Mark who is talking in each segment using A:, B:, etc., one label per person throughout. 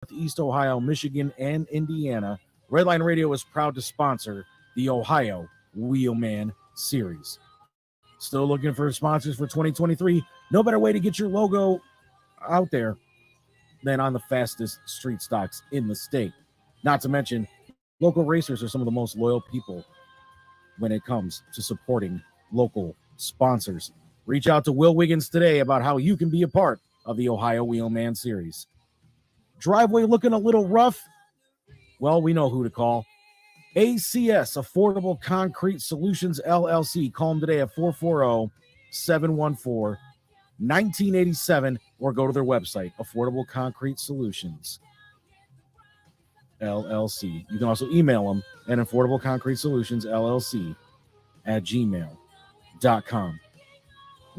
A: Northeast Ohio, Michigan, and Indiana, Redline Radio is proud to sponsor the Ohio Wheelman Series. Still looking for sponsors for 2023? No better way to get your logo out there than on the fastest street stocks in the state. Not to mention, local racers are some of the most loyal people when it comes to supporting local sponsors. Reach out to Will Wiggins today about how you can be a part of the Ohio Wheelman Series. Driveway looking a little rough? Well, we know who to call. ACS, Affordable Concrete Solutions, LLC. Call them today at 440-714-1987 or go to their website, Affordable Concrete Solutions, LLC. You can also email them at Affordable Concrete Solutions, LLC at gmail.com.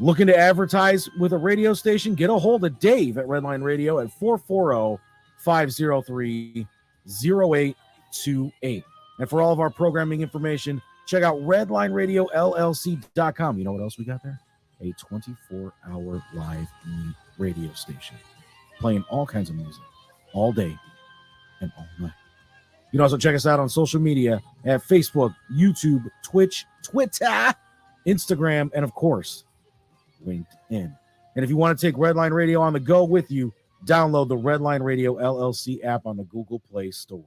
A: Looking to advertise with a radio station? Get a hold of Dave at Redline Radio at 440-503-0828. And for all of our programming information, check out redlineradiolllc.com. You know what else we got there? A 24-hour live radio station playing all kinds of music all day and all night. You can also check us out on social media at Facebook, YouTube, Twitch, Twitter, Instagram, and of course, LinkedIn. And if you want to take Redline Radio on the go with you, download the Redline Radio LLC app on the Google Play Store.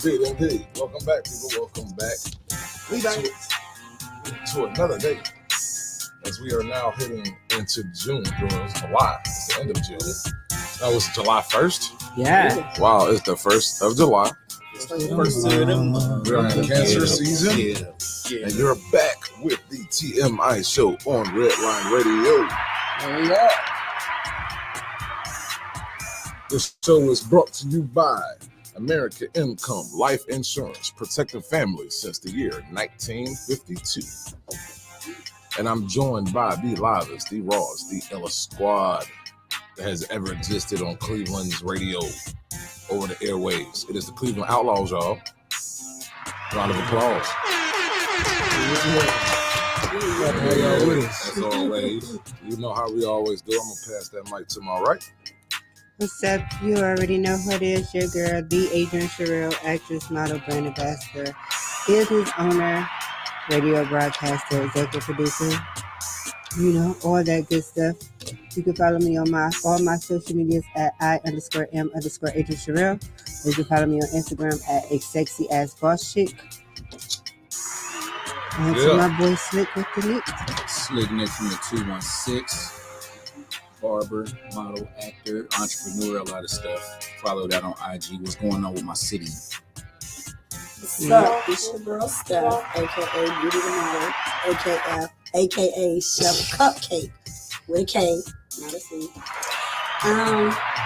B: Indeed. Welcome back, people. Welcome back. We back to another day as we are now heading into June. It's July. It's the end of June. That was July 1st.
C: Yeah.
B: Wow, it's the 1st of July.
C: First of the month.
B: We're in cancer season. Yeah. And you're back with the TMI show on Redline Radio.
C: Yeah.
B: This show is brought to you by America Income Life Insurance, protecting families since the year 1952. And I'm joined by the livest, the rawest, the illest squad that has ever existed on Cleveland's radio over the airwaves. It is the Cleveland Outlaws, y'all. Round of applause. As always, you know how we always do. I'm going to pass that mic to my right.
D: What's up? You already know who it is. Your girl, the Adrian Sherrill, actress, model, brand ambassador, business owner, radio broadcaster, executive producer. You know, all that good stuff. You can follow me on all my social medias at I_M_Adrian Sherrill. You can follow me on Instagram at a sexy ass boss chick. And to my boy Slick with the Nick.
C: Slick Nick from the 216. barber, model, actor, entrepreneur, a lot of stuff. Follow that on IG. What's going on with my city?
E: What's up? It's your girl Steph, aka Beauty the Model, aka Chef Cupcake with a K, not a C.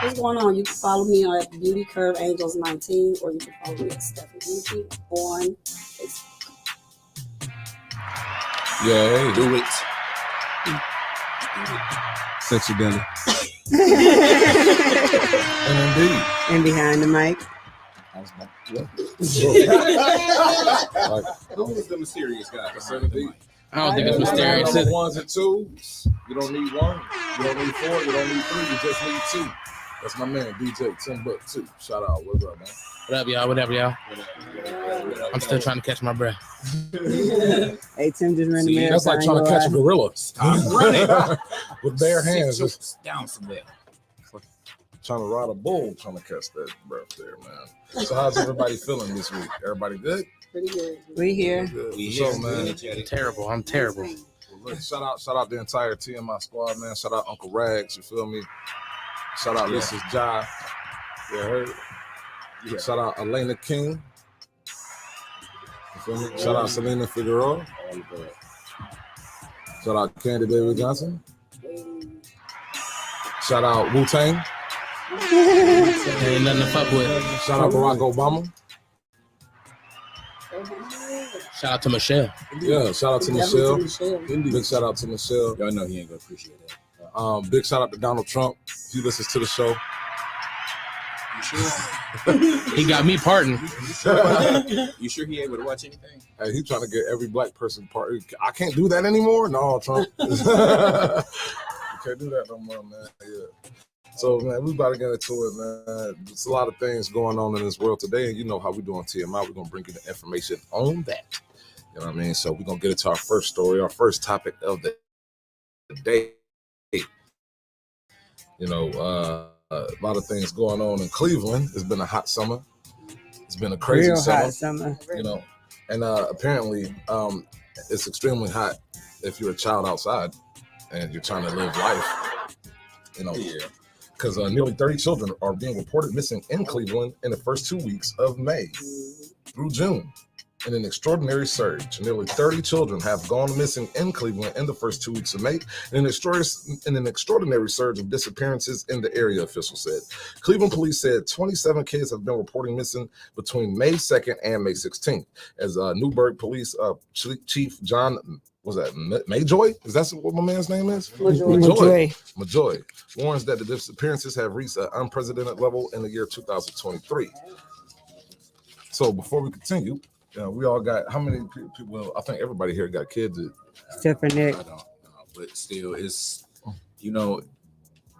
E: What's going on? You can follow me at Beauty Curve Angels 19, or you can follow me at Stephanie Beauty on Facebook.
B: Yeah,
C: Do it.
F: Sexy belly.
B: and indeed.
D: And behind the mic.
C: I was about
B: Like,
C: Who was the mysterious guy?
G: I don't think it's mysterious.
B: Number ones and twos. You don't need one. You don't need four. You don't need three. You just need two. That's my man, DJ Timbuktu. Shout out. What's up, man?
G: What up, y'all? What up, y'all? I'm still trying to catch my breath.
D: Hey, Tim just ran the
B: See,
D: marathon.
B: that's like trying to catch a gorilla
C: Stop running.
B: with bare hands.
C: Sit
B: Just
C: your down somewhere.
B: trying to ride a bull, trying to catch that breath there, man. So how's everybody feeling this week? Everybody good?
E: Pretty good.
D: We here.
B: Good.
C: We
B: So,
C: here,
B: man.
G: Terrible. I'm terrible.
B: Well, look, shout out the entire TMI squad, man. Shout out Uncle Rags, you feel me? Shout out This is Jai. Yeah, heard?
C: Yeah.
B: Shout out Elena King. You feel me? Shout out Selena Figueroa. Shout out Candy Baby Johnson. Shout out Wu Tang.
G: Ain't nothing to fuck with.
B: Shout out Barack Obama.
G: Shout out to Michelle.
B: Yeah, shout out to Michelle.
E: Michelle.
B: Big shout out to Michelle.
C: Y'all know he ain't gonna appreciate that.
B: Big shout out to Donald Trump. He listens to the show.
C: You sure?
G: He got me parting.
C: You sure he able to watch anything?
B: Hey, he's trying to get every black person part. I can't do that anymore. No, Trump. You can't do that no more, man. Yeah. So, man, we about to get into it, man. There's a lot of things going on in this world today, and you know how we do on TMI. We're gonna bring you the information on that. You know what I mean? So we're gonna get into our first story, our first topic of the day. You know, a lot of things going on in Cleveland. It's been a hot summer. It's been a crazy
D: Real
B: summer.
D: hot summer.
B: You know, and apparently it's extremely hot if you're a child outside and you're trying to live life. You know, because nearly 30 children are being reported missing in Cleveland in the first 2 weeks of May through June. In an extraordinary surge, nearly 30 children have gone missing in Cleveland in the first 2 weeks of May, in an extraordinary surge of disappearances in the area, officials said. Cleveland police said 27 kids have been reporting missing between May 2nd and May 16th. As Newburgh Police Chief John, was that Majoy? Is that what my man's name is? Majoy warns that the disappearances have reached an unprecedented level in the year 2023. So before we continue, we all got, how many people? I think everybody here got kids.
D: Except for Nick.
C: I don't know, but still, it's, you know,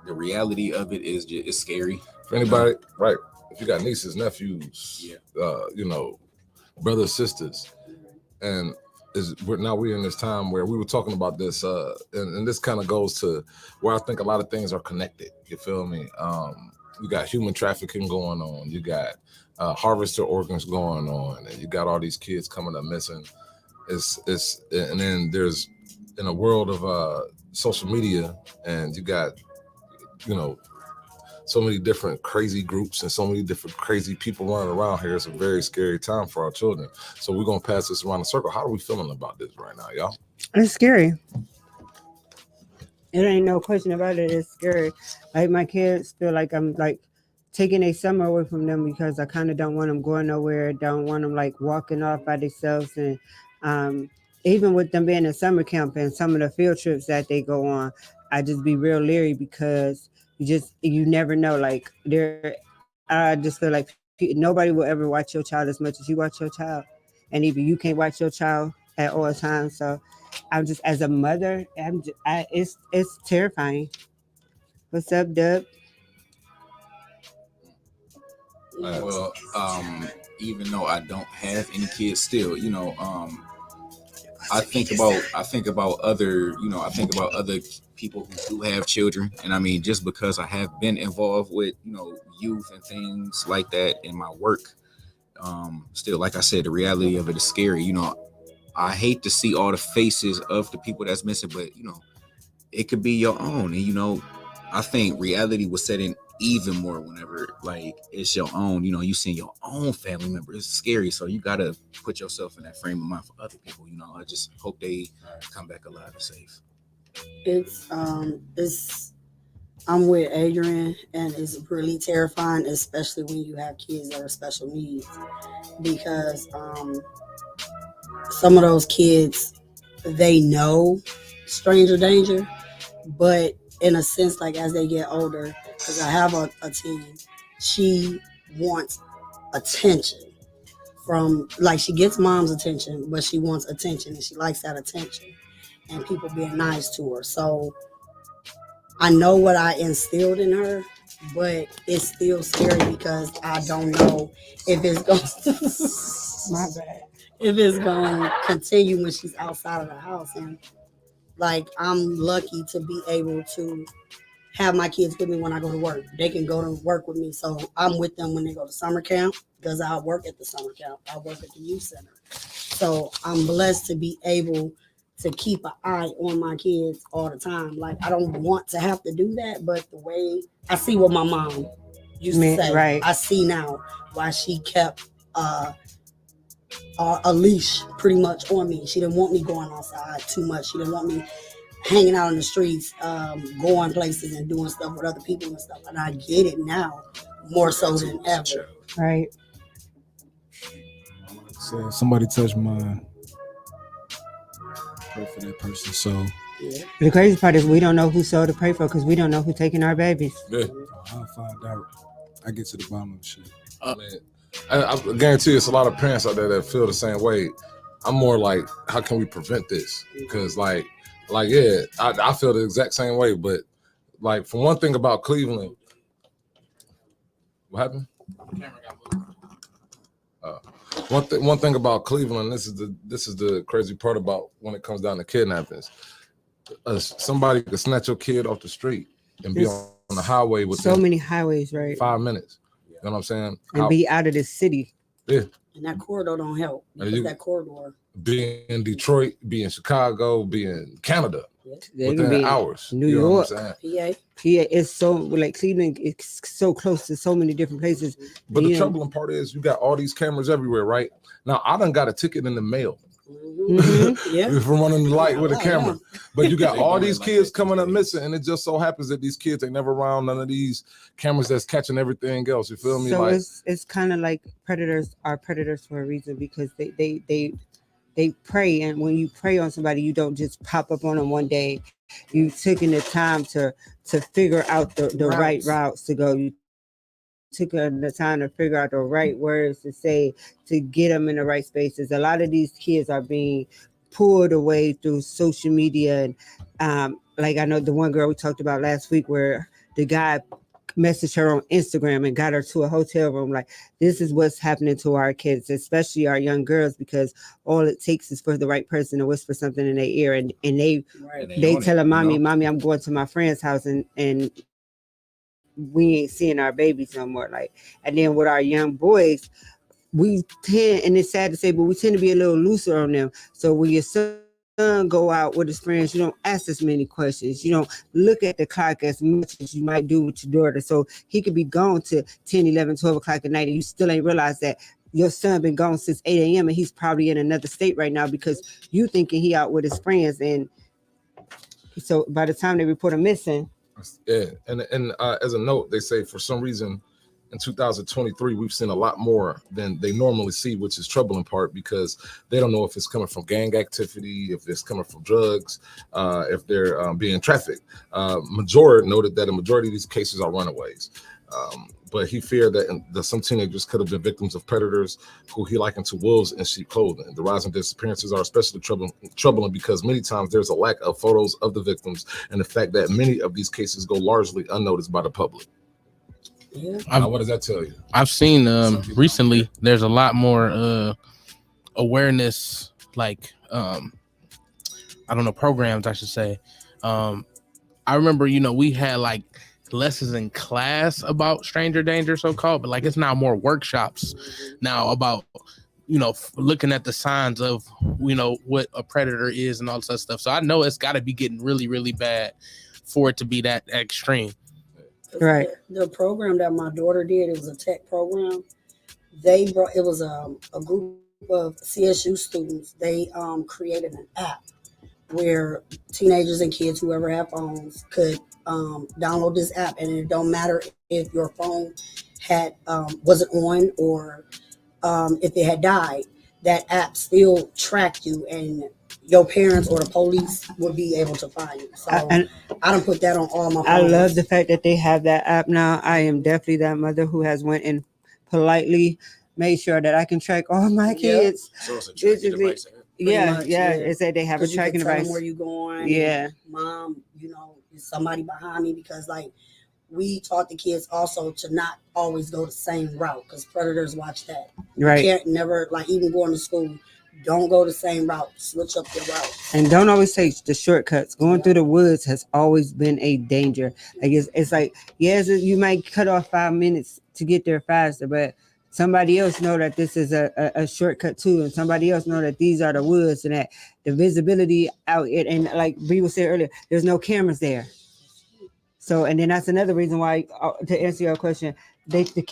C: the reality of it is just, it's scary.
B: For anybody, right? If you got nieces, nephews, you know, brothers, sisters, and we're in this time where we were talking about this, and this kind of goes to where I think a lot of things are connected. You feel me? You got human trafficking going on. You got harvester organs going on, and you got all these kids coming up missing. And then there's, in a world of social media, and you got, you know, so many different crazy groups and so many different crazy people running around here. It's a very scary time for our children. So we're gonna pass this around the circle. How are we feeling about this right now, y'all?
D: It's scary. It ain't no question about it. It's scary. Like, my kids feel like I'm like taking a summer away from them because I kind of don't want them going nowhere. Don't want them like walking off by themselves. And even with them being in summer camp and some of the field trips that they go on, I just be real leery because you never know. Like, I just feel like nobody will ever watch your child as much as you watch your child, and even you can't watch your child at all times. So I'm just, as a mother, it's terrifying. What's up, Dub?
C: Well, even though I don't have any kids still, you know, I think about other people who do have children. And I mean, just because I have been involved with, you know, youth and things like that in my work, still, like I said, the reality of it is scary. You know, I hate to see all the faces of the people that's missing, but, you know, it could be your own. And, you know, I think reality was set in even more whenever like it's your own, you know, you seeing your own family member. It's scary. So you gotta put yourself in that frame of mind for other people. You know, I just hope they come back alive and safe.
E: It's I'm with Adrian, and it's really terrifying, especially when you have kids that are special needs, because some of those kids, they know stranger danger, but in a sense, like as they get older, because I have a teen, she wants attention from, like, she gets mom's attention, but she wants attention, and she likes that attention and people being nice to her. So I know what I instilled in her, but it's still scary because I don't know if it's going my bad, if it's going to continue when she's outside of the house. And like, I'm lucky to be able to have my kids with me when I go to work. They can go to work with me, so I'm with them when they go to summer camp, because I work at the summer camp. I work at the youth center. So I'm blessed to be able to keep an eye on my kids all the time. Like, I don't want to have to do that, but the way I see what my mom used to say,
D: right.
E: I see now why she kept a leash pretty much on me. She didn't want me going outside too much. She didn't want me hanging out in the streets, going places and doing stuff with other people and stuff. And I get it now more so than ever.
D: Right.
F: So somebody touched mine. Pray for that person. So
E: Yeah.
D: The crazy part is we don't know who soul to pray for because we don't know who's taking our babies.
B: Yeah.
F: I'll find out. I get to the bottom of the shit.
B: I guarantee it's a lot of parents out there that feel the same way. I'm more like, how can we prevent this? Because like yeah, I feel the exact same way. But like, for one thing about Cleveland, what happened? One thing about Cleveland, this is the crazy part about when it comes down to kidnappings. Somebody could snatch your kid off the street and be on the highway with
D: so many highways, right?
B: 5 minutes. You know what I'm saying?
D: And be out of the city.
B: Yeah.
E: And that corridor don't help. That corridor.
B: Be in Detroit, be in Chicago, be in Canada.
D: They
B: within
D: can be
B: hours.
D: New
B: You know
D: York,
B: what I'm saying?
E: PA.
D: is so like Cleveland. It's so close to so many different places.
B: But the
D: Yeah.
B: troubling part is you got all these cameras everywhere, right? Now I done got a ticket in the mail
E: Mm-hmm. Yeah.
B: for running the light with a
E: Oh,
B: camera. But you got
C: They
B: all
C: doing
B: these
C: it like
B: kids
C: that,
B: coming up
C: too.
B: missing, and it just so happens that these kids ain't never around none of these cameras that's catching everything else. You feel me?
D: So
B: Like,
D: it's kind of like predators are predators for a reason because they prey, and when you prey on somebody, you don't just pop up on them one day. You taking the time to figure out the right routes to go. You took the time to figure out the right words to say to get them in the right spaces. A lot of these kids are being pulled away through social media, and like I know the one girl we talked about last week where the guy messaged her on Instagram and got her to a hotel room. Like, this is what's happening to our kids, especially our young girls, because all it takes is for the right person to whisper something in their ear, and they
E: Right.
C: And
D: they
C: on
D: tell
C: it,
D: her,
C: you
D: mommy,
C: know?
D: I'm going to my friend's house, and we ain't seeing our babies no more. Like, and then with our young boys, we tend, and it's sad to say, but we tend to be a little looser on them. So when your son go out with his friends, you don't ask as many questions. You don't look at the clock as much as you might do with your daughter. So he could be gone to 10, 11, 12 o'clock at night, and you still ain't realize that your son been gone since 8 a.m. and he's probably in another state right now because you thinking he out with his friends. And so by the time they report him missing,
B: yeah. And as a note, they say for some reason in 2023 we've seen a lot more than they normally see, which is troubling part because they don't know if it's coming from gang activity, if it's coming from drugs, if they're being trafficked. Majority noted that a majority of these cases are runaways. But he feared that some teenagers could have been victims of predators who he likened to wolves in sheep clothing. The rise in disappearances are especially troubling because many times there's a lack of photos of the victims and the fact that many of these cases go largely unnoticed by the public.
E: Yeah.
B: Now, what does that tell you?
G: I've seen recently there's a lot more awareness, like I don't know, programs I should say. I remember, we had like lessons in class about stranger danger, so-called, but like it's now more workshops now about looking at the signs of what a predator is and all that stuff. So I know it's got to be getting really, really bad for it to be that extreme.
D: Right.
E: The program that my daughter did, it was a tech program. They brought, it was a group of CSU students. They created an app where teenagers and kids, whoever have phones, could download this app, and it don't matter if your phone had wasn't on or if it had died. That app still tracked you, and your parents or the police would be able to find you. So
D: And
E: I don't put that on all my phones.
D: I love the fact that they have that app now. I am definitely that mother who has went and politely made sure that I can track all my kids.
B: So it's a tracking device.
D: Yeah,
E: much,
D: yeah.
E: yeah.
D: It said they have a
E: 'Cause you can
D: tracking
E: tell them
D: device.
E: where you going.
D: Yeah.
E: Mom, is somebody behind me? Because like we taught the kids also to not always go the same route because predators watch that.
D: Right.
E: Can't never like even going to school. Don't go the same route. Switch up your route.
D: And don't always take the shortcuts. Going through the woods has always been a danger. Like it's like, yes, you might cut off 5 minutes to get there faster, but somebody else know that this is a shortcut too, and somebody else know that these are the woods and that the visibility out it. And like Bree was saying earlier, there's no cameras there. So, and then that's another reason why, to answer your question,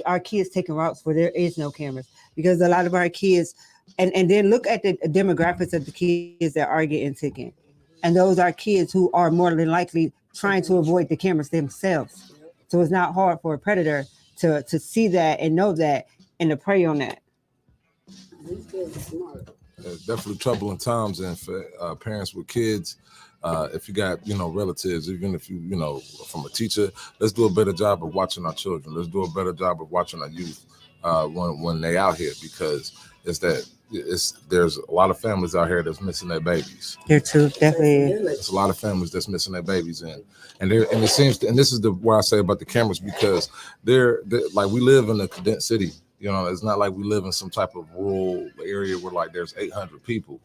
D: our kids taking routes where there is no cameras, because a lot of our kids, and then look at the demographics of the kids that are getting taken. And those are kids who are more than likely trying to avoid the cameras themselves. So it's not hard for a predator to see that and know that and to prey on that.
E: These kids are smart.
B: Definitely troubling times, and for parents with kids, if you got relatives, even if you from a teacher, let's do a better job of watching our children. Let's do a better job of watching our youth when they out here, because there's a lot of families out here that's missing their babies.
D: There too, definitely.
B: There's a lot of families that's missing their babies, and it seems, and this is where I say about the cameras, because they're like, we live in a condensed city. It's not like we live in some type of rural area where like there's 800 people.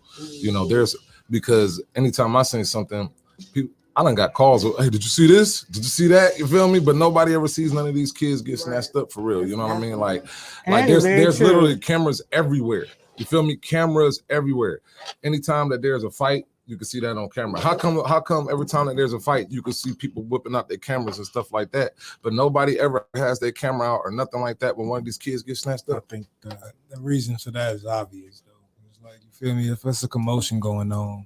B: Because anytime I say something, I done got calls. Hey, did you see this? Did you see that? You feel me? But nobody ever sees none of these kids get snatched up for real. You know what I mean? Like there's literally cameras everywhere. You feel me? Cameras everywhere. Anytime that there's a fight, you can see that on camera. How come every time that there's a fight, you can see people whipping out their cameras and stuff like that, but nobody ever has their camera out or nothing like that when one of these kids gets snatched
F: I
B: up?
F: think the reason for that is obvious, though. It's like, you feel me? If there's a commotion going on,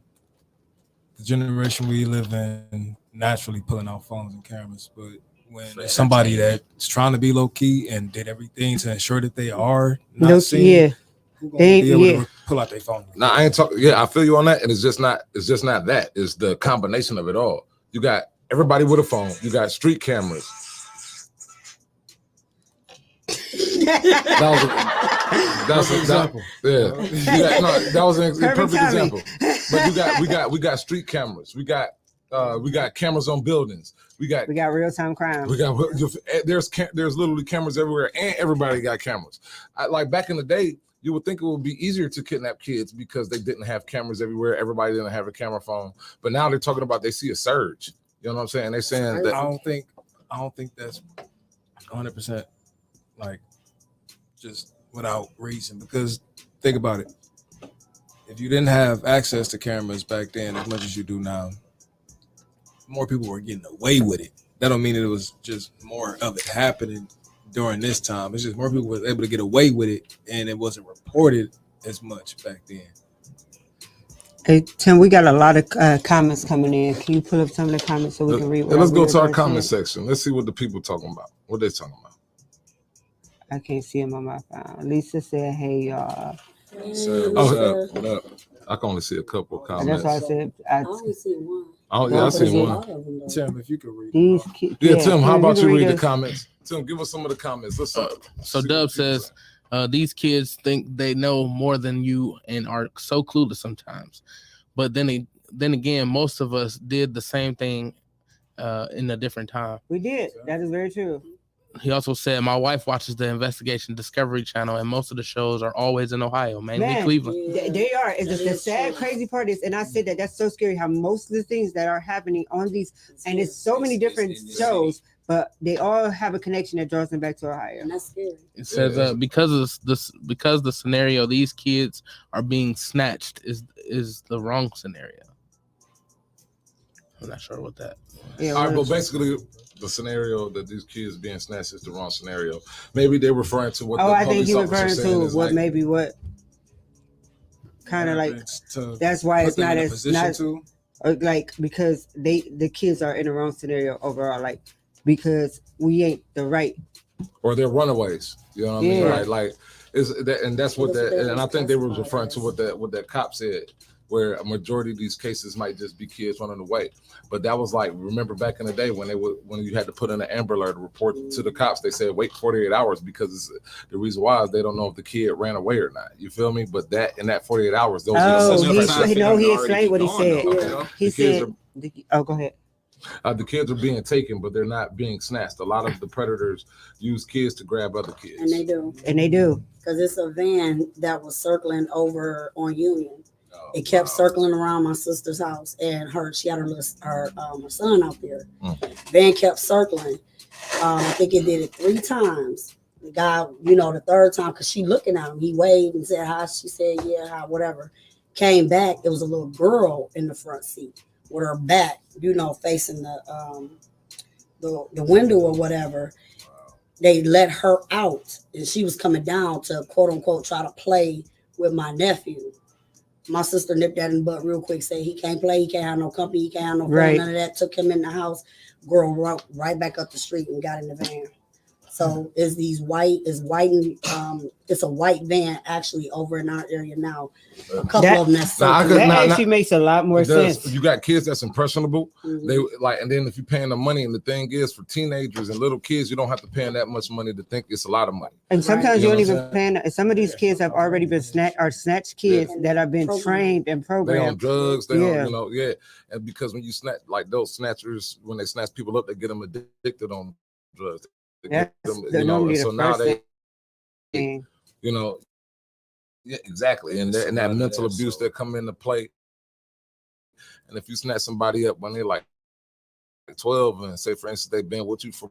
F: the generation we live in naturally pulling out phones and cameras. But when there's somebody that's trying to be low key and did everything to ensure that they are not seen, who gonna be able to pull out their phone?
B: No, I ain't talking. Yeah, I feel you on that, and it's just not that. It's the combination of it all. You got everybody with a phone. You got street cameras. That was an example. That was a perfect example. But we got street cameras. We got cameras on buildings. We got
D: real time crime.
B: There's literally cameras everywhere, and everybody got cameras. Like back in the day, you would think it would be easier to kidnap kids because they didn't have cameras everywhere. Everybody didn't have a camera phone. But now they're talking about they see a surge. You know what I'm saying? They're saying that.
F: I don't think that's 100% like just without reason, because think about it. If you didn't have access to cameras back then as much as you do now, more people were getting away with it. That don't mean it was just more of it happening during this time. It's just more people were able to get away with it, and it wasn't reported as much back then.
D: Hey, Tim, we got a lot of comments coming in. Can you pull up some of the comments so we can read?
B: Let's go to our comment section. Let's see what the people talking about. What they talking about.
D: I can't see them on my phone. Lisa said, "Hey, y'all."
B: What up? I can only see a couple of comments.
D: And that's why I said,
E: I only see one.
B: I see one.
F: Tim, if you could read
D: these
F: them.
B: Yeah, Tim, how about you read the comments? Tim, give us some of the comments. Let's
G: So Dub says, these kids think they know more than you and are so clueless sometimes. But then again, most of us did the same thing in a different time.
D: We did. That is very true.
G: He also said, my wife watches the Investigation Discovery Channel, and most of the shows are always in Ohio, mainly Cleveland.
D: They are. The sad, crazy part is, and I said that's so scary how most of the things that are happening on these, and it's so many different shows, but they all have a connection that draws them back to Ohio.
E: And that's scary.
G: It says because the scenario these kids are being snatched is the wrong scenario. I'm not sure what that.
D: Yeah,
B: All right,
D: well,
B: but basically, the scenario that these kids being snatched is the wrong scenario. Maybe they're referring to what the
D: I think
B: police
D: you
B: officer
D: referring
B: saying
D: to
B: is
D: what
B: like,
D: maybe what kind of like
F: happens to
D: that's why
F: put
D: it's
F: them
D: not
F: in a
D: as
F: position
D: not
F: to.
D: like because the kids are in the wrong scenario overall, like because we ain't the right.
B: or they're runaways. You know what I mean?
D: Yeah.
B: Like is that, and that's what
E: That's
B: that,
E: what they
B: and I think they were referring to
E: classified
B: what that cop said, where a majority of these cases might just be kids running away. But that was like, remember back in the day when when you had to put in an Amber Alert to report to the cops, they said wait 48 hours because the reason why is they don't know if the kid ran away or not. You feel me? But that in that 48 hours, those
D: Oh,
B: are
D: he explained what he said.
B: Okay.
D: He
B: The kids
D: said, "Go ahead."
B: the kids are being taken, but they're not being snatched. A lot of the predators use kids to grab other kids.
E: And they do.
D: And they do.
E: Because it's a van that was circling over on Union.
B: Oh,
E: It kept
B: wow.
E: circling around my sister's house, and she had her son out there.
B: Mm.
E: Van kept circling. I think it did it 3 times. The guy, the third time, because she looking at him, he waved and said hi. She said, yeah, hi, whatever. Came back, it was a little girl in the front seat with her back, facing the window or whatever. They let her out, and she was coming down to quote unquote try to play with my nephew. My sister nipped that in the butt real quick, said he can't play, he can't have no company, he can't have no fun, none of that. Took him in the house, girl right back up the street and got in the van. So it's a white van actually over in our area now. A couple of them that's
D: that actually makes a lot more sense.
B: You got kids that's impressionable.
E: Mhm.
B: They like, and then if you're paying the money, and the thing is for teenagers and little kids, you don't have to pay them that much money to think it's a lot of money.
D: And sometimes
E: Right.
D: you don't
B: You know
D: even
B: what
D: plan. Some of these kids have already been snatched kids that have been trained and
B: They on
D: programmed.
B: drugs, they
D: Yeah.
B: on, and because when you snatch, like those snatchers, when they snatch people up, they get them addicted on drugs. They get
D: That's
B: them,
D: the normally
B: so
D: the
B: now
D: first
B: they,
D: thing.
B: yeah, exactly, and that mental abuse that come into play. And if you snatch somebody up when they're like 12, and say for instance they've been with you for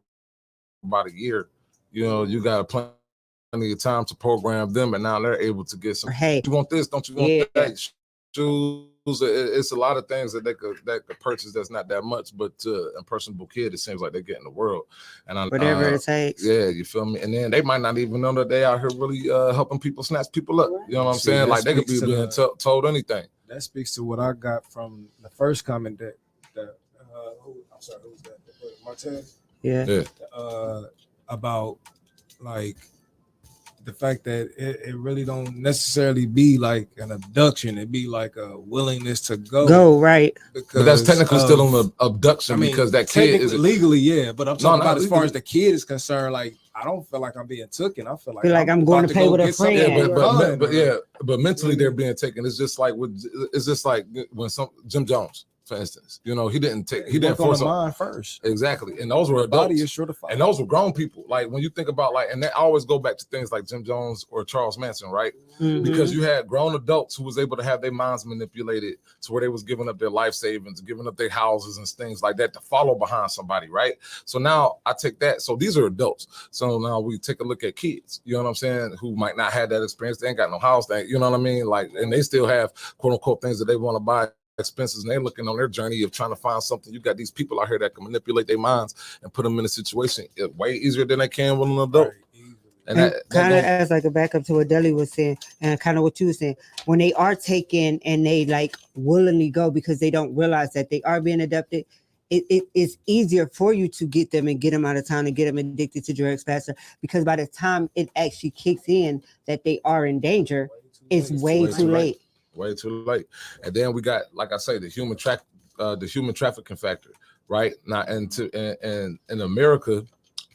B: about a year, you got plenty of time to program them, and now they're able to get some.
D: Hey,
B: you want this? Don't you want that? Shoes. It's a lot of things that they could purchase. That's not that much, but to an impressionable kid, it seems like they're getting the world. And
D: whatever it takes.
B: Yeah, you feel me? And then they might not even know that they out here really helping people snatch people up. You know what I'm
F: See,
B: saying?
F: that
B: Like they could be
F: speaks to
B: being
F: the-
B: told anything.
F: That speaks to what I got from the first comment that who was that? Martez?
D: Yeah.
F: About like the fact that it really don't necessarily be like an abduction. It be like a willingness to go.
D: Right.
B: But that's technically still an abduction because that kid is
F: legally, yeah. But I'm talking about as far
B: legally.
F: as the kid is concerned, like I don't feel like I'm being taken. I feel like
D: I'm going to play with a friend.
B: Yeah, but mentally they're being taken. It's just like when Jim Jones, for instance, he didn't force
F: on the mind first.
B: Exactly, and those were
F: the
B: adults.
F: body is sure to fight.
B: And those were grown people. Like when you think about and they always go back to things like Jim Jones or Charles Manson, right?
D: Mm-hmm.
B: Because you had grown adults who was able to have their minds manipulated to where they was giving up their life savings, giving up their houses and things like that to follow behind somebody, right? So now I take that. So these are adults. So now we take a look at kids, you know what I'm saying, who might not have that experience. They ain't got no house, you know what I mean? Like, and they still have quote unquote things that they want to buy. Expenses, and they're looking on their journey of trying to find something. You got these people out here that can manipulate their minds and put them in a situation way easier than they can with an adult.
D: And kind of as like a backup to what Deli was saying, and kind of what you were saying, when they are taken and they like willingly go because they don't realize that they are being abducted, it is easier for you to get them and get them out of town and get them addicted to drugs faster, because by the time it actually kicks in that they are in danger, it's way too late.
B: Way too late. And then we got, like I say, the human trafficking factor, right? Now, and in America,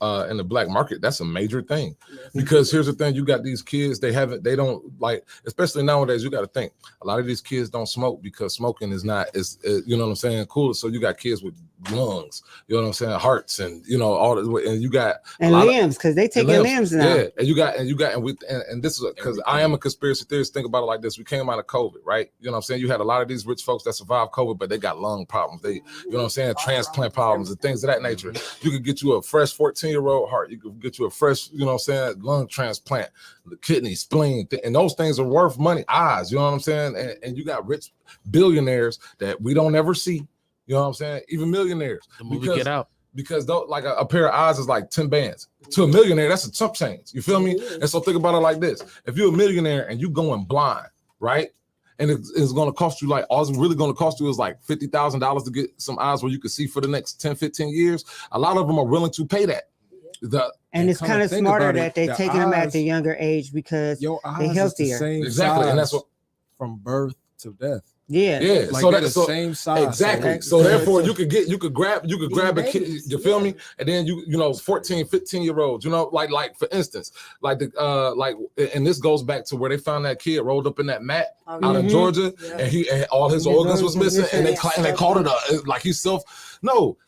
B: in the black market, that's a major thing. Because here's the thing: you got these kids, they don't like, especially nowadays. You got to think a lot of these kids don't smoke because smoking is not, you know what I'm saying, cool. So you got kids with lungs, you know what I'm saying, hearts, and all that, and you got
D: limbs, because they take your limbs now.
B: Yeah, and this is because I am a conspiracy theorist. Think about it like this: we came out of COVID, right? You know what I'm saying? You had a lot of these rich folks that survived COVID, but they got lung problems. They, you know what I'm saying, transplant problems and things of that nature. You could get you a fresh 14-year-old heart. You could get you a fresh, you know what I'm saying, lung transplant, the kidney, spleen, and those things are worth money. Eyes, you know what I'm saying? And you got rich billionaires that we don't ever see. You know what I'm saying? Even millionaires.
G: The movie Get Out.
B: Because though, like a pair of eyes is like 10 bands. To a millionaire, that's a chump change. You feel me? And so think about it like this. If you're a millionaire and you going blind, right? And it's going to cost you like, all it's really going to cost you is like $50,000 to get some eyes where you can see for the next 10, 15 years. A lot of them are willing to pay that.
D: And it's kind of smarter that they're taking them at the younger age because
F: your eyes
D: they're healthier.
F: Is the same
B: exactly.
F: size
B: And that's what
F: from birth to death.
D: Yeah.
F: Like
B: so
F: that's
B: that's
F: the same size.
B: Exactly. So therefore you could grab a kid, you feel me? And then you know 14, 15-year-olds, you know, like for instance, like and this goes back to where they found that kid rolled up in that mat out of Georgia, and all his organs was missing, and they called it like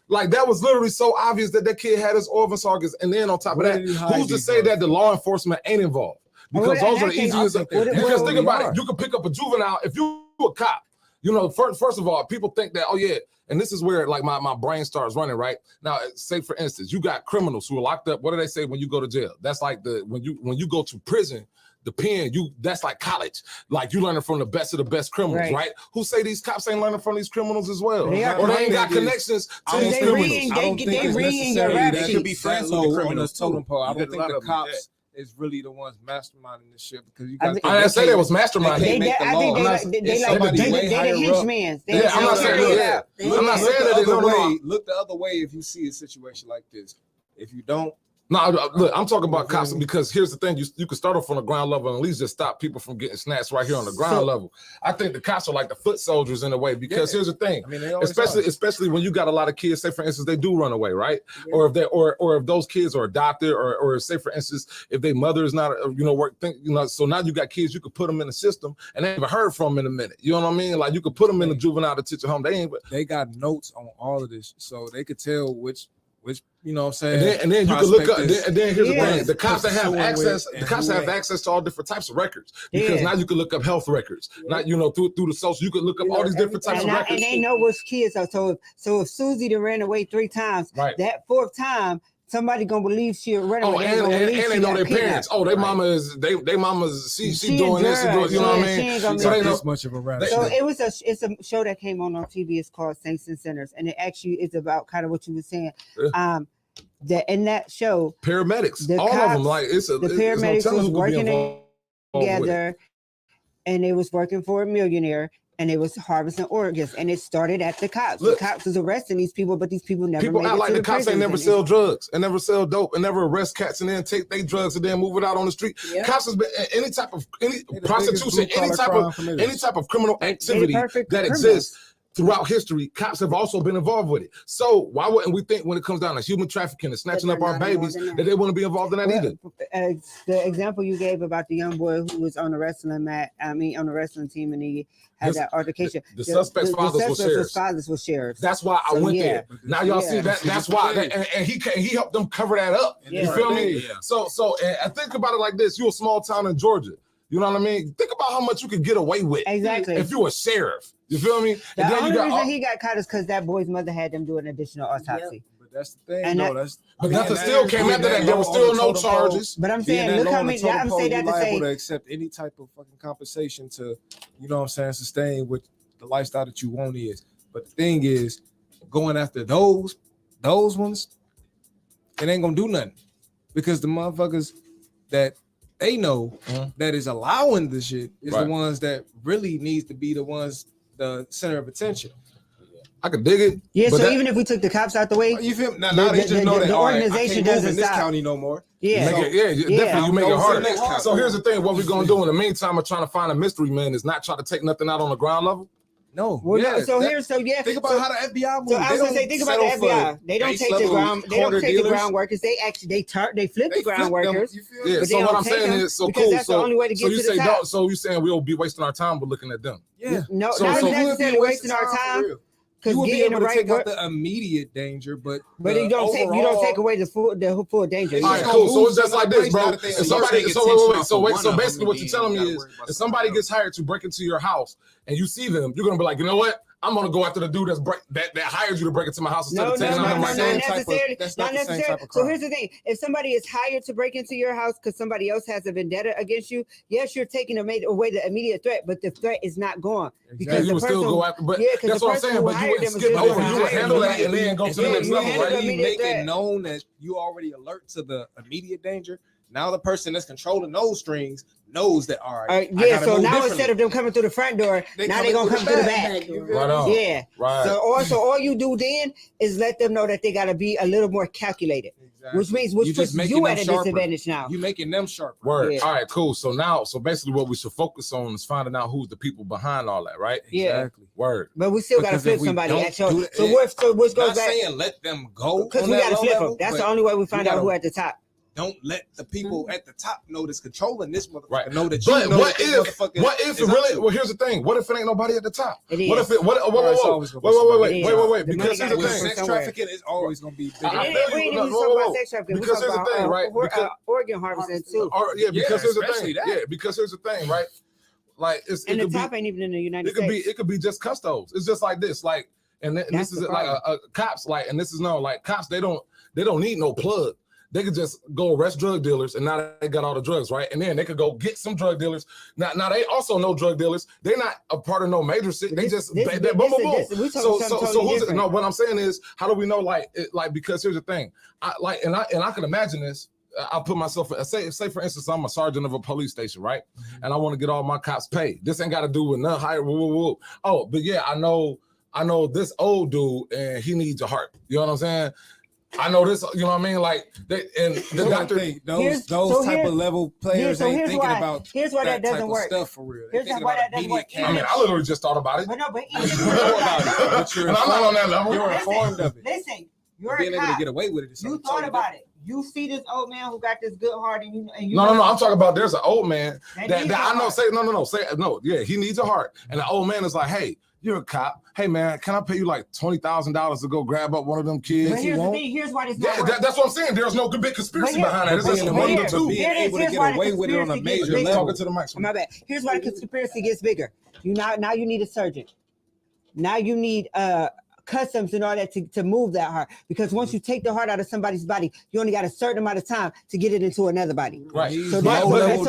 B: like that was literally so obvious that kid had his organs, and then on top of that, who's to say that the law enforcement ain't involved? Because those are the easiest. Because think about it, you can pick up a juvenile if you a cop. You know, first of all, people think that, oh yeah, and this is where like my brain starts running, right? Now, say for instance, you got criminals who are locked up. What do they say when you go to jail? That's like when you go to prison, the pen, that's like college. Like you learning from the best of the best criminals, right? Who say these cops ain't learning from these criminals as well? Or they ain't got connections to these criminals.
F: That could be friends with the criminals totem pole. I don't think the cops is really the ones masterminding this shit because you got.
B: I didn't say they was masterminding.
D: They like henchman.
B: I'm not saying that. I'm not saying that.
F: Look the other way if you see a situation like this. If you don't.
B: No, look, I'm talking about cops because here's the thing: you can start off on the ground level and at least just stop people from getting snatched right here on the ground level. I think the cops are like the foot soldiers in a way because here's the thing: especially when you got a lot of kids. Say for instance, they do run away, right? Yeah. Or if they or if those kids are adopted, or say for instance, if their mother is not, so now you got kids you could put them in the system and they haven't heard from them in a minute. You know what I mean? Like you could put them in the juvenile detention home. They
F: got notes on all of this, so they could tell which. You know what I'm saying?
B: And then you can look up, and then here's the thing. The cops that have access to all different types of records because now you can look up health records. Not, through the social, you can look up all these different types of records.
D: And they know which kids are. So if Susie done ran away 3 times, that 4th time, somebody gonna believe she ran away.
B: And they know their parents. Oh, their mama is she doing this. You know what I mean?
F: So they know much of a rap.
D: So it's a show that came on TV. It's called Saints and Sinners, and it actually is about kind of what you were saying. In that show,
B: paramedics, all of them, like the
D: paramedics was working together, and they was working for a millionaire. And it was harvesting organs, and it started at the cops. The cops was arresting these people, but these people never.
B: People act like the cops ain't never sell drugs and never sell dope and never arrest cats and then take their drugs and then move it out on the street. Yep. Cops has been any prostitution, any type of criminal activity that exists throughout history. Cops have also been involved with it. So why wouldn't we think when it comes down to human trafficking and snatching up our babies that they want to be involved in that either?
D: The example you gave about the young boy who was on the wrestling team and he had that altercation.
B: The suspect's fathers were sheriffs. That's why I went there. Now y'all see that. That's why, and he helped them cover that up. You feel me? Yeah. So and think about it like this: you're a small town in Georgia. You know what I mean? Think about how much you could get away with.
D: Exactly.
B: If you were a sheriff. You feel me?
D: The only reason he got caught is because that boy's mother had them do an additional autopsy.
F: Yep. But that's the thing.
B: But nothing still came after that. There were still no charges.
D: But I'm saying, look how many. I'm saying that to say,
F: to accept any type of fucking compensation to, sustain what the lifestyle that you want is. But the thing is, going after those ones, it ain't gonna do nothing because the motherfuckers that they know that is allowing the shit is the ones that really needs to be the center of attention.
B: I could dig it.
D: Yeah, so even if we took the cops out the way,
F: you feel now they just know that
D: the organization doesn't
F: in this county no more.
D: Yeah,
B: definitely. You make it harder. So here's the thing: what we're gonna do in the meantime of trying to find a mystery man is not try to take nothing out on the ground level.
F: No.
D: Well, think
F: about how the FBI moves.
D: So I was gonna say, think about the FBI. They don't take the ground. They don't take the ground workers. They flip the ground workers.
B: Yeah. So what I'm saying is, so cool.
D: That's the only way to get to the top.
B: So you saying we'll be wasting our time with looking at them?
F: Yeah.
D: No, not necessarily wasting our time.
F: You will be able to take out the immediate danger, but
D: you don't take away the full danger.
B: All right, cool. So it's just like this, bro. So basically, what you're telling me is, if somebody gets hired to break into your house and you see them, you're gonna be like, you know what? I'm gonna go after the dude that hired you to break into my house instead
D: No,
B: of
D: no,
B: taking
D: no,
B: out
D: no,
B: my
D: not
F: same type of-
D: necessarily.
F: that's
D: Not
F: not the same
D: necessarily.
F: type of
D: So
F: crime.
D: here's the thing: if somebody is hired to break into your house because somebody else has a vendetta against you, yes, you're taking away the immediate threat, but the threat is not gone
B: Yeah,
D: because
B: you
D: the
B: would still
D: person.
B: go after, but
D: Yeah, 'cause
B: that's
D: the
B: what I'm
D: person
B: saying.
D: who
B: But you
D: hired
B: wouldn't
D: them was
B: skip
D: just
B: over.
D: gonna
B: You would
D: hire
B: handle
D: them.
B: that and then go to the
D: Yeah,
B: next
D: you
B: level,
D: handle
B: right?
D: the
F: You
D: immediate
F: make it
D: threat.
F: known that you already alert to the immediate danger. Now the person that's controlling those strings knows that. All right. I
D: Yeah,
F: gotta
D: so
F: move
D: now
F: differently.
D: instead of them coming through the front door,
F: They
D: now they're gonna come through the back.
B: Right on.
D: Yeah.
B: Right.
D: So all you do then is let them know that they gotta be a little more calculated,
F: Exactly.
D: which means
F: You just
D: puts
F: making
D: you
F: them
D: at a
F: sharper.
D: disadvantage now.
F: You making them sharper.
B: Word.
D: Yeah.
B: All right, cool. So basically what we should focus on is finding out who's the people behind all that, right?
D: Yeah.
F: Exactly.
B: Word.
D: But we still gotta
F: Because if
D: flip
F: we
D: somebody
F: don't
D: at your.
F: do that-
D: So which goes
F: Not
D: back
F: saying let them go
D: because
F: on
D: we
F: that
D: gotta
F: low
D: flip
F: level,
D: them. That's
F: but
D: the only way we find out
F: gotta-
D: who at the top.
F: Don't let the people at the top know that's controlling this motherfucker
B: Right.
F: know that you
B: But
F: know
B: what
F: that this
B: if
F: motherfucker
B: it
F: is
B: really?
F: up to.
B: Well, here's the thing. What if it ain't nobody at the top?
D: It is.
B: What if it? What?
F: Bro, it's
B: Whoa,
F: always
B: wait,
F: gonna be somebody.
B: wait.
D: The money
B: Because here's
D: gotta
B: the
D: come
B: thing.
D: from
F: Sex
D: somewhere.
F: trafficking is always gonna be big.
B: I
D: And
B: feel
D: then we
B: you.
D: ain't
B: No,
D: even
B: whoa,
D: talk about
B: whoa.
D: sex trafficking. We
B: Because
D: talk
B: here's the
D: about
B: thing, right? Because
D: organ harvesting too.
B: because here's the
F: especially
B: thing.
F: that.
B: Yeah, because here's the thing, right? Like it
D: And the
B: could
D: top
B: be
D: ain't even in the United
B: it could be
D: States.
B: it could be just custos. It's just like this, like and this
D: That's
B: is
D: the
B: like cops, like and this is no like cops. They don't need no plug. They could just go arrest drug dealers, and now they got all the drugs, right? And then they could go get some drug dealers. Now they also know drug dealers. They're not a part of no major shit. They just boom, boom, boom.
D: We talking
B: So
D: something totally
B: who's it?
D: different.
B: No, what I'm saying is, how do we know? Like because here's the thing. I can imagine this. I'll put myself say for instance, I'm a sergeant of a police station, right? And I want to get all my cops paid. This ain't got to do with none higher. Oh, but yeah, I know this old dude, and he needs a heart. You know what I'm saying? I know this, you know what I mean? Like they and the doctor.
F: Those type of level players ain't thinking about
D: here's why that
F: type
D: doesn't
F: of
D: work.
F: stuff for real.
D: Here's why that doesn't work.
B: I mean, I literally just thought about it.
D: But no, but
F: You know about it, but
B: And I'm not on that level.
F: You're informed of it.
D: Listen, you're
F: Being
D: a
F: able to
D: cop.
F: get away with it. is
D: You
F: something
D: thought
F: totally
D: about it. You see this old man who got this good heart, and you.
B: No. I'm talking about there's an old man that
D: needs a
B: I know.
D: heart.
B: Yeah, he needs a heart, and the old man is like, hey, you're a cop. Hey man, can I pay you like $20,000 to go grab up one of them kids?
D: But here's the thing. Here's why this not
B: Yeah,
D: working.
B: that's what I'm saying. There's no big conspiracy
D: But here-
B: behind that. It's
F: But
B: just
F: being
B: one
F: able
B: or
F: to
B: two.
F: be
D: Here it is.
F: able to
D: Here's
F: get
D: why the
F: away with it on a
D: conspiracy gets
F: major
D: bigger.
F: level.
B: Talking to the mic.
D: My bad. Here's why the conspiracy gets bigger. Now you need a surgeon. Now you need customs and all that to move that heart, because once you take the heart out of somebody's body, you only got a certain amount of time to get it into another body.
B: Right.
D: So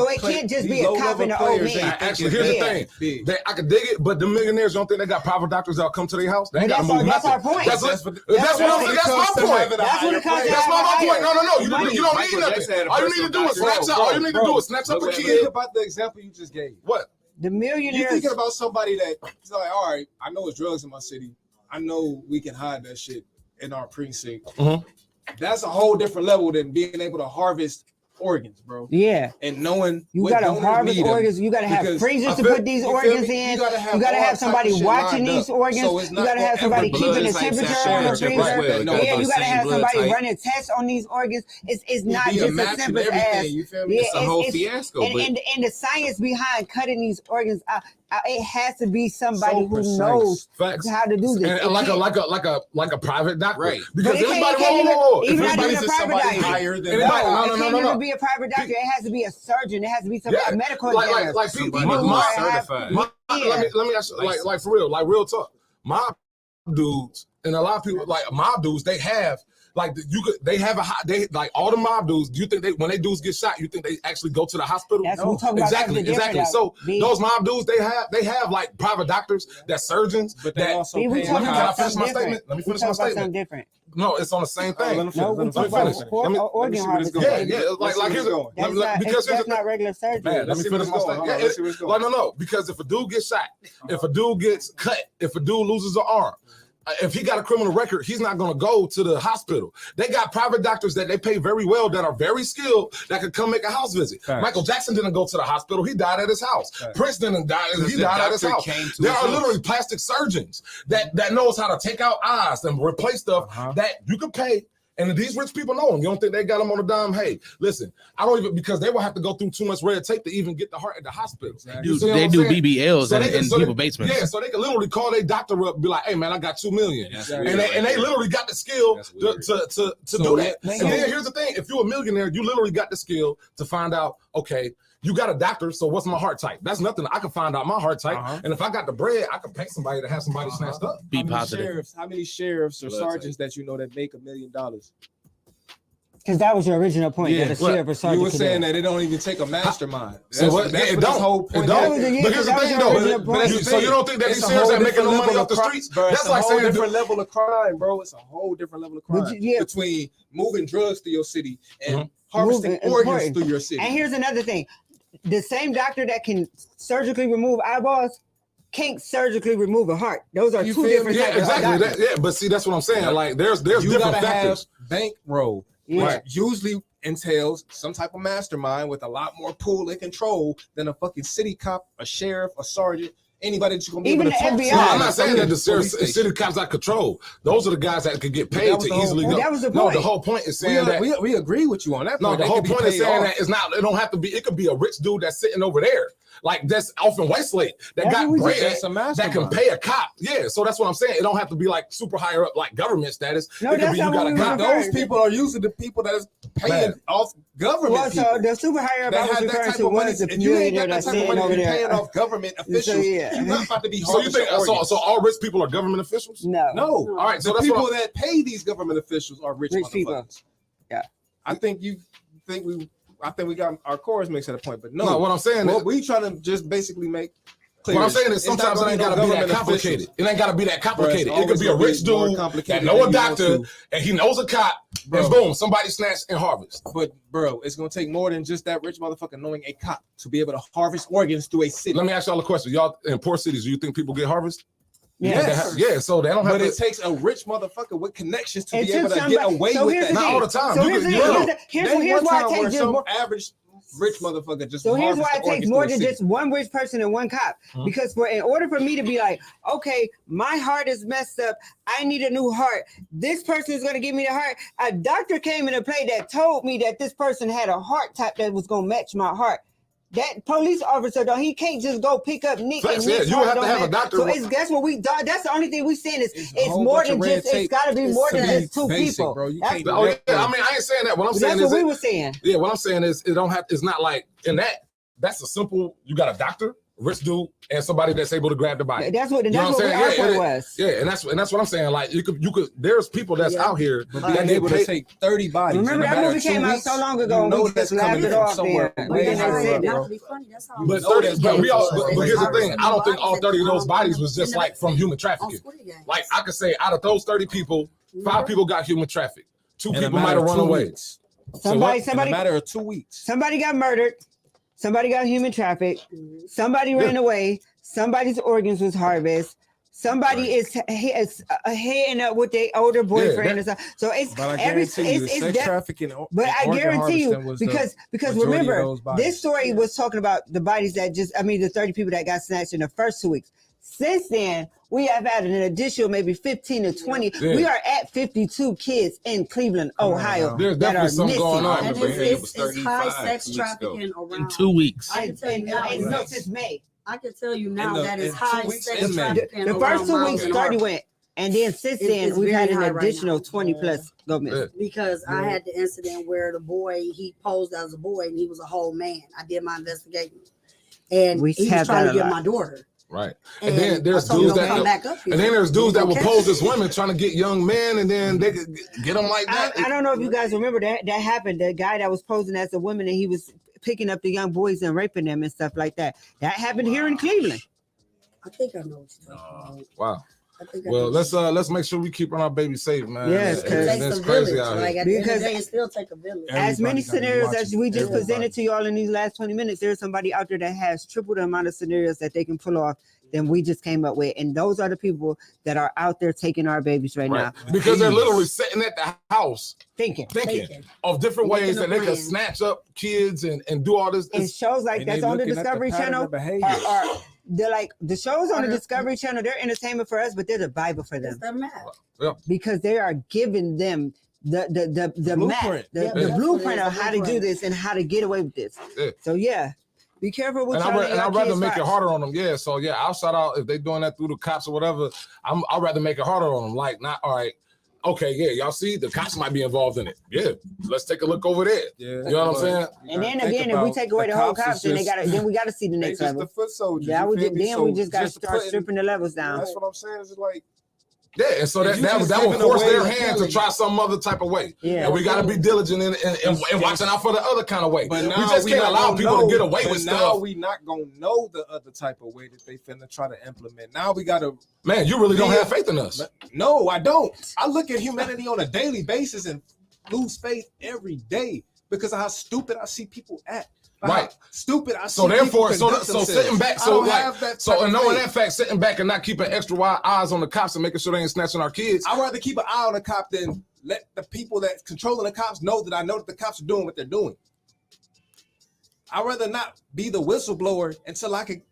D: it can't just be a cop and an old man.
B: Actually, here's the thing. I could dig it, but the millionaires don't think they got private doctors that'll come to their house. They ain't got to move
D: That's
B: nothing.
D: our point.
B: That's my point. That's my point.
D: That's when it comes to
B: That's my point. No. You don't need
F: Michael Jackson had
B: nothing.
F: a
B: All you
F: personal
B: need to do is
F: doctor.
B: snatch up. All you need to do is snatch up a
F: Think
B: kid.
F: about the example you just gave.
B: What?
D: The
F: You're
D: millionaires.
F: thinking about somebody that's like, all right, I know it's drugs in my city. I know we can hide that shit in our precinct.
B: Mhm.
F: That's a whole different level than being able to harvest organs, bro.
D: Yeah.
F: And knowing
D: You
F: what
D: gotta
F: donors
D: harvest
F: need 'em.
D: organs. You gotta have
F: Because
D: freezers
B: I
D: to
B: feel-
D: put these
F: you feel
D: organs
F: me?
D: in.
F: You gotta have
D: You gotta
F: all
D: have
F: type of
D: somebody
F: shit
D: watching
F: lined
D: these
F: up.
D: organs.
F: So it's
D: You
F: not
D: gotta have
F: gonna
D: somebody
F: ever
D: keeping the
F: blood
D: temperature
F: type
D: on the
F: shit.
D: freezer.
F: Right.
D: Yeah, you gotta have somebody
C: type.
D: running tests on these organs. It's not
F: Be a
D: just
F: match
D: as
F: and
D: simple as.
F: everything. You feel me?
D: Yeah,
C: It's a whole fiasco. But
D: And the science behind cutting these organs out, it has to be somebody
F: So
D: who
F: precise.
D: knows
B: Facts.
D: how to do this.
B: And
D: It
B: like
D: can't-
B: a private doctor.
C: Right.
B: Because
D: But it
B: everybody
D: can't even-
B: whoa.
D: even
B: If
D: not
B: everybody's
D: even a
B: just
D: private
B: somebody
D: doctor.
F: higher than
B: Anybody-
F: that.
B: no,
D: it can't
B: no.
D: even be a private doctor. It has to be a surgeon. It has to be somebody, a medical examiner.
B: Like people,
C: Somebody
D: who
C: who's
D: are-
C: certified.
B: let me ask you, like for real, like real talk. Mob dudes and a lot of people like mob dudes, they have like they have they like all the mob dudes. Do you think when they dudes get shot, you think they actually go to the hospital?
D: That's what we're talking about.
B: Exactly.
D: Something different,
B: So
D: though.
B: those mob dudes, they have like private doctors, that surgeons,
F: But they
B: that
F: also
D: See, we
F: paying
D: talking
B: Can I
D: about
B: finish my
D: something
B: statement?
D: different.
B: Let me
D: We
B: finish
D: talking
B: my
D: about something
B: statement.
D: different.
B: No, it's on the same thing.
F: Let him
D: No, we
F: finish.
D: talking
B: finish it.
D: about
B: Let me-
D: organ
F: see where this
D: harvesting.
F: going.
B: Yeah, like here's a
D: That's
B: because here's
D: that's not regular surgery.
B: Man, let me
F: Let's see where
B: finish
F: it's
B: my
F: going.
B: statement.
F: Hold on,
B: Yeah,
F: let's see where it's going.
B: Like, no, because if a dude gets shot, if a dude gets cut, if a dude loses an arm, if he got a criminal record, he's not going to go to the hospital. They got private doctors that they pay very well, that are very skilled, that could come make a house visit.
F: Facts.
B: Michael Jackson didn't go to the hospital. He died at his house.
F: Facts.
B: Prince didn't die. He
C: The
B: died at his
C: doctor
B: house.
C: came to
B: There
C: his
B: are
C: house.
B: literally plastic surgeons that knows how to take out eyes and replace stuff that you can pay. And these rich people know them. You don't think they got them on a dime? Hey, listen, I don't even, because they will have to go through too much red tape to even get the heart at the hospital.
F: Exactly.
B: You see what
G: They
B: I'm
G: do
B: saying?
G: BBLs
B: So they
G: in
B: can- so
G: people
B: they-
G: basements.
B: Yeah, so they can literally call their doctor up and be like, hey man, I got $2 million.
C: That's
F: And
C: weird.
B: And they literally got the skill
C: That's
B: to
C: weird.
B: do that. And then here's the thing: if you're a millionaire, you literally got the skill to find out, okay, you got a doctor, so what's my heart type? That's nothing. I can find out my heart type,
F: Uh-huh.
B: and if I got the bread, I can pay somebody to have somebody snatched up.
G: Be
F: How many
G: positive.
F: How many sheriffs or
C: Blood
F: sergeants that you know that make $1 million?
D: Because that was your original point.
F: Yeah,
D: that a
B: what?
D: sheriff or sergeant
F: You were
D: could
F: saying
D: do.
F: that it don't even take a mastermind.
B: So what?
F: That's
B: It
F: what
B: don't.
F: this whole
B: It
F: point
B: don't.
F: is.
B: But here's the
D: that was
B: thing,
D: your
B: though.
D: original point.
B: So you don't think that
F: It's
B: these
F: a
B: sheriffs
F: whole
B: that making no
F: different
B: money
F: level
B: off the
F: of crime,
B: streets?
F: bro. It's
B: That's
F: a
B: like
F: whole
B: saying,
F: different level of crime, bro. It's a whole different level of
D: Would
F: crime
D: you- yeah.
F: between moving drugs through your city and
B: Mhm.
F: harvesting
D: Moving-
F: organs
D: important.
F: through your city.
D: And here's another thing: the same doctor that can surgically remove eyeballs can't surgically remove a heart. Those are
F: You
D: two
F: feel
D: different
F: me?
B: yeah,
D: types of
B: exactly.
D: doctors.
B: Yeah, but see, that's what I'm saying. Like, there's
F: you
B: different
F: gotta
B: factors.
F: have bankroll,
D: Yeah.
F: which usually entails some type of mastermind with a lot more pull and control than a fucking city cop, a sheriff, a sergeant, anybody that you're gonna be
D: Even
F: able to
D: the
F: talk
D: FBI.
F: to.
B: No, I'm not saying that the
F: Police
B: city
F: station.
B: cops out control. Those are the guys that could get
F: But
B: paid
F: that was
B: to
F: the whole
B: easily
D: point.
B: go.
D: That was the
B: No,
D: point.
B: the whole point is
F: We,
B: saying that.
F: we agree with you on that.
B: No,
F: point.
B: the
F: They
B: whole
F: could be
B: point is
F: paid
B: saying
F: off.
B: that it's not. It don't have to be. It could be a rich dude that's sitting over there, like that's off in Westlake, that
D: That's
B: got
D: what we
B: bread,
F: That's a
B: that
F: mastermind.
B: can pay a cop. Yeah, so that's what I'm saying. It don't have to be like super higher up, like government status.
D: No,
B: It could
D: that's
B: be you
D: not
B: got
D: what
B: a
D: we
B: cop.
D: were
F: Those people are usually the people that is paying
B: Man.
F: off government
D: Well,
F: people.
D: so the super higher up
F: That
D: I was
F: have that
D: referring
F: type
D: to
F: of money.
D: was the
F: If you ain't
D: millionaire
F: got that
D: that's
F: type of
D: sitting
F: money
D: over
F: to be
D: there.
F: paying off government officials,
D: yeah.
F: you're not about to be
B: So you think
F: harvesting
B: so? So
F: organs.
B: all rich people are government officials?
D: No.
F: No.
B: All right, so
F: The
B: that's
F: people
B: what
F: that pay these government officials are rich
D: Rich people.
F: motherfuckers.
D: Yeah.
F: I think we got our chorus makes at a point, but no.
B: No, what I'm saying
F: Well,
B: is,
F: we trying to just basically make clear.
B: what I'm saying is
F: it's not
B: sometimes it
F: gonna
B: ain't
F: no
B: got to be that
F: government
B: complicated.
F: officials.
B: It ain't got to be that
F: Bro,
B: complicated.
F: it's
B: It could be a
F: always
B: rich
F: more
B: dude
F: complicated
B: that know a
F: than you want
B: doctor
F: to.
B: and he knows a cop,
F: Bro.
B: and boom, somebody snatched and harvest.
F: But bro, it's gonna take more than just that rich motherfucker knowing a cop to be able to harvest organs through a city.
B: Let me ask y'all a question. Y'all in poor cities, do you think people get harvested?
F: Yes.
B: Yeah, so they don't have
F: But
B: to.
F: it takes a rich motherfucker with connections to
D: And
F: be able to
D: somebody-
F: get away
D: so
F: with
D: here's
F: that.
D: the
B: Not
D: thing.
B: all the time.
D: So
B: You
D: here's
B: can-
D: the
B: you
D: thing.
B: know.
D: Here's
F: Name
D: why
F: one
D: it
F: time where
D: takes just
F: some
D: more.
F: average rich motherfucker just
D: So here's
F: harvest
D: why
F: the
D: it takes
F: organs
D: more
F: through a
D: than
F: city.
D: just one rich person and one cop.
B: Mhm.
D: Because in order for me to be like, okay, my heart is messed up, I need a new heart. This person is going to give me the heart. A doctor came into play that told me that this person had a heart type that was going to match my heart. That police officer, though, he can't just go pick up Nick.
B: Facts,
D: and
B: yeah,
D: Nick's
B: you
D: heart
B: have to
D: don't
B: have a
D: match.
B: doctor.
D: So that's what we. That's the only thing we saying is
F: It's a
D: it's
F: whole
D: more
F: bunch
D: than
F: of red
D: just. It's
F: tape.
D: got to be more than
F: to be
D: just two
F: basic,
D: people.
F: bro. You
D: That's,
F: can't do
B: Oh, yeah,
F: that,
B: I mean, I ain't saying that. What I'm
D: that's
B: saying
D: what
B: is,
D: we were saying.
B: yeah, what I'm saying is, it don't have. It's not like in that. That's a simple. You got a doctor, rich dude, and somebody that's able to grab the body.
D: That's what.
B: You know
D: That's
B: what I'm
D: what
B: saying?
D: our
B: Yeah,
D: point
B: yeah.
D: was.
B: Yeah, and that's what I'm saying. Like you could. There's people that's
E: Yeah.
B: out here
F: But
B: that
F: being
B: get
F: able to
B: paid.
F: take 30 bodies.
D: Remember
F: in a
D: that
F: matter
D: movie
F: of 2
D: came out
F: weeks,
D: so long
F: you
D: ago, and
F: know
D: we
F: that's
D: just laughed
F: coming
D: it
F: from
D: off
F: somewhere
D: then.
F: way
D: We didn't
F: higher
D: say
F: up,
D: that.
F: bro.
E: Not to be funny, that's how
B: But
E: we
B: 30,
E: know
B: but we all.
E: that
B: But here's the
E: harvesting
B: thing. I don't think all 30 of those bodies
E: on
B: was just like from human
E: on
B: trafficking.
E: Squid Game.
B: Like I could say, out of those 30 people, 5 people got human trafficked. 2
F: In a
B: people
F: matter
B: might have
F: of
B: run
F: 2
B: away.
F: weeks.
D: Somebody,
F: In a
D: somebody,
F: matter of 2 weeks.
D: somebody got murdered. Somebody got human trafficked.
E: Mhm.
D: Somebody ran away. Somebody's organs was harvested. Somebody
B: Right.
D: is heading up with their older boyfriend or something. So it's
F: But I
D: every
F: guarantee you, the sex
D: that-
F: trafficking.
D: But I
F: organ
D: guarantee you,
F: harvesting was the
D: because
F: majority of
D: remember,
F: those bodies.
D: this story was talking about the bodies that the 30 people that got snatched in the first 2 weeks. Since then, we have had an additional maybe 15 to 20.
B: Yeah.
D: We are at 52 kids in Cleveland,
F: Come on
D: Ohio,
F: now.
B: There's
D: that
B: definitely
D: are
B: something
D: missing.
B: going on.
E: And
C: remember
E: it's,
C: hearing it was
E: it's, it's high
C: 35
E: sex
C: 2 weeks ago.
E: trafficking
G: in
E: around.
G: 2 weeks.
E: I can tell you now,
D: And no, since May.
E: I can tell you now
F: the-
E: that
F: in
E: it's
F: 2
E: high
F: weeks
E: sex
F: in May.
E: trafficking
D: The
E: around
D: first 2
E: Miles
D: weeks,
E: and
D: 30
E: Harvard.
D: went. And then since
E: It's
D: then, we've had
E: very
D: an
E: high right
D: additional
E: now.
D: 20 plus go missing.
E: Because I had the incident where the boy, he posed as a boy and he was a whole man. I did my investigating. And
D: We
E: he was
D: have
E: trying
D: that
E: to
D: a
E: get
D: lot.
E: my daughter.
B: Right. And then there's
E: I told him,
B: dudes
E: "Don't come
B: that
E: back up here."
B: and then there's dudes that will
E: Okay.
B: pose as women trying to get young men, and then they could get them like that.
D: I don't know if you guys remember that happened. The guy that was posing as a woman and he was picking up the young boys and raping them and stuff like that. That happened here in Cleveland.
E: I think I know what you're talking about.
B: Wow.
E: I think I
B: Well,
E: know.
B: let's make sure we keep our babies safe, man.
D: Yes,
E: It
D: because
E: takes
B: it's
E: a
B: crazy
E: village.
B: out
E: Like
B: here.
E: at the end of
D: Because-
E: the day, it still take a village.
D: As many
F: Everybody gotta be
D: scenarios as
F: watching.
D: we just
F: Everybody.
D: presented to y'all in these last 20 minutes, there's somebody out there that has triple the amount of scenarios that they can pull off than we just came up with. And those are the people that are out there taking our babies right
B: Right.
D: now.
B: Because they're literally sitting at the house
D: Thinking.
B: thinking
E: Taking.
B: of different
E: Making
B: ways
E: a
B: that they can
E: plan.
B: snatch up kids and do all this.
D: And shows like
F: And
D: that's
F: they
D: on the
F: looking at
D: Discovery
F: pattern
D: Channel
F: of behavior.
D: are they're like the shows on the
E: Okay.
D: Discovery Channel, they're entertainment for us, but they're the Bible for
E: It's
D: them.
E: their map.
D: Because they are giving them the map,
F: Blueprint.
D: the,
E: Yeah,
D: the
E: that's
D: blueprint
E: what it
D: of
E: is,
D: how
E: the
D: to do
E: blueprint.
D: this and how to get away with this.
B: Yeah.
D: So yeah, be careful with
B: And
D: y'all.
B: I'd rather make it harder on them. Yeah. So yeah, I'll shout out if they doing that through the cops or whatever. I'd rather make it harder on them. Like not all right. okay, yeah, y'all see the cops might be involved in it. Yeah, let's take a look over there.
F: Yeah,
B: You know what I'm saying?
D: And then again, if we take away the whole cops, then then we got to see the next level.
F: The foot soldiers.
D: Yeah,
F: you feel me?
D: then
F: So
D: we just got to
F: to
D: start
F: put in-
D: stripping the levels down.
F: That's what I'm saying. It's like
B: Yeah, and so that
F: You
B: that,
F: just
B: that will
F: giving
B: force
F: away
B: their
F: the
B: hand to
F: feeling.
B: try some other type of way.
D: Yeah.
B: And we got to be diligent in watching out for the other kind of way.
F: But
B: We
F: now
B: just can't
F: not
B: allow
F: gonna
B: people
F: know-
B: to get away
F: but
B: with
F: now
B: stuff.
F: we not gonna know the other type of way that they finna try to implement. Now we gotta.
B: Man, you really don't
F: Yeah.
B: have faith in us.
F: No, I don't. I look at humanity on a daily basis and lose faith every day because of how stupid I see people act. Like how
B: Right.
F: stupid I see.
B: So therefore,
F: people
B: so
F: conduct
B: so
F: themselves.
B: sitting back,
F: I
B: so
F: don't
B: like,
F: have that
B: so
F: type
B: and
F: of
B: knowing
F: faith.
B: that fact, sitting back and not keeping extra wide eyes on the cops and making sure they ain't snatching our kids.
F: I'd rather keep an eye on the cop than let the people that's controlling the cops know that I know that the cops are doing what they're doing. I'd rather not be the whistleblower until I can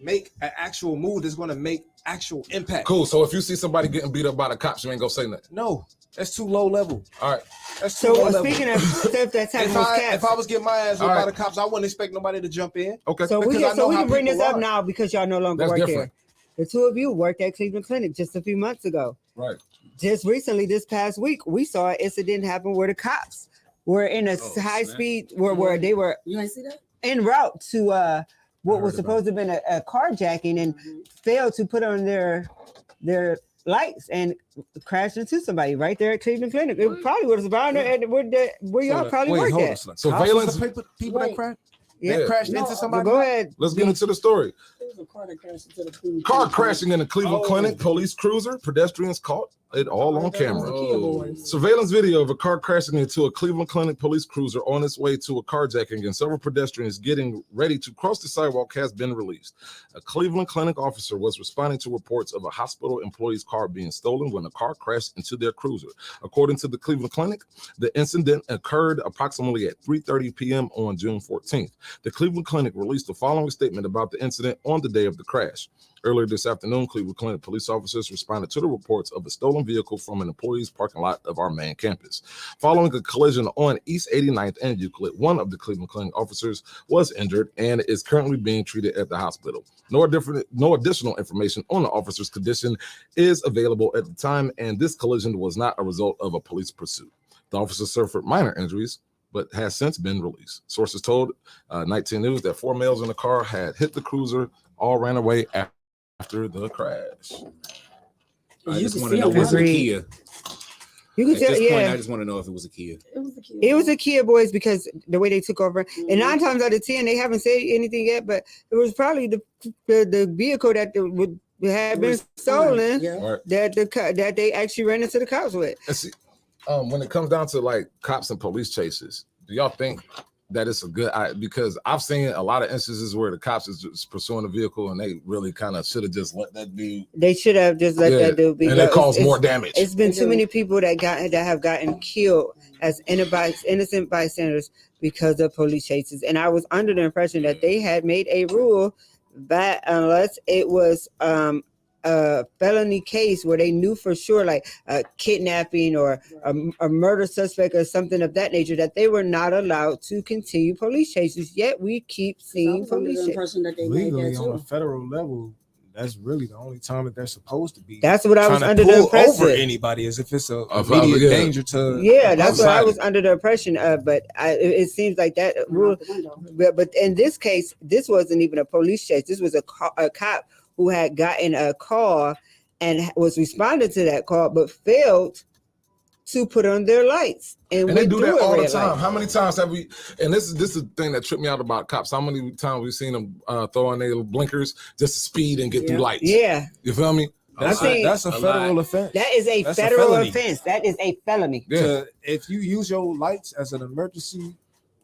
F: make an actual move that's going to make actual impact.
B: Cool. So if you see somebody getting beat up by the cops, you ain't gonna say nothing.
F: No, that's too low level.
B: All right.
F: That's too low
D: So
F: level.
D: speaking of stuff that's happening with
F: if I
D: cats,
F: was getting my ass
B: All
F: whipped by
B: right.
F: the cops, I wouldn't expect nobody to jump in.
B: Okay.
D: so we
F: because I
D: can
F: know how
D: bring this
F: people
D: up
F: are.
D: now because y'all no longer
B: That's
D: work
B: different.
D: there. The two of you worked at Cleveland Clinic just a few months ago.
B: Right.
D: Just recently, this past week, we saw an incident happen where the cops were in a high
F: snap.
D: speed where they were
E: You ain't see that?
D: en route to what
B: heard
D: was
B: about
D: supposed to have been a carjacking and failed to put on their lights and crashed into somebody right there at Cleveland Clinic. It probably was around there at where y'all probably worked at.
B: Surveillance-
F: People that
E: Wait.
F: crashed
B: Yeah.
F: crashed
E: No,
F: into
D: But
F: somebody.
D: go ahead.
B: Let's get into the story.
E: There was a car that crashed into the Cleveland
B: Car
E: Clinic.
B: crashing in the Cleveland
F: Oh.
B: Clinic, police cruiser, pedestrians caught it all on camera.
E: Kia boys.
B: Surveillance video of a car crashing into a Cleveland Clinic police cruiser on its way to a carjacking and several pedestrians getting ready to cross the sidewalk has been released. A Cleveland Clinic officer was responding to reports of a hospital employee's car being stolen when the car crashed into their cruiser. According to the Cleveland Clinic, the incident occurred approximately at 3:30 p.m. on June 14th. The Cleveland Clinic released the following statement about the incident on the day of the crash. Earlier this afternoon, Cleveland Clinic police officers responded to the reports of a stolen vehicle from an employee's parking lot of our main campus. Following a collision on East 89th and Euclid, one of the Cleveland Clinic officers was injured and is currently being treated at the hospital. No additional information on the officer's condition is available at the time, and this collision was not a result of a police pursuit. The officer suffered minor injuries, but has since been released. Sources told 19 News that 4 males in the car had hit the cruiser, all ran away after the crash.
C: I
E: You
C: just
E: can
C: want to
E: see
C: know
E: it
C: if it was a
D: Agreed.
C: Kia.
D: You can
C: At
D: tell,
C: this point,
D: yeah.
C: I just want to know if it was a Kia.
E: It was a Kia.
D: It was a Kia boys because the way they took over,
E: Mhm.
D: and 9 times out of 10 they haven't said anything yet. But it was probably the vehicle that had been stolen
E: Yeah.
B: All right.
D: that they actually ran into the cops with.
B: And see, when it comes down to like cops and police chases, do y'all think that it's a good because I've seen a lot of instances where the cops is just pursuing a vehicle and they really kind of should have just let that dude,
D: They should have just let that dude be.
B: and it caused more damage.
D: It's been
E: They
D: too
E: do.
D: many people that have gotten killed as innocent bystanders because of police chases. And I was under the impression that they had made a rule that unless it was a felony case where they knew for sure, like a kidnapping or a murder suspect or something of that nature, that they were not allowed to continue police chases. Yet we keep
E: I
D: seeing
E: was under
D: police
E: the
D: chases.
E: impression that they made
F: Legally
E: that
F: on a
E: too.
F: federal level, that's really the only time that they're supposed to be.
D: That's what I was
F: trying to
D: under the
F: pull
D: impression.
F: over anybody as if it's a
B: Of-
F: immediate
B: yeah.
F: danger to.
D: Yeah, that's what I
B: Outside.
D: was under the impression of, but it seems like that rule.
E: Out the window.
D: But in this case, this wasn't even a police chase. This was a cop who had gotten a call and was responding to that call, but failed to put on their lights.
B: And they
D: went
B: do
D: through
B: that
D: a
B: all the
D: red
B: time.
D: light.
B: How many times have we? And this is the thing that tripped me out about cops. How many times we've seen them throw on their blinkers just to speed and get through
E: Yeah.
B: lights?
D: Yeah,
B: You feel me?
F: That's
D: I think-
F: a federal offense.
D: that is a
F: That's a
D: federal
F: felony.
D: offense. That is a felony.
B: Yeah.
F: If you use your lights as an emergency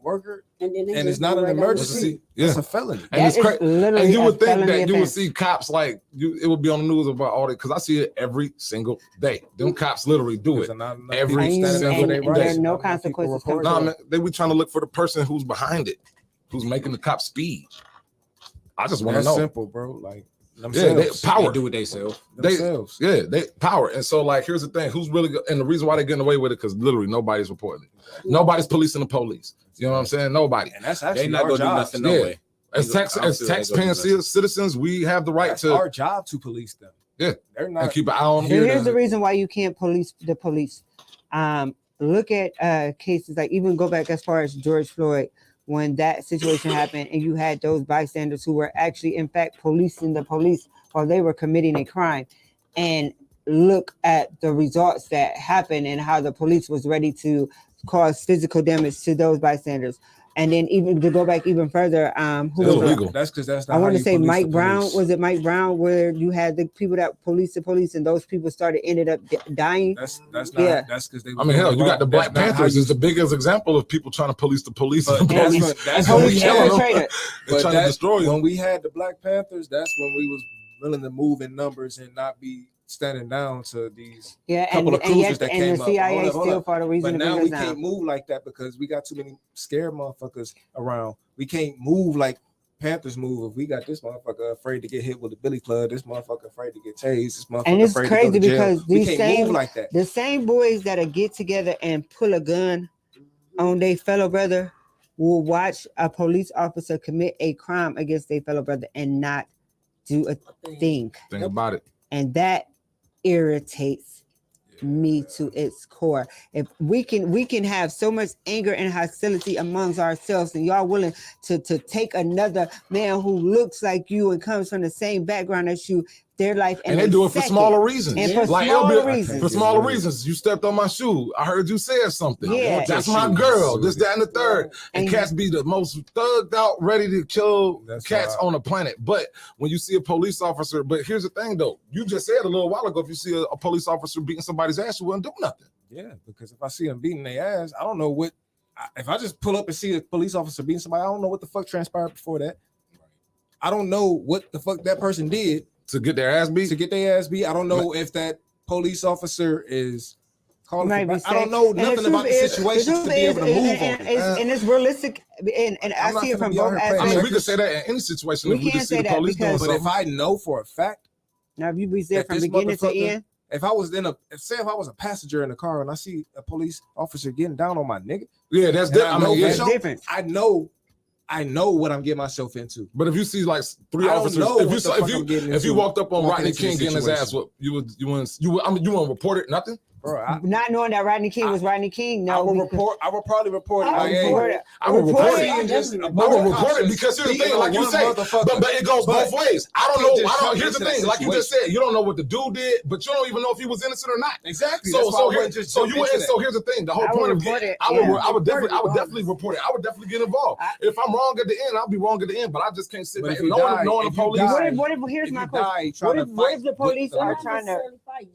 F: worker
E: And then they
F: and
E: just
F: it's not
E: go
F: an
E: right down the
F: emergency,
E: street.
B: Yeah.
F: it's a felony.
B: And
D: That
B: it's
D: is
B: crazy.
D: literally
B: And you
D: a
B: would think
D: felony
B: that you would
D: offense.
B: see cops like it would be on the news about all that because I see it every single day. Them cops literally do it.
F: There's not enough
B: every
F: people standing up for
B: single
F: their
B: day.
F: rights.
B: There are
D: no
F: Not enough people
D: consequences
F: reporting
B: Nah,
F: it.
B: man, they be trying to look for the person who's behind it, who's making the cop speed. I just want to
F: That's
B: know.
F: simple, bro. Like
B: Yeah,
F: themselves.
B: they power.
C: They do what they sell.
F: themselves.
B: Yeah, they power. And so, like, here's the thing: who's really and the reason why they're getting away with it because literally nobody's reporting it. Nobody's policing the police. You know what I'm saying? Nobody.
F: And that's
C: They
F: actually
C: not
F: our
C: gonna do
F: job.
C: nothing no
B: Yeah.
C: way.
B: As
C: I don't feel like they
B: taxpaying
C: gonna do nothing.
B: citizens, we have the right
F: That's
B: to.
F: our job to police them.
B: Yeah.
F: They're
B: And
F: not.
B: keep an eye on them.
F: Here
D: Here's
F: to-
D: the reason why you can't police the police. Look at cases like even go back as far as George Floyd when that situation happened and you had those bystanders who were actually in fact policing the police while they were committing a crime, and look at the results that happened and how the police was ready to cause physical damage to those bystanders. And then even to go back even further, who
B: It's
D: was it?
B: illegal.
F: That's because that's not
D: I want
F: how
D: to
F: you
D: say
F: police
D: Mike
F: the
D: Brown.
F: police.
D: Was it Mike Brown where you had the people that police the police and those people ended up dying?
F: That's not.
D: Yeah.
F: That's because they.
B: I mean, hell, you got the Black
F: That's not how
B: Panthers
F: you-
B: is the biggest example of people trying to police the police.
F: But
B: And
F: that's
B: police,
F: what- that's
B: and
F: what
B: police
F: we
B: killing
F: had.
B: them
D: Traded.
B: and
F: But
B: trying to destroy them.
F: when we had the Black Panthers, that's when we was willing to move in numbers and not be standing down to these.
D: Yeah,
F: couple of
D: and yet
F: cruisers that
D: and
F: came
D: the
F: up.
D: CIA
F: Hold
D: still
F: up.
D: for the reason
F: But
D: to
F: now
D: bring
F: we
D: us down.
F: can't move like that because we got too many scared motherfuckers around. We can't move like Panthers move. If we got this motherfucker afraid to get hit with a billy club, this motherfucker afraid to get tased, this motherfucker
D: And it's
F: afraid
D: crazy
F: to go to jail.
D: because
F: we
D: these
F: can't
D: same
F: move like that.
D: the same boys that'll get together and pull a gun on their fellow brother will watch a police officer commit a crime against their fellow brother and not do a thing.
B: Think about it.
D: And that irritates me to its core. If we can have so much anger and hostility amongst ourselves, and y'all willing to take another man who looks like you and comes from the same background as you, their life,
B: And they do it for smaller reasons.
D: And for
B: Like, it'll be-
D: smaller reasons.
B: For smaller reasons. You stepped on my shoe. I heard you said something.
D: Yeah.
B: That's my girl. This, that, and the third. And
D: And-
B: cats be the most thugged out, ready to kill
F: That's
B: cats
F: right.
B: on the planet. But when you see a police officer, but here's the thing though, you just said a little while ago, if you see a police officer beating somebody's ass, you wouldn't do nothing.
F: Yeah, because if I see them beating their ass, I don't know what. If I just pull up and see a police officer beating somebody, I don't know what the fuck transpired before that. I don't know what the fuck that person did
B: To get their ass beat.
F: to get their ass beat. I don't know if that police officer is calling.
D: Might be
F: For, I don't know
D: safe. And
F: nothing about the
D: truth is-
F: situation
D: truth
F: to be able to
D: is-
F: move
D: and,
F: on
D: and,
F: it.
D: and it's realistic, and
F: I'm
D: I
F: not
D: see it
F: gonna
D: from
F: be out
D: both
F: here playing
B: I mean,
D: aspects.
B: we could say that in any situation
D: We
B: if we
D: can't
B: just see
D: say
B: the
D: that
B: police doing
D: because-
F: But if
B: something.
F: I know for a fact,
D: Now, if you be there
F: If
D: from
F: this
D: beginning to
F: motherfucker-
D: end,
F: if I was if I was a passenger in the car and I see a police officer getting down on my nigga,
B: Yeah, that's
F: And I
B: different. I
F: know
B: mean, yeah.
F: for
D: that's different.
F: I know what I'm getting myself into.
B: But if you see like three
F: I don't
B: officers,
F: know
B: if
F: what
B: you
F: the fuck I'm getting
B: if you
F: into
B: walked up on
F: walking
B: Rodney
F: into the
B: King getting his ass
F: situation.
B: whooped, you wouldn't report it, nothing.
F: Bro,
D: Not knowing that Rodney King was Rodney King,
F: I
D: no,
F: will
D: because-
F: report. I will probably report it.
D: I
F: Like,
D: would
F: hey,
D: report it.
B: I would report
D: Report
B: it.
D: it.
F: Even just a
B: I
F: bunch
B: would
F: of
B: report
F: cops
B: it because here's the
F: beating
B: thing, like you
F: on
B: say,
F: one motherfucker.
B: but it goes
F: But
B: both ways. I don't
F: you can't
B: know.
F: just jump
B: Here's the
F: into
B: thing,
F: that
B: like you just
F: situation.
B: said, you don't know what the dude did, but you don't even know if he was innocent or not.
F: Exactly.
B: So
F: That's why I
B: so
F: wouldn't just jump into that.
B: so here's the thing. The whole
D: I would
B: point of
D: report
B: getting,
D: it,
B: I would
D: yeah.
B: definitely report it. I would definitely get involved. If I'm wrong at the end, I'll be wrong at the end. But I just can't sit
F: But
B: back
F: if
B: and
F: you
B: knowing
F: die-
B: the
F: if you
B: police.
F: die-
D: What if here's
F: If
D: my
F: you
D: question.
F: die trying to
D: What if
F: fight
D: the police
F: with
D: are
F: the-
D: trying to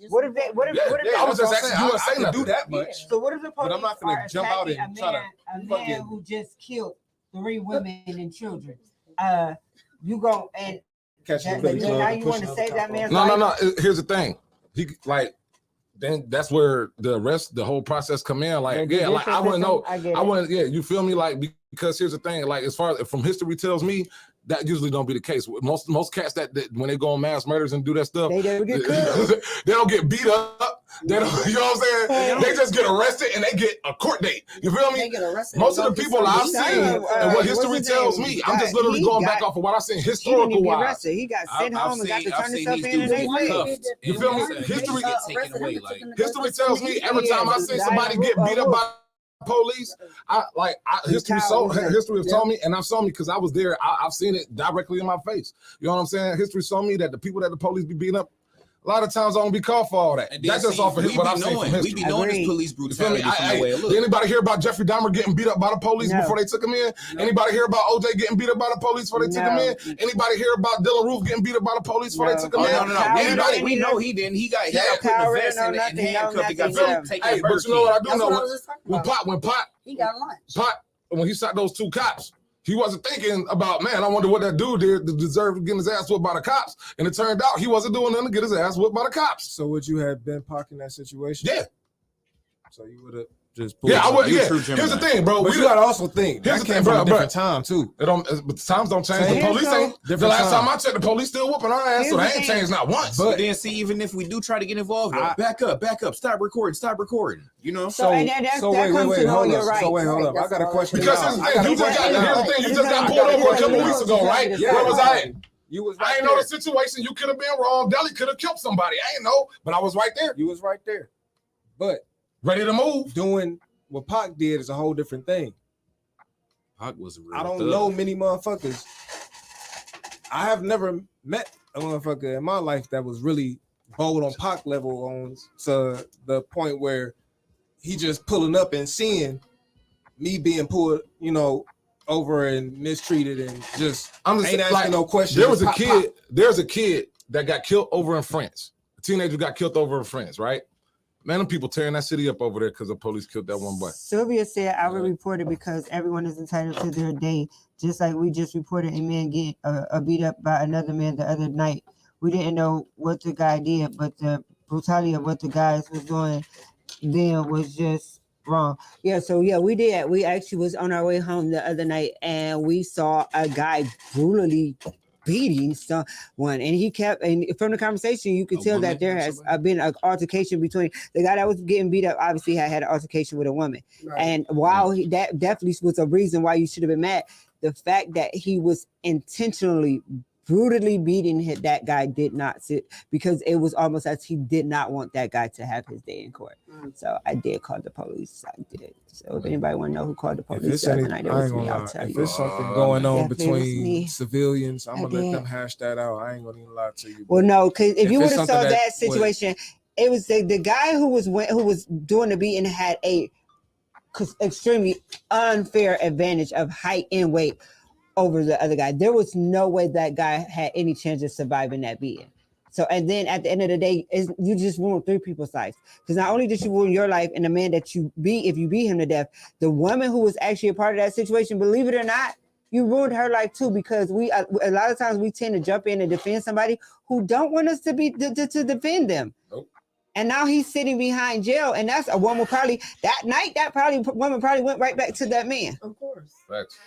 E: Just
D: what if they what if
B: Yeah,
D: what if
B: yeah, I was
D: they-
B: just
F: That's what
B: asking
F: I'm
B: you to
F: saying.
B: say
F: I can do
B: nothing.
F: that much.
D: So what if the police
F: But I'm not gonna
D: are
F: jump out
D: attacking
F: and try to
D: a
F: fucking-
D: man who just killed 3 women and children? You go and
F: Catching
D: that,
F: a billy
D: now
F: club and
D: you want
F: pushing
D: to
F: other
D: save that
F: cop
D: man's
F: off.
B: No,
D: life?
B: Here's the thing. He like then that's where the whole process come in. Like,
D: The
B: yeah, like I
D: judicial
B: wouldn't know.
D: system, I get
B: I
D: it.
B: wouldn't. Yeah, you feel me? Like because here's the thing. Like as far as from history tells me, that usually don't be the case. Most cats that when they go on mass murders and do that stuff,
D: They never get killed.
B: they don't get beat up. They don't, you know what I'm saying? They just get arrested and they get a court date. You feel
E: They
B: me?
E: get arrested.
B: Most
E: and
B: of the
E: go
B: people
E: get
B: I've
E: some
B: seen
E: beat.
B: and what
D: what's
B: history
D: his
B: tells
D: name?
B: me, I'm just literally
D: He
B: going
D: got-
B: back off of what I've seen
D: He didn't
B: historical
D: even get
B: wise.
D: arrested. He got sent
C: I've
D: home and got to turn
C: seen
D: himself
C: these
D: in and
C: dudes
D: they
C: get
D: say.
C: cuffed.
B: You feel me?
C: And
B: History-
C: taken away. Like
B: History tells me every time I see somebody get beat up by police, history has told me, and I've shown me because I was there. I've seen it directly in my face. You know what I'm saying? History showed me that the people that the police be beating up, a lot of times I don't be called for all that.
C: and then
B: That's just
C: see,
B: off of
C: we
B: what
C: be
B: I've seen from
C: knowing, we
B: history.
C: be knowing this
D: Agreed.
C: police
B: You feel me?
C: brutality from the way it
B: Did
C: looks.
B: anybody hear about Jeffrey Dahmer getting beat up by the police
D: No.
B: before they took him in? Anybody hear about OJ getting beat up by the police before they took him
D: No.
B: in? Anybody hear about Dylan Roof getting beat up by the police before they
D: No.
B: took him
C: Oh,
B: in?
C: no.
B: Anybody?
C: We know he didn't. He got put in
D: Kyle
C: a vest
D: Rittenhouse,
C: and
D: nothing,
C: handcuffed. He got
D: nothing,
C: taken
B: Hey,
C: to
B: but
C: Burger
B: you know what I
C: King.
B: do
E: That's
B: know?
E: what I was just talking about.
B: When
E: He got lunch.
B: when he shot those 2 cops, he wasn't thinking about, man, I wonder what that dude did to deserve getting his ass whooped by the cops. And it turned out he wasn't doing nothing to get his ass whooped by the cops.
F: So would you have been Pac in that situation?
B: Yeah.
F: So you would have just pulled
B: Yeah, I
F: up.
B: would.
C: You a
B: Yeah.
C: true
B: Here's
C: Gemini.
B: the thing, bro.
F: But you gotta also think
B: Here's
F: that
B: the
F: came
B: thing,
F: from
B: bro,
F: a different time too.
B: It don't, but times don't change.
F: Same.
B: The police ain't. The
F: Different
B: last
F: time.
B: time I checked, the police still whooping our ass, so
D: Here's
B: they
D: the
B: ain't
D: thing.
B: changed not once.
C: But then see, even if we do try to get involved,
F: I-
C: back up, stop recording. You know,
D: So, and that comes to
F: wait,
D: know
F: hold
D: your
F: up.
D: rights.
F: So wait, hold up. I
E: That's
F: got a
E: all.
F: question.
B: because
F: now.
B: here's the
F: I
B: thing,
F: got a
B: you just got,
F: question
B: here's
F: now.
B: the thing, you just got pulled over a couple weeks ago, right?
F: Yeah.
B: Where was I at?
F: You was
B: I
F: right
B: ain't know
F: there.
B: the situation. You could have been wrong. Deli could have killed somebody. I ain't know, but I was right there,
F: You was right there. But
B: ready to move.
F: doing what Pac did is a whole different thing.
C: Pac was a real
F: I don't
C: thug.
F: know many motherfuckers. I have never met a motherfucker in my life that was really bold on Pac level on to the point where he just pulling up and seeing me being pulled, over and mistreated and just
B: I'm just
F: ain't asking
B: like,
F: no questions.
B: There was a
F: Pop,
B: kid.
F: pop.
B: There's a kid that got killed over in France. A teenager got killed over in France, right? Man, them people tearing that city up over there because the police killed that one boy.
D: Sylvia said, I will report it because everyone is entitled to their day. Just like we just reported a man get beat up by another man the other night. We didn't know what the guy did, but the brutality of what the guys was doing then was just wrong. Yeah, so yeah, we did. We actually was on our way home the other night and we saw a guy brutally beating someone, and he kept, and from the conversation you could tell that there has been an altercation between the guy that was getting beat up. Obviously had an altercation with a woman, right. And while that definitely was a reason why you should have been mad, the fact that he was intentionally brutally beating that guy did not sit, because it was almost as he did not want that guy to have his day in court. So I did call the police. I did. So if anybody want to know who called the police the other night, it was me. I'll tell you.
F: If there's something going on
D: Definitely
F: between civilians, I'm gonna let them hash that out. I ain't gonna even lie to you.
D: Well, no, because if you would have
F: it's
D: saw
F: something
D: that situation, it was the guy who was doing the beating had a extremely unfair advantage of height and weight over the other guy. There was no way that guy had any chance of surviving that beating. So, and then at the end of the day, you just ruined three people's lives. Because not only did you ruin your life and the man that you beat, if you beat him to death, the woman who was actually a part of that situation, believe it or not, you ruined her life too. Because we a lot of times we tend to jump in and defend somebody who don't want us to be to defend them.
B: Nope.
D: And now he's sitting behind jail, and that's a woman probably that night. Woman probably went right back to that man.
E: Of course.
B: Facts.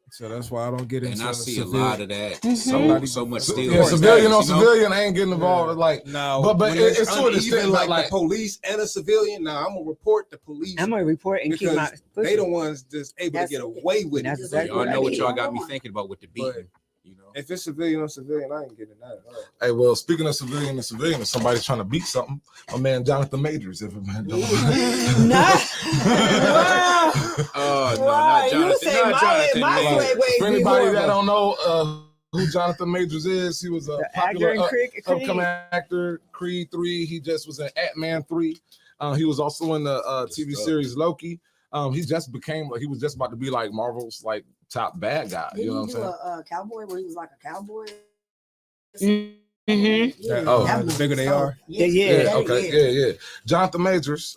F: So that's why I don't get into.
C: And I see a lot of that.
D: Mhm.
C: So much still.
B: Yeah, civilian on
C: you know?
B: civilian, I ain't getting involved.
F: Yeah.
B: Like,
F: No,
B: but
F: when
B: it's sort of
F: even like the police and a civilian. Now I'm gonna report the police.
D: I'm gonna report and keep my.
F: They the ones just able to get away with
D: That's
F: it.
D: exactly
C: Y'all
D: what I
C: know what
D: did.
C: y'all got me thinking about with the beating. You know,
F: If it's civilian on civilian, I ain't getting that at all.
B: Hey, well, speaking of civilian and civilian, if somebody's trying to beat something, my man Jonathan Majors, if a man don't.
C: not Jonathan.
D: You say
C: Not Jonathan.
D: my
C: man.
D: way
B: For anybody that don't know who Jonathan Majors is, he was a popular upcoming actor, Creed 3. He just was in Ant-Man 3. He was also in the TV series Loki. He just became like, he was just about to be like Marvel's like top bad guy.
E: Did
B: you know
E: he
B: what I'm
E: do
B: saying?
E: a cowboy where he was like a cowboy?
F: The bigger they are.
B: Yeah. Jonathan Majors,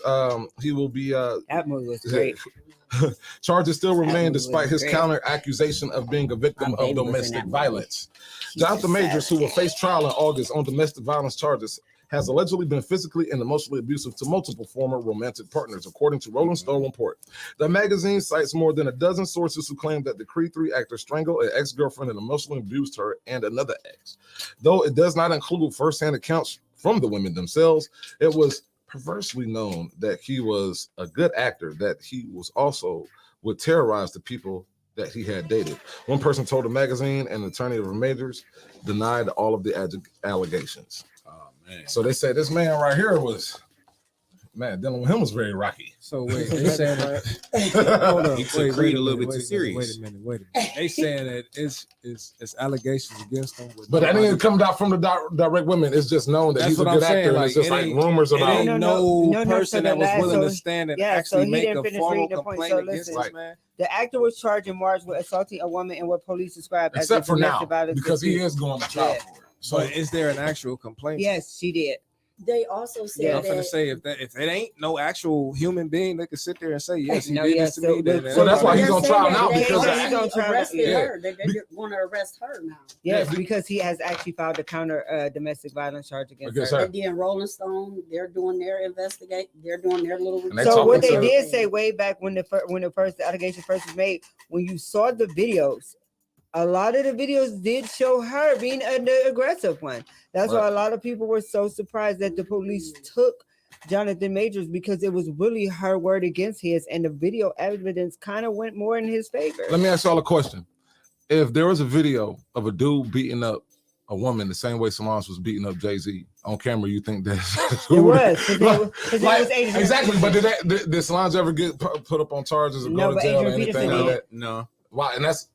B: he will be
D: That movie was great.
B: charges still remain
D: was
B: despite his
D: great.
B: counter accusation of being a victim
D: My
B: of
D: baby was in
B: domestic
D: that movie.
B: violence. Jonathan Majors, who will face trial in August on domestic violence charges, has allegedly been physically and emotionally abusive to multiple former romantic partners, according to Rolling Stone report. The magazine cites more than a dozen sources who claim that the Creed 3 actor strangled an ex-girlfriend and emotionally abused her and another ex. Though it does not include firsthand accounts from the women themselves, it was perversely known that he was a good actor, that he was also would terrorize the people that he had dated. One person told the magazine, an attorney of Majors denied all of the allegations.
C: Oh man.
B: So they said this man right here was, man, dealing with him was very rocky.
F: So wait, they saying that. Hold up,
C: He took Creed a little bit too serious.
F: Wait a minute. They saying that it's allegations against him.
B: But that didn't come out from the direct women. It's just known that
F: That's
B: he's a
F: what
B: good
F: I'm saying,
B: actor. And
F: like,
B: it's just
F: it
B: like
F: ain't-
B: rumors
F: It
B: about
F: ain't
B: him.
F: no person that was
D: so
F: willing to
D: that-
F: stand and
D: yeah, so
F: actually
D: he
F: make
D: didn't
F: a
D: finish
F: formal
D: reading the point,
F: complaint
D: so
F: against
D: listen.
F: this man.
D: The actor was charged and charged with assaulting a woman and what police described as
B: Except
D: a
B: for now,
D: domestic violence
B: because he
D: dispute.
B: is going to trial
D: Yeah.
B: for it. So
F: But is there an actual complaint?
D: Yes, she did.
E: They also said
F: Yeah, I'm
E: that
F: gonna say if it ain't no actual human being, they could sit there and say yes, he
D: No,
F: did
D: yes,
F: this to me. then
B: so that's why he's
E: they're
B: on
E: saying
B: trial
E: that
B: now
E: they
B: because
E: already
D: he's on trial.
E: arrested
B: Yeah.
E: her. They want to arrest her now.
D: Yes,
B: Yeah.
D: because he has actually filed a counter domestic violence charge against
B: Against
D: her.
B: her.
E: And then Rolling Stone, they're doing their investigate. They're doing their little.
B: And they
D: So
B: talking
D: what they
B: to-
D: did say way back when the allegation first was made, when you saw the videos, a lot of the videos did show her being the aggressive one. That's why a lot of people were so surprised that the police took Jonathan Majors, because it was really her word against his, and the video evidence kind of went more in his favor.
B: Let me ask y'all a question. If there was a video of a dude beating up a woman the same way Solange was beating up Jay-Z on camera, you think that
D: It was. 'Cause it
B: like,
D: was Adrian
B: exactly.
D: Peterson.
B: But did Solange ever get put up on charges or
D: No,
B: go
D: but
B: to jail or
D: Adrian
B: anything
D: Peterson
B: like
D: did.
B: that?
C: No.
B: Why? And that's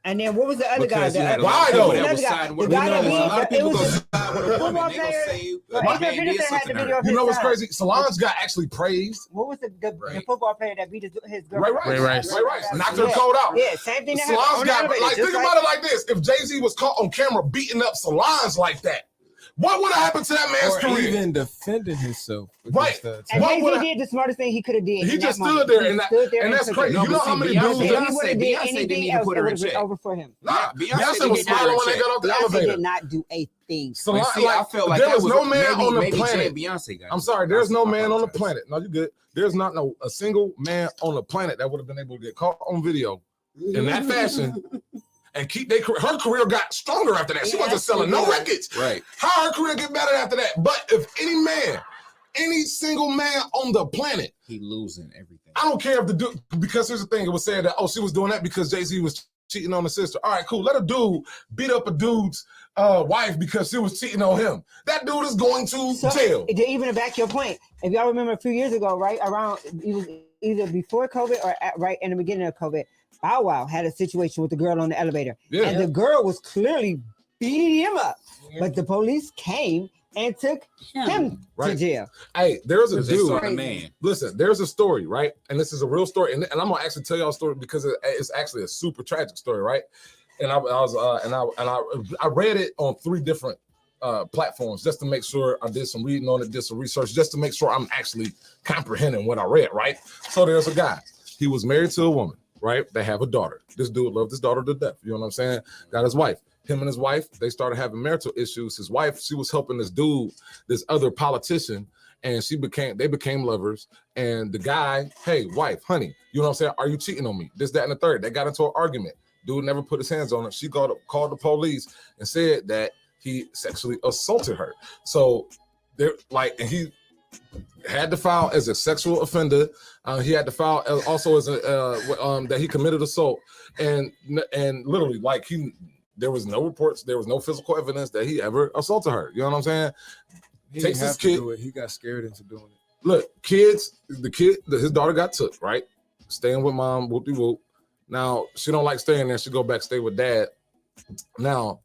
D: And then what was the other guy?
C: Because you had a
B: Why
C: lot of
B: though?
C: people that
D: Another
C: was
D: guy.
C: siding
D: The
C: with
D: guy
C: him.
D: that
C: A lot of
D: it
C: people
D: was
C: go
D: a
C: side with a
D: football
C: woman. They
D: player.
C: gonna say
D: But
C: my
D: Adrian
C: man did
D: Peterson had
C: something
D: the
C: to
D: video
C: her.
D: of
B: you
D: his
B: know what's
D: son.
B: crazy? Solange got actually praised.
D: What was the
C: Right.
D: football player that beat his girl?
B: Ray Rice.
G: Ray Rice.
B: Ray Rice knocked her
D: Yeah.
B: cold out.
D: Yeah, same thing that happened
B: Solange
D: on the
B: got
D: elevator.
B: like
D: just
B: think about it like this: if Jay-Z was caught on camera beating up Solange like that, what would have happened to that man's
F: Or
B: career?
F: even defending himself.
B: Right.
F: against the
D: And
B: What
D: Jay-Z
B: would've-
D: did the smartest thing he could have did.
B: He
D: in
B: just
D: that
B: stood
D: moment.
B: there
D: He
B: and that-
D: stood there
B: and that's
D: took
B: crazy.
D: it.
B: You know how many dudes
D: If he
C: Beyonce
D: would have did
C: didn't
D: anything
C: even
D: else,
C: put
D: it
C: her
D: would
C: in
D: have been
C: check.
D: over for him.
B: Nah,
C: Beyonce
B: Beyonce was
C: didn't
B: smiling when
C: check.
B: they got off the
D: Beyonce
B: elevator.
D: did not do a thing.
B: Solange,
C: See, I felt like
B: there
C: that
B: was no man
C: maybe,
B: on the
C: maybe Jay
B: planet.
C: and Beyonce got
B: I'm
C: it.
B: sorry, there's no
C: I
B: man on the
C: apologize.
B: planet. No, you good. There's not a single man on the planet that would have been able to get caught on video in that fashion and keep her career got stronger after that. She wasn't
E: Yes,
B: selling
E: she
B: no
E: did.
B: records.
C: Right.
B: How her career get better after that? But if any single man on the planet,
C: He losing everything.
B: I don't care if the dude, because here's the thing, it was said that, oh, she was doing that because Jay-Z was cheating on the sister. All right, cool. Let a dude beat up a dude's wife because she was cheating on him. That dude is going to jail.
D: Even to back your point, if y'all remember a few years ago, right around, it was either before COVID or right in the beginning of COVID, Bow Wow had a situation with the girl on the elevator.
B: Yeah.
D: And the girl was clearly beating him up. But the police came and took him to
B: Right.
D: jail.
B: Hey, there's a
C: Because they saw
B: dude.
C: the man.
B: Listen, there's a story, right? And this is a real story, and I'm gonna actually tell y'all a story because it's actually a super tragic story, right? And I read it on 3 different platforms just to make sure I did some reading on it, did some research, just to make sure I'm actually comprehending what I read, right? So there's a guy. He was married to a woman, right? They have a daughter. This dude loved his daughter to death. You know what I'm saying? Got his wife. Him and his wife, they started having marital issues. His wife, she was helping this dude, this other politician, and they became lovers. And the guy, hey, wife, honey, you know what I'm saying? Are you cheating on me? This, that, and the third. They got into an argument. Dude never put his hands on her. She called the police and said that he sexually assaulted her. So they're like, and he had to file as a sexual offender. He had to file also as that he committed assault, and literally like there was no reports, there was no physical evidence that he ever assaulted her. You know what I'm saying?
F: He
B: Takes
F: didn't
B: his
F: have to
B: kid.
F: do it. He got scared into doing it.
B: Look, his daughter got took, right? Staying with mom, whoop-de-whoop. Now, she don't like staying there. She go back, stay with dad. Now,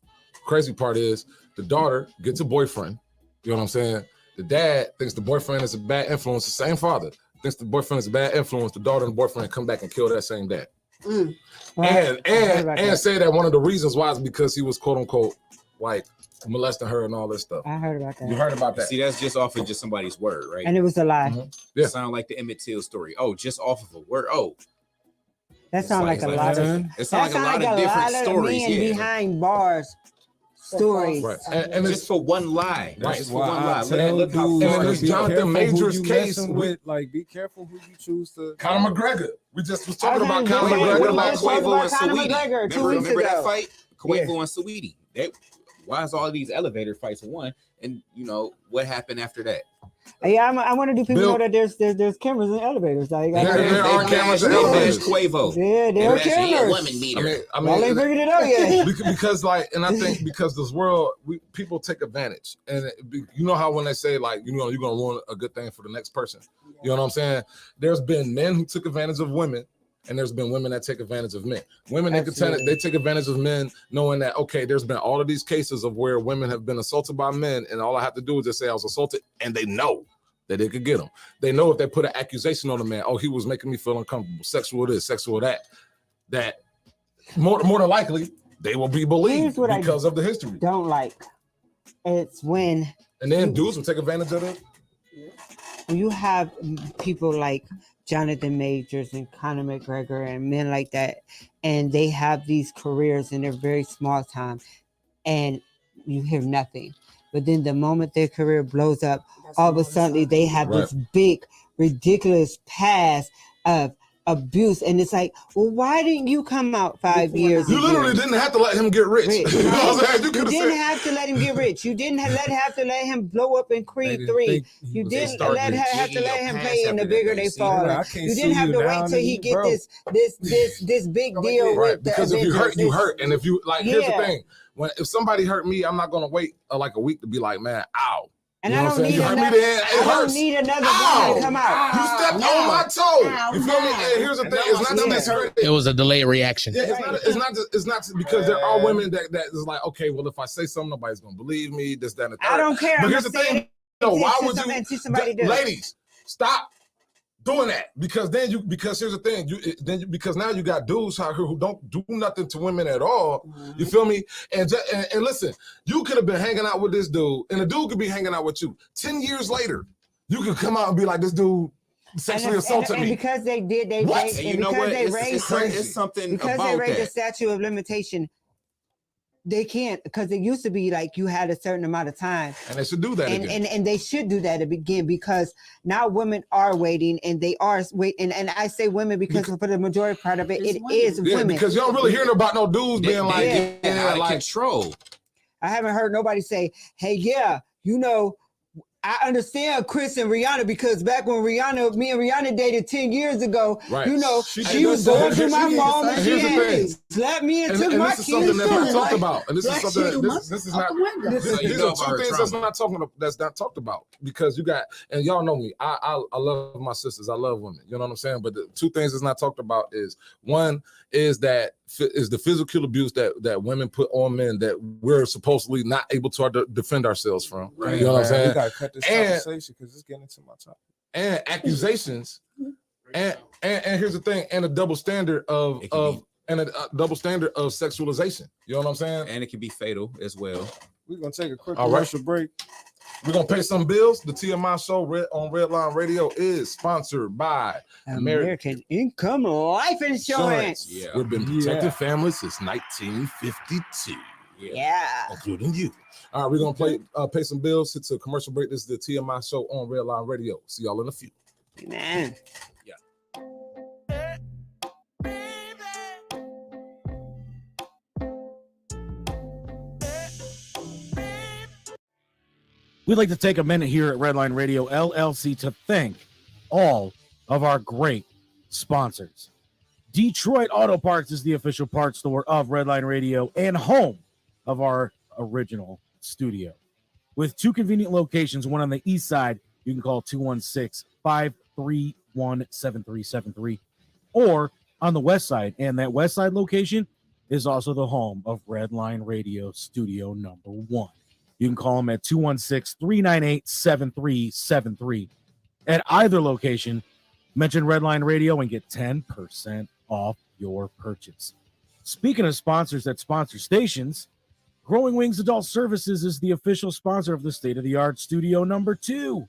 B: crazy part is the daughter gets a boyfriend. You know what I'm saying? The dad thinks the boyfriend is a bad influence. The same father thinks the boyfriend is a bad influence. The daughter and the boyfriend come back and kill that same dad. And say that one of the reasons why is because he was quote unquote like molesting her and all this stuff.
D: I heard about that.
B: You heard about that?
C: See, that's just off of just somebody's word, right?
D: And it was a lie.
B: Yeah.
C: Sound like the Emmett Till story. Oh, just off of a word. Oh,
D: That sounds like a lot of.
C: it sounds like a lot of different stories.
D: Men
C: Yeah.
D: behind bars stories.
B: Right. And
C: Just for one lie.
B: Right.
C: Just for one lie.
F: Tell
C: Look how
F: dudes,
B: and
C: far
B: then
F: like,
B: this
F: be
B: Jonathan
F: careful who
B: Majors
F: you
B: case
F: messing
B: with-
F: with, like, be careful who you choose to.
B: Conor McGregor. We just was talking
D: I
B: about
D: was
B: Conor
D: gonna say,
B: McGregor.
D: what about
B: Like,
D: Conor
C: Quavo and
D: Conor
C: Saweetie.
D: McGregor 2 weeks
C: Remember that
D: ago?
C: fight? Quavo
D: Yeah.
C: and Saweetie. Why is all these elevator fights won? And you know what happened after that?
D: Yeah, I want to do people
B: Bill-
D: know that there's cameras in elevators. Like,
B: There are cameras in
C: They
B: elevators.
C: bashed Quavo.
D: yeah, there are
C: They bashed, he a
D: cameras.
C: woman beater.
B: I
D: Y'all ain't
B: mean,
D: figured it out yet.
B: because like, and I think because this world, people take advantage, and you know how when they say like, you know, you're gonna ruin a good thing for the next person. You know what I'm saying? There's been men who took advantage of women, and there's been women that take advantage of men. Women they take advantage of men, knowing that okay, there's been all of these cases of where women have been assaulted by men, and all I have to do is just say I was assaulted, and they know that they could get them. They know if they put an accusation on a man, oh, he was making me feel uncomfortable, sexual this, sexual that more than likely they will be believed
D: Here's what I
B: because of the history.
D: Don't like. It's when
B: And then dudes will take advantage of it.
D: you have people like Jonathan Majors and Conor McGregor and men like that, and they have these careers in a very small time, and you hear nothing. But then the moment their career blows up, all of a sudden they have
B: Right.
D: this big, ridiculous past of abuse, and it's like, well, why didn't you come out 5 years
B: You
D: ago?
B: literally didn't have to let him get rich.
D: Rich,
B: You know what I'm
D: right?
B: saying? You
D: You
B: could have
D: didn't
B: said,
D: have to let him get rich. You didn't have to let him blow up in
F: They
D: Creed
F: didn't
D: 3.
F: think he
D: You
F: was
D: didn't
F: gonna
D: have
F: start
D: to let him play in The
C: after
D: Bigger
C: that,
D: They
C: they see
D: Fall.
F: I can't
D: You
F: sue
D: didn't have
F: you
D: to
F: now,
D: wait till he
F: nigga,
D: get
F: bro.
D: this big deal
B: right,
D: with the
B: because if you hurt,
D: Avengers.
B: you hurt. And if you like, here's the
D: Yeah.
B: thing: if somebody hurt me, I'm not gonna wait like a week to be like, man, ow.
D: And
B: You know
D: I
B: what
D: don't
B: I'm saying?
D: need
B: You hurt me
D: another.
B: then, it
D: I don't
B: hurts.
D: need another
B: Ow.
D: guy to come out.
B: You stepped
E: No.
B: on my toe.
E: Ow,
B: You feel me?
E: no.
B: And here's the
C: And
B: thing:
C: that
B: it's
C: was
B: not to
C: yeah.
B: discredit.
G: It was a delayed reaction.
B: Yeah, it's not because there are women that is like, okay, well, if I say something, nobody's gonna believe me. This, that, and the third.
D: I don't care.
B: But
D: I'm
B: here's the
D: gonna say
B: thing: why would you,
D: until somebody does.
B: ladies, stop doing that? Because here's the thing: because now you got dudes out here who don't do nothing to women at all. You feel me? And listen, you could have been hanging out with this dude, and the dude could be hanging out with you. 10 years later, you could come out and be like, this dude sexually assaulted
D: and
B: me.
D: because they did,
B: What?
C: And you know what? It's
B: crazy.
C: something
D: because
C: about
D: they raised the
C: that.
D: statute of limitation. They can't, because it used to be like you had a certain amount of time,
B: And they should do that again.
D: and they should do that again, because now women are waiting, and they are waiting. And I say women because for the majority part of it,
E: It's
D: it
E: women.
D: is
B: Yeah,
D: women.
B: because you don't really hear about no dudes
C: They
B: being like,
C: get out of control.
D: I haven't heard nobody say, "Hey, yeah, you know, I understand Chris and Rihanna, because back when me and Rihanna dated 10 years ago,
B: Right.
D: you know,
B: She
D: she was going through my phone and she
B: Here's the thing.
D: had slapped me and
B: and
D: took my
B: this is something
D: keys
B: that's not
D: too.
B: talked about. And this is
E: Black
B: something
E: shit
B: that this is
E: out
B: not.
E: the window.
B: These
C: So you
B: are
C: know about
B: two
C: her
B: things
C: trauma.
B: that's not talked about, because you got, and y'all know me. I love my sisters. I love women. You know what I'm saying? But the two things that's not talked about is, one is the physical abuse that women put on men that we're supposedly not able to defend ourselves from.
C: Right.
B: You know what I'm
F: Man,
B: saying?
F: we gotta cut this
B: And-
F: conversation because it's getting into my topic.
B: And accusations, and here's the thing, and a double standard of
C: It can
B: a double standard of sexualization. You know what I'm saying?
C: And it can be fatal as well.
F: We're gonna take a quick
B: All right.
F: commercial break.
B: We're gonna pay some bills. The TMI show on Redline Radio is sponsored by
D: American Income Life Insurance.
C: Yeah.
B: We've been protecting families since 1952,
D: Yeah.
B: including you. All right, we're gonna pay some bills. It's a commercial break. This is the TMI show on Redline Radio. See y'all in a few.
D: Man.
A: We'd like to take a minute here at Redline Radio LLC to thank all of our great sponsors. Detroit Auto Parts is the official parts store of Redline Radio and home of our original studio. With two convenient locations, one on the east side, you can call 216-531-7373, or on the west side, and that west side location is also the home of Redline Radio Studio number 1. You can call them at 216-398-7373. At either location, mention Redline Radio and get 10% off your purchase. Speaking of sponsors that sponsor stations, Growing Wings Adult Services is the official sponsor of the state-of-the-art Studio number 2.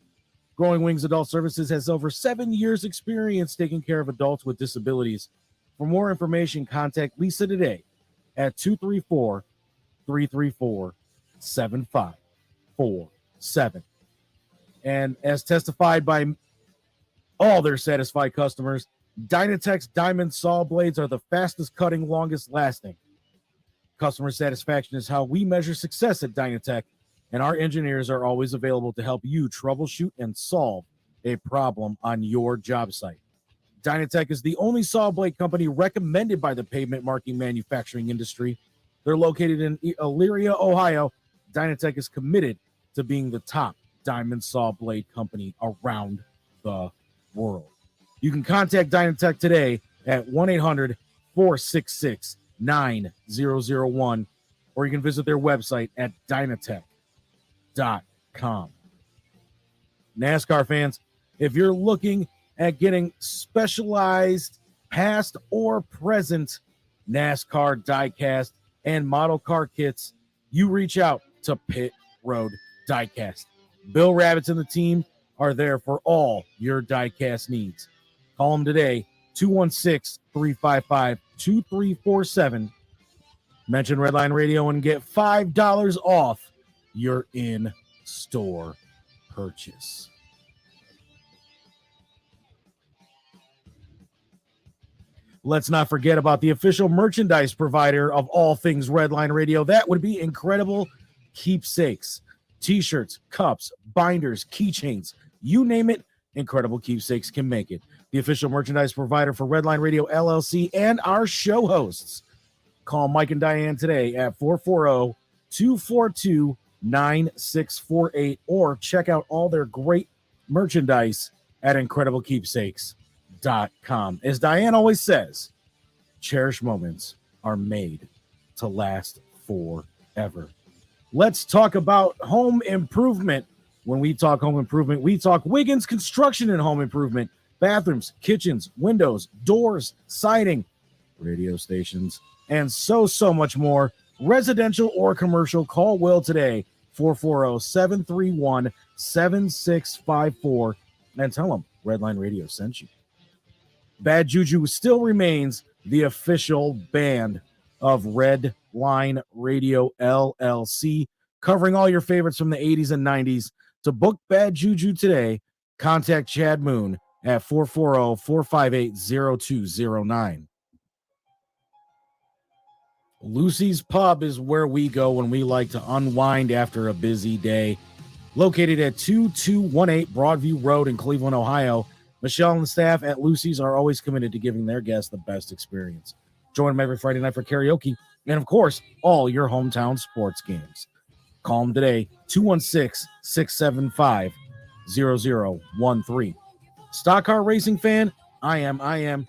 A: Growing Wings Adult Services has over 7 years experience taking care of adults with disabilities. For more information, contact Lisa today at 234-334-7547. And as testified by all their satisfied customers, Dynatech's diamond saw blades are the fastest cutting, longest lasting. Customer satisfaction is how we measure success at Dynatech, and our engineers are always available to help you troubleshoot and solve a problem on your job site. Dynatech is the only saw blade company recommended by the pavement marking manufacturing industry. They're located in Elyria, Ohio. Dynatech is committed to being the top diamond saw blade company around the world. You can contact Dynatech today at 1-800-466-9001, or you can visit their website at dynatech.com. NASCAR fans, if you're looking at getting specialized past or present NASCAR diecast and model car kits, you reach out to Pit Road Diecast. Bill Rabbits and the team are there for all your diecast needs. Call them today, 216-355-2347. Mention Redline Radio and get $5 off your in-store purchase. Let's not forget about the official merchandise provider of all things Redline Radio. That would be Incredible Keepsakes. T-shirts, cups, binders, keychains, you name it, Incredible Keepsakes can make it. The official merchandise provider for Redline Radio LLC and our show hosts. Call Mike and Diane today at 440-242-9648 or check out all their great merchandise at IncredibleKeepsakes.com. As Diane always says, cherished moments are made to last forever. Let's talk about home improvement. When we talk home improvement, we talk Wiggins Construction and Home Improvement, bathrooms, kitchens, windows, doors, siding, radio stations, and so much more. Residential or commercial, call Will today, 440-731-7654, and tell them Redline Radio sent you. Bad Juju still remains the official band of Redline Radio LLC, covering all your favorites from the 80s and 90s. To book Bad Juju today, contact Chad Moon at 440-458-0209. Lucy's Pub is where we go when we like to unwind after a busy day. Located at 2218 Broadview Road in Cleveland, Ohio, Michelle and the staff at Lucy's are always committed to giving their guests the best experience. Join them every Friday night for karaoke and, of course, all your hometown sports games. Call them today, 216-675-0013. Stock car racing fan? I am.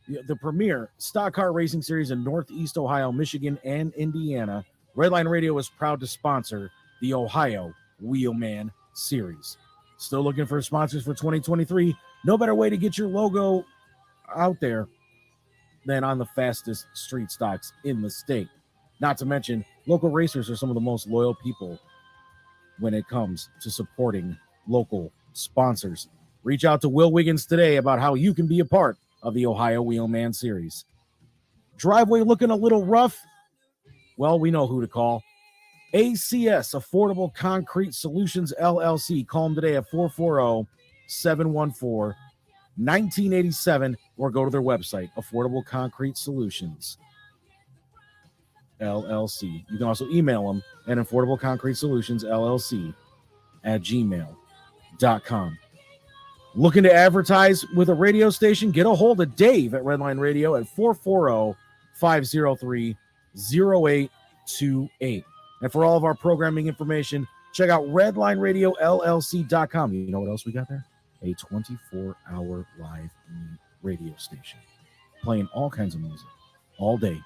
A: The premier stock car racing series in Northeast Ohio, Michigan, and Indiana. Redline Radio is proud to sponsor the Ohio Wheelman Series. Still looking for sponsors for 2023? No better way to get your logo out there than on the fastest street stocks in the state. Not to mention, local racers are some of the most loyal people when it comes to supporting local sponsors. Reach out to Will Wiggins today about how you can be a part of the Ohio Wheelman Series. Driveway looking a little rough? Well, we know who to call. ACS, Affordable Concrete Solutions, LLC. Call them today at 440-714-1987 or go to their website, Affordable Concrete Solutions, LLC. You can also email them at Affordable Concrete Solutions, LLC at gmail.com. Looking to advertise with a radio station? Get a hold of Dave at Redline Radio at 440-503-0828. And for all of our programming information, check out redlineradiolllc.com. You know what else we got there? A 24-hour live radio station playing all kinds of music all day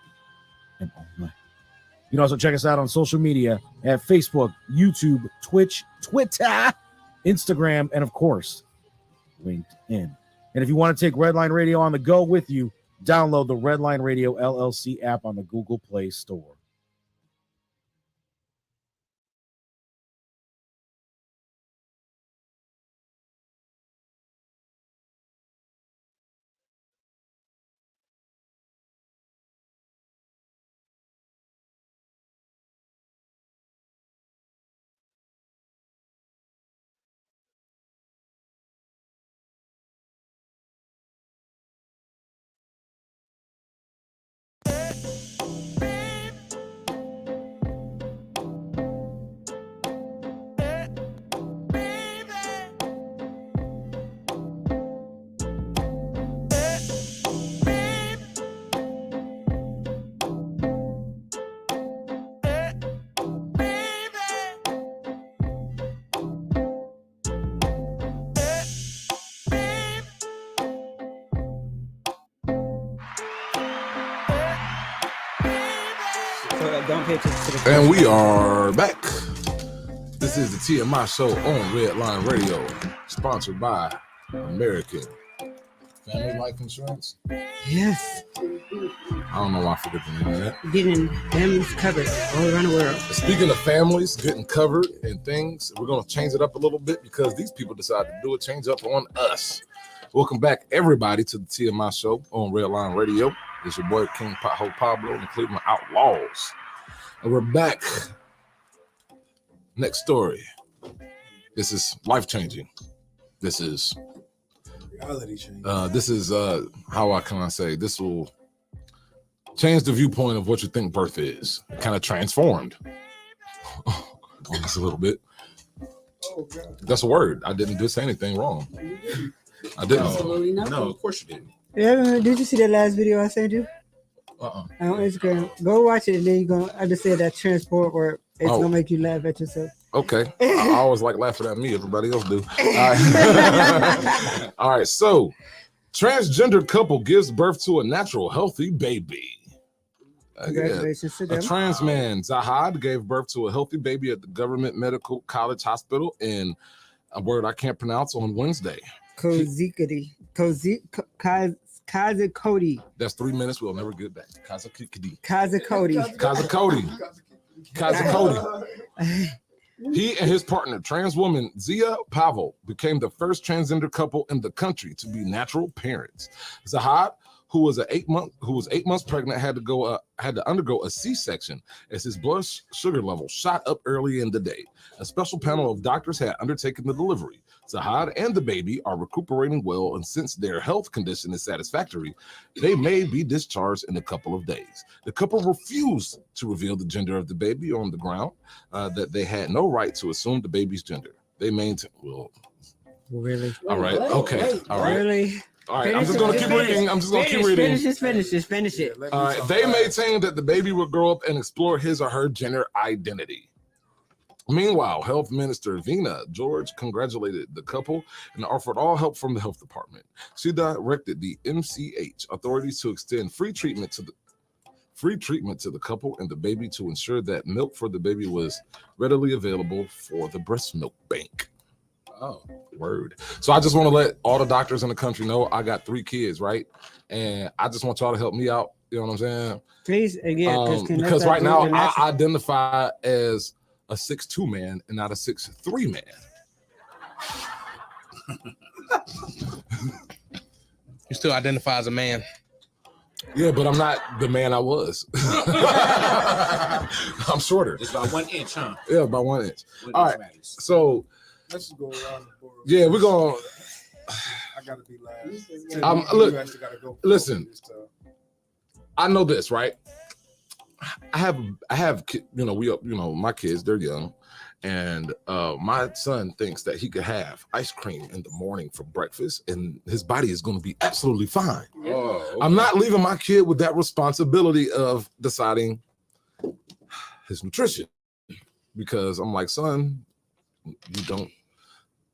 A: and all night. You can also check us out on social media at Facebook, YouTube, Twitch, Twitter, Instagram, and of course, LinkedIn. And if you want to take Redline Radio on the go with you, download the Redline Radio LLC app on the Google Play Store.
D: Don't pay attention to the
B: And we are back. This is the TMI show on Redline Radio, sponsored by American Family Life Insurance.
D: Yes.
B: I don't know why I forget the name of that.
D: Getting families covered all around the world.
B: Speaking of families getting covered and things, we're going to change it up a little bit because these people decided to do a change up on us. Welcome back, everybody, to the TMI show on Redline Radio. It's your boy, King Pothole Pablo and the Cleveland Outlaws. And we're back. Next story. This is life-changing. This is
F: Reality change.
B: this is how can I say, this will change the viewpoint of what you think birth is. Kind of transformed. Just a little bit.
F: Oh, God.
B: That's a word. I didn't just say anything wrong. I didn't.
E: Absolutely not.
C: No, of course you didn't.
D: Yeah, did you see that last video I sent you?
B: Uh-uh.
D: On Instagram. Go watch it, and then you're gonna understand that transport, or it's
B: Oh.
D: gonna make you laugh at yourself.
B: Okay. I always like laughing at me. Everybody else do. All right. All right. So, transgender couple gives birth to a natural, healthy baby. Yeah.
D: Congratulations to
B: A
D: them.
B: trans man, Zahad, gave birth to a healthy baby at the Government Medical College Hospital in a word I can't pronounce on Wednesday.
D: Kozikody. Kazakody.
B: That's 3 minutes. We'll never get back. Kazakody.
D: Kazakody.
B: Kazakody. He and his partner, trans woman Zia Pavel, became the first transgender couple in the country to be natural parents. Zahad, who was 8 months pregnant, had to undergo a C-section as his blood sugar level shot up early in the day. A special panel of doctors had undertaken the delivery. Zahad and the baby are recuperating well, and since their health condition is satisfactory, they may be discharged in a couple of days. The couple refused to reveal the gender of the baby on the ground that they had no right to assume the baby's gender. They maintain. Well,
D: Really?
B: all right, okay, all right.
D: Really?
B: All right, I'm just going to keep reading.
D: Finish it.
B: All right, they maintain that the baby will grow up and explore his or her gender identity. Meanwhile, Health Minister Vina George congratulated the couple and offered all help from the health department. She directed the MCH authorities to extend free treatment to the couple and the baby to ensure that milk for the baby was readily available for the breast milk bank. Oh, word. So I just want to let all the doctors in the country know I got 3 kids, right? And I just want y'all to help me out. You know what I'm saying?
D: Please, yeah.
B: Because right now I identify as a 6'2" man and not a 6'3" man.
G: You still identify as a man.
B: Yeah, but I'm not the man I was. I'm shorter.
C: It's about 1 inch, huh?
B: Yeah, by 1 inch.
C: 1
B: All
C: inch
B: right.
C: matters.
B: So
F: Let's just go around the board.
B: yeah, we're going.
F: I gotta be last.
B: Look,
F: You actually gotta go
B: listen.
F: this time.
B: I know this, right? I have, my kids, they're young, and my son thinks that he could have ice cream in the morning for breakfast, and his body is going to be absolutely fine.
C: Oh, okay.
B: I'm not leaving my kid with that responsibility of deciding his nutrition, because I'm like, son, you don't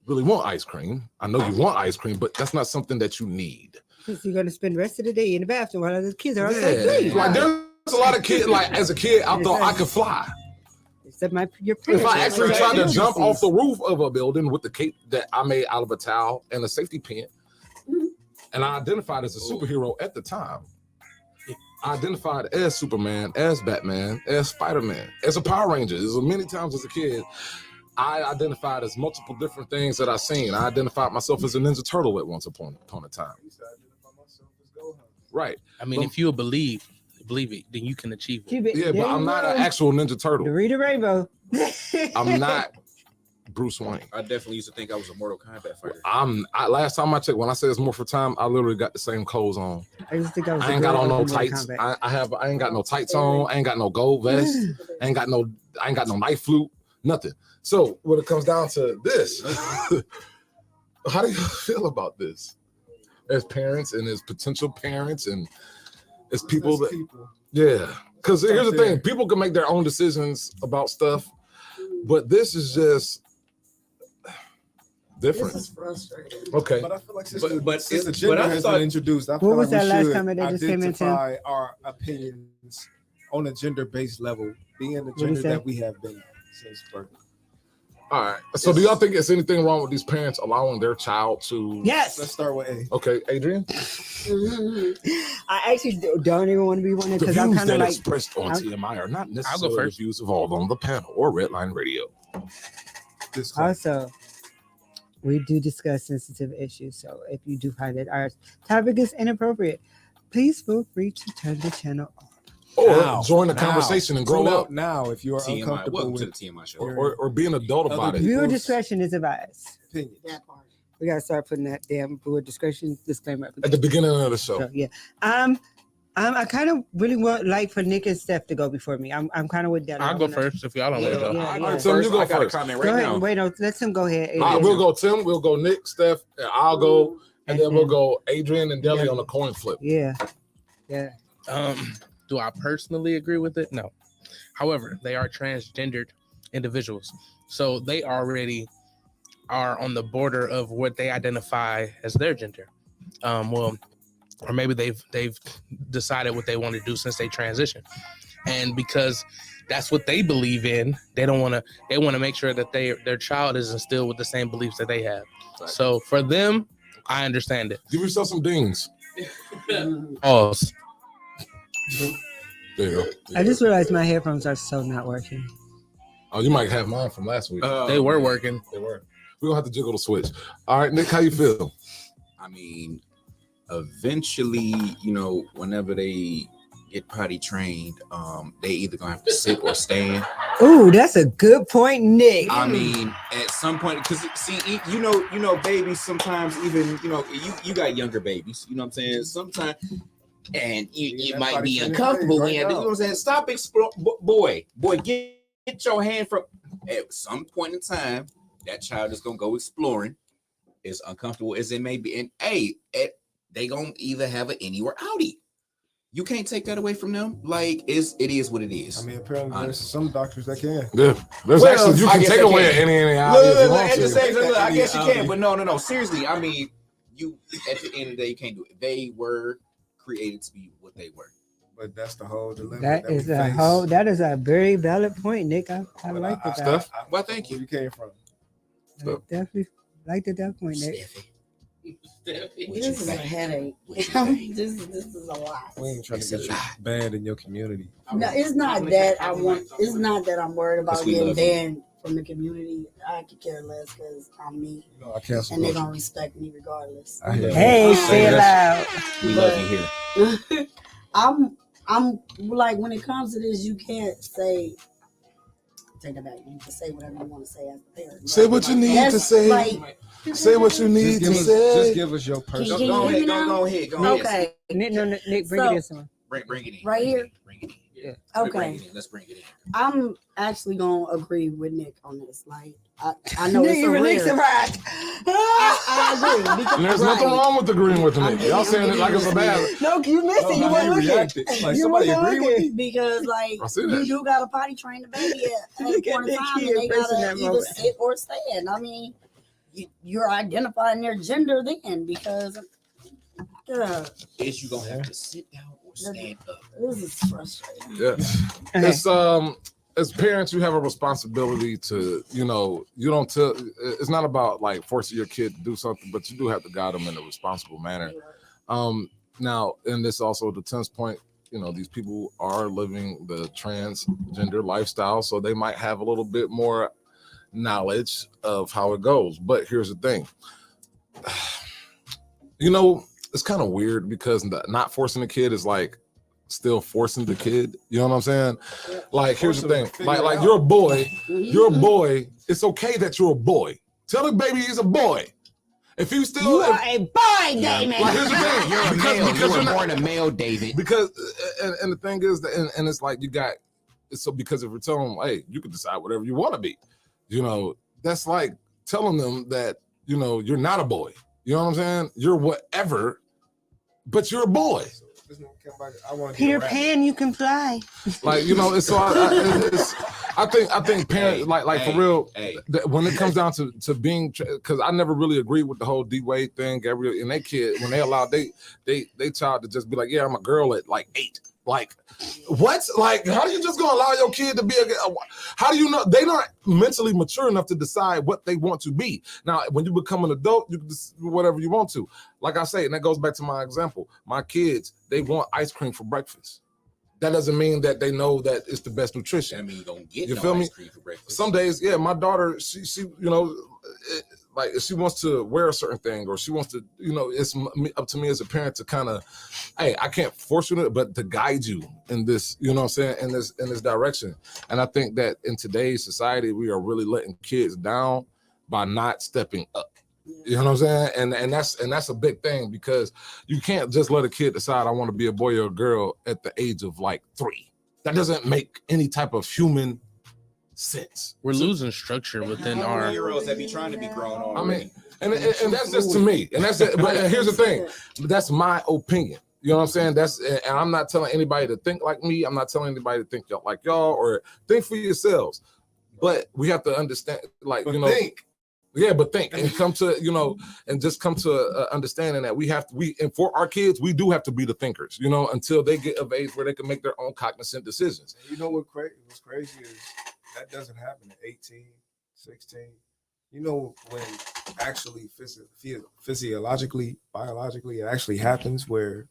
B: really want ice cream. I know you want ice cream, but that's not something that you need.
D: Because you're gonna spend the rest of the day in the bathroom while the kids are
B: Yeah,
D: outside.
B: like there's a lot of kids. Like as a kid, I thought I could fly.
D: Except your parents.
B: If I actually tried to jump
D: disease.
B: off the roof of a building with the cape that I made out of a towel and a safety pin, and I identified as a superhero at the time. I identified as Superman, as Batman, as Spider-Man, as a Power Ranger. As many times as a kid, I identified as multiple different things that I seen. I identified myself as a Ninja Turtle at once upon a time. Right.
G: I mean, if you believe it, then you can achieve it.
D: Keep it.
B: Yeah,
D: There
B: but I'm
D: you
B: not
D: go.
B: an actual Ninja Turtle.
D: To read the rainbow.
B: I'm not Bruce Wayne.
C: I definitely used to think I was a Mortal Kombat fighter.
B: Last time I checked, when I say it's more for time, I literally got the same clothes on.
D: I just think I was.
B: I ain't got on no tights. I ain't got no tights on. I ain't got no gold vest. I ain't got no knife flute. Nothing. So when it comes down to this, how do you feel about this? As parents and as potential parents and as people that, yeah. Because here's the thing: people can make their own decisions about stuff, but this is just different.
E: This is frustrating.
B: Okay.
F: But I feel like since
C: But
F: the gender has been introduced, I feel
D: was
F: like
D: that
F: we
D: last
F: should
D: time that they just came into?
F: identify our opinions on a gender-based level, being the
D: he
F: gender
D: say?
F: that we have been since birth.
B: All right. So do y'all think there's anything wrong with these parents allowing their child to?
D: Yes.
F: Let's start with A.
B: Okay, Adrian.
D: I actually don't even want to be one
B: The
D: because I'm
B: views
D: kind of
B: that
D: like.
B: expressed on
D: I'm-
B: TMI are not
G: I'll go
B: necessarily the
G: first.
B: views of all on the panel or Redline Radio.
D: Also, we do discuss sensitive issues, so if you do find that our topic is inappropriate, please feel free to turn the channel off.
B: Or join the conversation and grow
F: Tune
B: up.
F: out now if you are
C: TMI.
F: uncomfortable
C: Welcome to the
F: with
C: TMI show.
B: Or be an adult about
F: Other
B: it.
F: people-
D: Viewer discretion is advised.
F: opinions.
E: That part.
D: We gotta start putting that damn viewer discretion disclaimer.
B: At the beginning of the show.
D: So, yeah. I kind of really want like for Nick and Steph to go before me. I'm kind of with that.
G: I'll go first if y'all don't want to go.
D: Yeah,
C: I
D: yeah.
C: go
B: Tim, you
C: first.
B: go
C: I got a
B: first.
C: comment
D: Go
C: right
D: ahead.
C: now.
D: Wait, no, let him go ahead.
B: All right, we'll go Tim, we'll go Nick, Steph, and I'll go, and then we'll go Adrian and Deli on the coin flip.
D: Yeah.
G: Do I personally agree with it? No. However, they are transgendered individuals, so they already are on the border of what they identify as their gender. Or maybe they've decided what they want to do since they transition, and because that's what they believe in, they want to make sure that their child is instilled with the same beliefs that they have.
B: Exactly.
G: So for them, I understand it.
B: Give yourself some dings.
G: Pause.
B: There you go.
D: I just realized my headphones are so not working.
B: Oh, you might have mine from last week.
G: They were working.
B: They were. We're gonna have to jiggle the switch. All right, Nick, how you feel?
C: I mean, eventually, you know, whenever they get potty trained, they either gonna have to sit or stand.
D: Ooh, that's a good point, Nick.
C: I mean, at some point, because see, you know, babies sometimes even, you know, you got younger babies, you know what I'm saying? Sometimes, and you might be uncomfortable when you know what I'm saying. Stop explore, boy, get your hand from. At some point in time, that child is gonna go exploring, as uncomfortable as it may be, and they gonna either have an innie or outie. You can't take that away from them. Like it is what it is.
F: I mean, apparently there's some doctors that can.
B: Yeah, there's actually you can take away any out if you want to.
C: I guess you can, but no. Seriously, I mean, you at the end of the day, you can't do it. They were created to be what they were.
F: But that's the whole dilemma.
D: That is a very valid point, Nick. I like that.
B: Steph?
C: Well, thank you.
F: Where you came from?
B: Steph.
D: Definitely like that point, Nick.
E: This is a headache. this is a lot.
F: We ain't trying to get you banned in your community.
E: No, it's not that I want. It's not that I'm worried about getting banned from the community. I could care less because I'm me,
F: You know, I cancel.
E: and they're gonna respect me regardless.
D: Hey, say it loud.
C: We love you here.
E: I'm like, when it comes to this, you can't say. Take that back. You can say whatever you want to say as a parent.
B: Say what you need to say.
E: Like,
B: Say what you need to say.
F: Just give us your personal.
E: Can you hear me now?
C: Go ahead.
E: Okay.
D: Nick, bring this one.
C: Bring it in.
E: Right here?
C: Bring it in.
D: Yeah.
E: Okay.
C: Let's bring it in.
E: I'm actually gonna agree with Nick on this. Like, I know it's a
D: Nick's
E: rare.
D: surprised.
E: I agree. Because,
B: And there's nothing wrong with agreeing with
E: I'm
B: Nick. Y'all saying it like it's a bad.
D: No, you missed it. You weren't looking.
F: Like
D: You
F: somebody
D: wasn't
F: agree with
D: looking.
F: me.
E: Because like
B: I see
E: you
B: that.
E: do gotta potty train the baby at a
D: Look at
E: point in
D: Nick
E: time,
D: here
E: and they
D: facing
E: gotta
D: that
E: either
D: moment.
E: sit or stand. I mean, you're identifying their gender then, because
C: Is you gonna have to sit down or stand up?
E: this is frustrating.
B: Yeah. It's as parents, you have a responsibility to, you know, you don't tell. It's not about like forcing your kid to do something, but you do have to guide them in a responsible manner. Now, and this also to Tim's point, you know, these people are living the transgender lifestyle, so they might have a little bit more knowledge of how it goes. But here's the thing, you know, it's kind of weird because not forcing the kid is like still forcing the kid. You know what I'm saying? Like, here's the thing, like you're a boy, you're a boy. It's okay that you're a boy. Tell the baby he's a boy. If you still,
D: You are a boy, Damon.
B: like, here's the thing,
C: You're a
B: because
C: male. You
B: you're
C: were
B: not-
C: born a male, David.
B: because and the thing is that, and it's like you got so because if you're telling them, hey, you can decide whatever you want to be, you know, that's like telling them that, you know, you're not a boy. You know what I'm saying? You're whatever, but you're a boy.
F: I want
D: Peter Pan, you can fly.
B: Like, you know, it's so I think parents like for real. That when it comes down to being, because I never really agreed with the whole D-Wade thing. Gabriel and they kid, when they allowed they child to just be like, yeah, I'm a girl at like 8. Like, what? Like, how do you just gonna allow your kid to be how do you know they're not mentally mature enough to decide what they want to be? Now, when you become an adult, you can do whatever you want to. Like I say, and that goes back to my example. My kids, they want ice cream for breakfast. That doesn't mean that they know that it's the best nutrition.
C: I mean, you don't get
B: You
C: no
B: feel me?
C: ice cream for breakfast.
B: Some days, yeah, my daughter, she you know, like if she wants to wear a certain thing or she wants to, you know, it's up to me as a parent to kind of, hey, I can't force you, but to guide you in this, you know what I'm saying, in this direction. And I think that in today's society, we are really letting kids down by not stepping up. You know what I'm saying? And that's a big thing, because you can't just let a kid decide I want to be a boy or a girl at the age of like 3. That doesn't make any type of human sense.
G: We're losing structure within our.
C: heroes that be trying to be grown on.
B: I mean, and that's just to me. And that's it. But here's the thing, that's my opinion. You know what I'm saying? And I'm not telling anybody to think like me. I'm not telling anybody to think like y'all or think for yourselves. But we have to understand, like,
F: But
B: you know,
F: think.
B: yeah, but think and come to, you know, and just come to a understanding that and for our kids, we do have to be the thinkers, you know, until they get of age where they can make their own cognizant decisions.
F: And you know what's crazy is that doesn't happen at 18, 16. You know, when actually physiologically, biologically, it actually happens where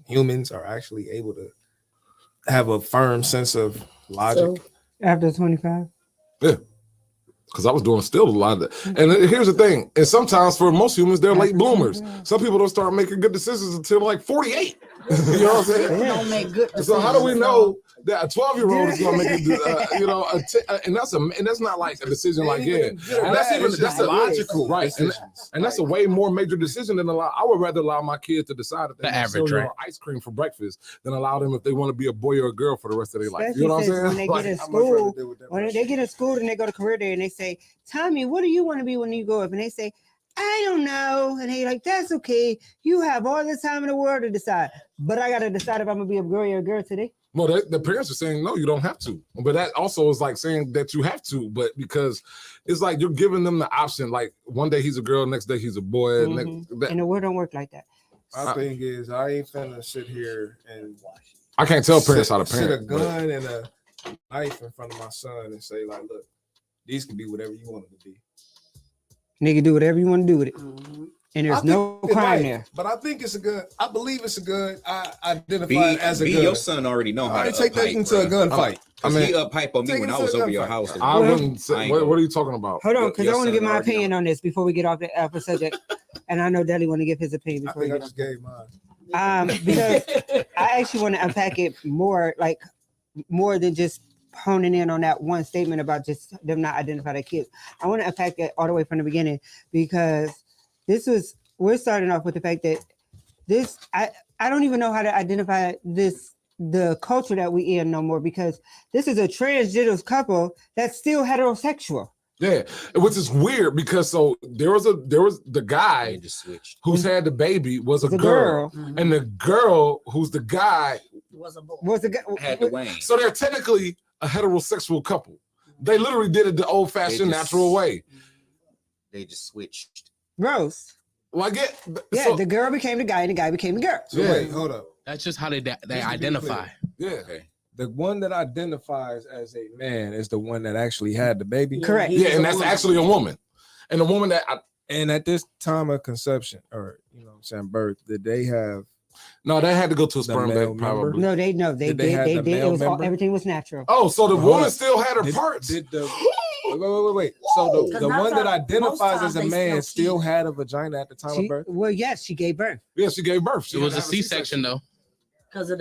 F: humans are actually able to have a firm sense of logic.
D: After 25.
B: Yeah. Because I was doing still a lot of that. And here's the thing. And sometimes for most humans, they're late bloomers. Some people don't start making good decisions until like 48. You know what I'm saying?
E: We don't make good decisions.
B: So how do we know that a 12-year-old is going to make it, you know, and that's not like a decision like, yeah. And that's a
F: logical,
B: right. And that's a way more major decision than I would rather allow my kids to decide if they want cereal or ice cream for breakfast than allow them if they want to be a boy or a girl for the rest of their life. You know what I'm saying?
D: When they get in school, and they go to career day and they say, Tommy, what do you want to be when you grow up? And they say, I don't know. And they like, that's okay. You have all the time in the world to decide. But I got to decide if I'm going to be a girl or a girl today.
B: Well, the parents are saying, no, you don't have to. But that also is like saying that you have to. But because it's like you're giving them the option. Like one day he's a girl, next day he's a boy. And
D: the world don't work like that.
F: My thing is, I ain't finna sit here and
B: I can't tell parents how to parent.
F: Sit a gun and a knife in front of my son and say, like, look, these can be whatever you want them to be.
D: Nigga, do whatever you want to do with it. And there's no crime there.
F: But I think it's a good, I believe it's a good, I identify it as a good.
C: Your son already know how to
F: take that into a gunfight.
C: I mean, he up-pipe on me when I was over your house.
B: I wouldn't say, what are you talking about?
D: Hold on, because I want to get my opinion on this before we get off the subject. And I know Deli want to give his opinion before
F: I think I just gave
D: mine. Because I actually want to unpack it more than just honing in on that one statement about just them not identifying their kids. I want to unpack it all the way from the beginning because we're starting off with the fact that I don't even know how to identify the culture that we in no more because this is a transgender couple that's still heterosexual.
B: Yeah, which is weird because there was the guy who's had the baby was a girl, and the girl who's the guy
E: was a boy.
C: Had the Wayne.
B: So they're technically a heterosexual couple. They literally did it the old-fashioned natural way.
C: They just switched.
D: Rose.
B: Well, I get.
D: The girl became the guy, and the guy became the girl.
F: So wait, hold up.
G: That's just how they identify.
B: Yeah.
C: Okay.
F: The one that identifies as a man is the one that actually had the baby.
D: Correct.
B: Yeah, and that's actually a woman. And the woman that
F: and at this time of conception, or birth, did they have?
B: No, they had to go to a sperm bank, probably.
D: No, they did. It was everything was natural.
B: Oh, so the woman still had her parts.
F: Wait. So the one that identifies as a man still had a vagina at the time of birth?
D: Well, yes, she gave birth.
B: Yeah, she gave birth.
G: It was a C-section though.
E: Because of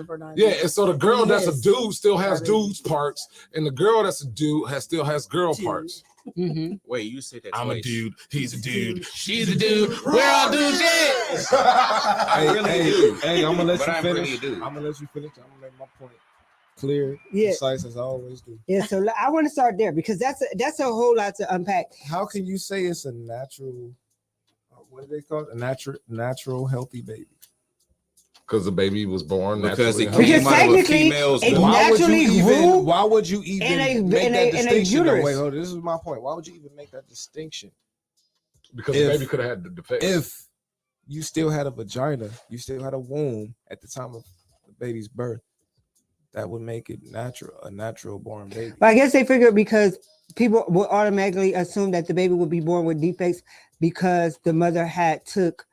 E: her diabetes.
B: Yeah, and so the girl that's a dude still has dude's parts, and the girl that's a dude still has girl parts.
D: Mm-hmm.
C: Wait, you said that
B: I'm
C: twice.
B: a dude. He's a dude.
G: She's a dude. We're all dudes.
F: Hey, I'm gonna let you finish. I'm gonna let you finish. I'm gonna make my point clear, concise as I always do.
D: Yeah, so I want to start there because that's a whole lot to unpack.
F: How can you say it's a natural? What do they call it? A natural healthy baby?
B: Because the baby was born
C: because
D: technically it naturally grew.
F: Why would you even make that distinction?
D: Wait,
F: hold on, this is my point. Why would you even make that distinction?
B: Because the baby could have had the defect.
F: If you still had a vagina, you still had a womb at the time of the baby's birth, that would make it a natural born baby.
D: But I guess they figured because people will automatically assume that the baby would be born with defects because the mother had took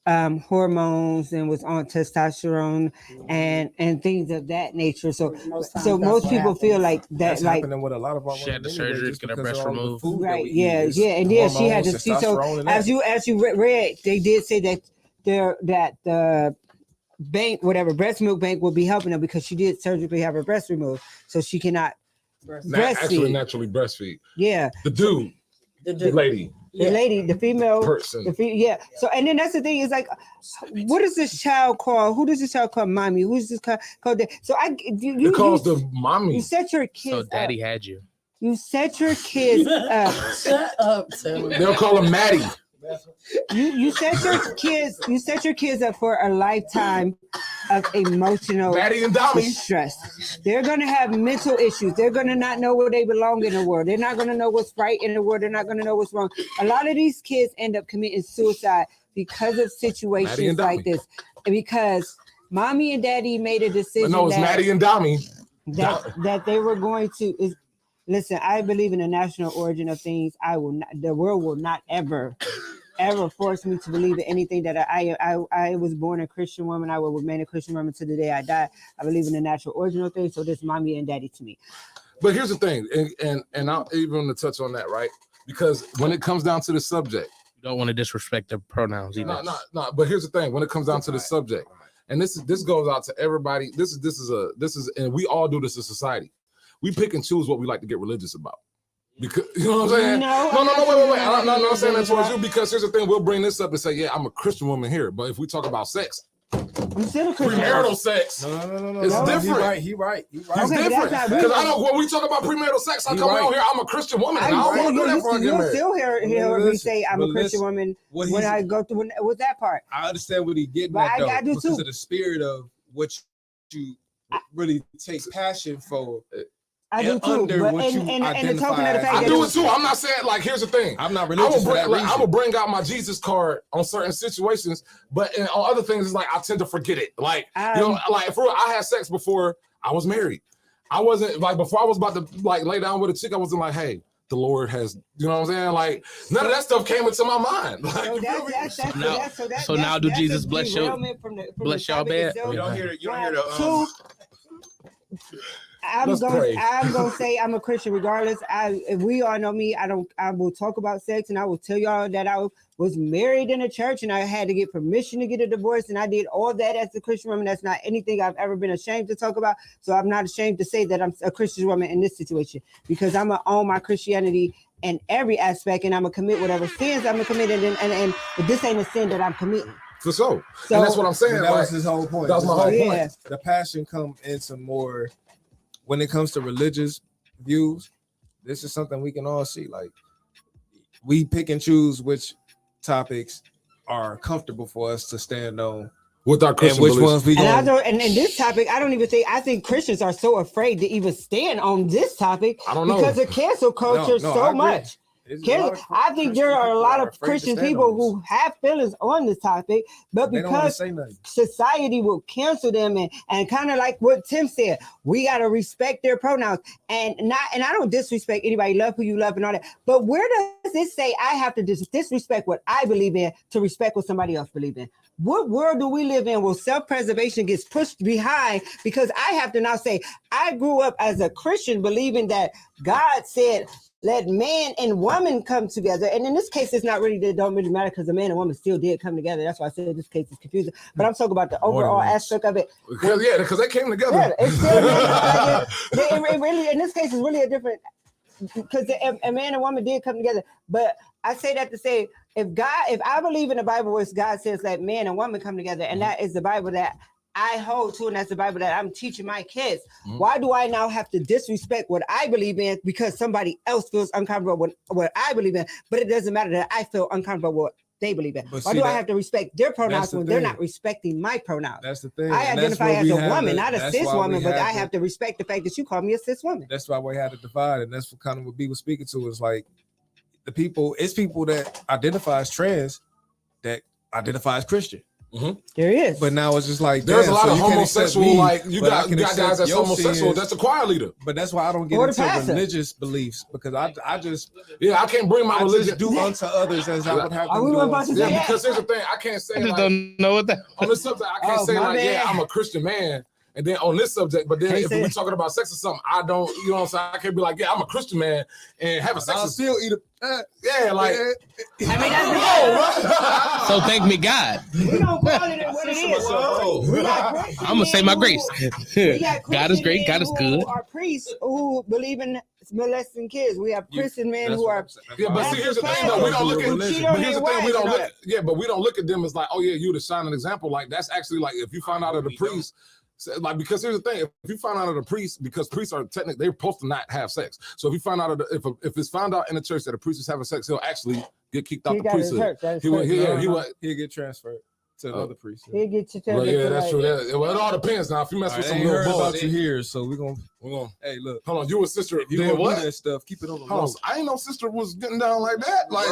D: hormones and was on testosterone and things of that nature. So most people feel like that.
F: That's
D: like
F: happening with a lot of our
G: she had the surgery to get her breast removed.
D: Right? Yeah. And then she had to see. So as you read, they did say that the bank, whatever breast milk bank, will be helping her because she did surgically have her breast removed, so she cannot
B: actually naturally breastfeed.
D: Yeah.
B: The dude, the lady.
D: The lady, the female
B: person.
D: So, and then that's the thing is like, what is this child called? Who does this child call mommy? Who's this called? So you
B: calls the mommy.
D: You set your kids.
G: So daddy had you.
D: You set your kids up.
E: Shut up,
B: They'll call her Maddie.
D: You set your kids up for a lifetime of emotional
B: Maddie and Dommy.
D: stress. They're gonna have mental issues. They're gonna not know where they belong in the world. They're not gonna know what's right in the world. They're not gonna know what's wrong. A lot of these kids end up committing suicide because of situations like this. Because mommy and daddy made a decision.
B: No, it's Maddie and Dommy.
D: That they were going to listen. I believe in the national origin of things. The world will not ever force me to believe in anything that I was born a Christian woman. I will remain a Christian woman to the day I die. I believe in the natural origin of things. So this mommy and daddy to me.
B: But here's the thing, and I'll even to touch on that, right? Because when it comes down to the subject,
G: You don't want to disrespect the pronouns either.
B: no. But here's the thing: when it comes down to the subject, and this goes out to everybody. This is, and we all do this in society. We pick and choose what we like to get religious about. Because you know what I'm saying? No, wait. I'm saying that towards you because here's the thing: we'll bring this up and say, yeah, I'm a Christian woman here, but if we talk about sex,
D: I'm still a Christian.
B: premarital sex,
F: No.
B: It's different.
F: He right.
B: It's
D: Okay,
B: different
D: that's not
B: because
D: really-
B: I don't. When we talk about premarital sex, I come out here. I'm a Christian woman. And I don't want to do that before I get
D: You'll
B: married.
D: still hear me say I'm a
F: But
D: Christian
F: listen,
D: woman
F: what
D: when
F: he's-
D: I go through with that part.
F: I understand what he's getting
D: But
F: at, though,
D: I do
F: because
D: too.
F: of the spirit of what you really take passion for.
D: I do too.
F: Under
D: But
F: what you
D: and the token of the
F: identify
D: fact
B: I
D: that
B: do it too. I'm not saying like. Here's the thing.
F: I'm not
B: I'm
F: religious for that reason.
B: gonna bring out my Jesus card on certain situations, but on other things, it's like I tend to forget it. Like like for real, I had sex before I was married. I wasn't like before I was about to like lay down with a chick. I wasn't like, hey, the Lord has, you know what I'm saying? Like none of that stuff came into my mind. Like,
D: So
G: now do Jesus bless y'all bad?
C: You don't hear the
D: I'm gonna say I'm a Christian regardless. If we all know me, I will talk about sex and I will tell y'all that I was married in a church and I had to get permission to get a divorce and I did all that as a Christian woman. That's not anything I've ever been ashamed to talk about. So I'm not ashamed to say that I'm a Christian woman in this situation because I'm gonna own my Christianity in every aspect and I'm gonna commit whatever sins I'm gonna commit and but this ain't a sin that I'm committing.
B: for sure. And that's what I'm saying.
F: That
B: like,
F: was his whole point.
B: That was my whole point.
D: Yeah.
F: The passion come into more when it comes to religious views. This is something we can all see. Like we pick and choose which topics are comfortable for us to stand on,
B: With our
F: and
B: Christian
F: which
B: beliefs.
F: ones we
D: And I
F: going.
D: don't, and in this topic, I don't even think I think Christians are so afraid to even stand on this topic
B: I don't know.
D: because of cancel culture
F: No, I
D: so
F: agree.
D: much. I think there are a lot of Christian people who have feelings on this topic, but
F: they don't want to
D: because
F: say nothing.
D: society will cancel them and kind of like what Tim said, we got to respect their pronouns and I don't disrespect anybody, love who you love and all that. But where does it say I have to disrespect what I believe in to respect what somebody else believes in? What world do we live in where self-preservation gets pushed behind because I have to now say I grew up as a Christian believing that God said let man and woman come together. And in this case, it's not really, it don't really matter because the man and woman still did come together. That's why I said this case is confusing. But I'm talking about the overall aspect of it.
B: Because they came together.
D: Yeah, it's still, it really, in this case, is really a different, because a man and woman did come together. But I say that to say, if I believe in the Bible where God says that man and woman come together, and that is the Bible that I hold to, and that's the Bible that I'm teaching my kids. Mm-hmm. Why do I now have to disrespect what I believe in because somebody else feels uncomfortable with what I believe in? But it doesn't matter that I feel uncomfortable with what they believe in. Why do I have to respect their pronouns when they're not respecting my pronouns?
F: That's the thing.
D: I identify as a woman, not a cis woman, but I have to respect the fact that you call me a cis woman.
F: That's why we had to divide, and that's what kind of what B was speaking to is like it's people that identify as trans that identify as Christian.
B: Mm-hmm.
D: There is,
F: but now it's just like
B: there's a lot of homosexual. Like you got guys that's homosexual.
F: Sins,
B: that's a choir leader.
F: But that's why I don't get into religious beliefs because I just
B: I can't bring my religion.
F: Just do unto others as I would have them do.
B: Because here's the thing, I can't say.
G: I just don't know what that.
B: On this subject, I can't say like, I'm a Christian man. And then on this subject, but then if we're talking about sex or something, I don't, you know what I'm saying? I can't be like, I'm a Christian man and having sex.
F: I'll still eat
B: yeah, like.
D: I mean, that's
G: so thank me, God.
D: We don't call it what it is.
G: I'm gonna say my grace. God is great. God is good.
D: Our priests who believe in molesting kids. We have Christian men who are.
B: Yeah, but see, here's the thing, though. We don't look at. But here's the thing, we don't look. Yeah, but we don't look at them as like, oh yeah, you the shining example. Like that's actually like if you find out of the priest. Like because here's the thing, if you find out of the priest, because priests are technically they're supposed to not have sex. So if you find out of if it's found out in the church that a priest is having sex, he'll actually get kicked out
D: He
B: the
D: got his
B: priesthood.
D: hurt. That's
B: He went
D: crazy.
B: here. He went.
F: He'll get transferred to another priesthood.
D: He'll get you
B: Well,
D: to
B: yeah, that's true. Well, it all depends now. If you mess
F: I
B: with some
F: ain't
B: little
F: heard
B: boys,
F: about you here, so we're gonna. Hey, look.
B: Hold on, you and sister.
F: If you
B: did
F: gonna
B: what?
F: do that stuff, keep it on the
B: Hold
F: low.
B: on, I ain't know sister was getting down like that. Like,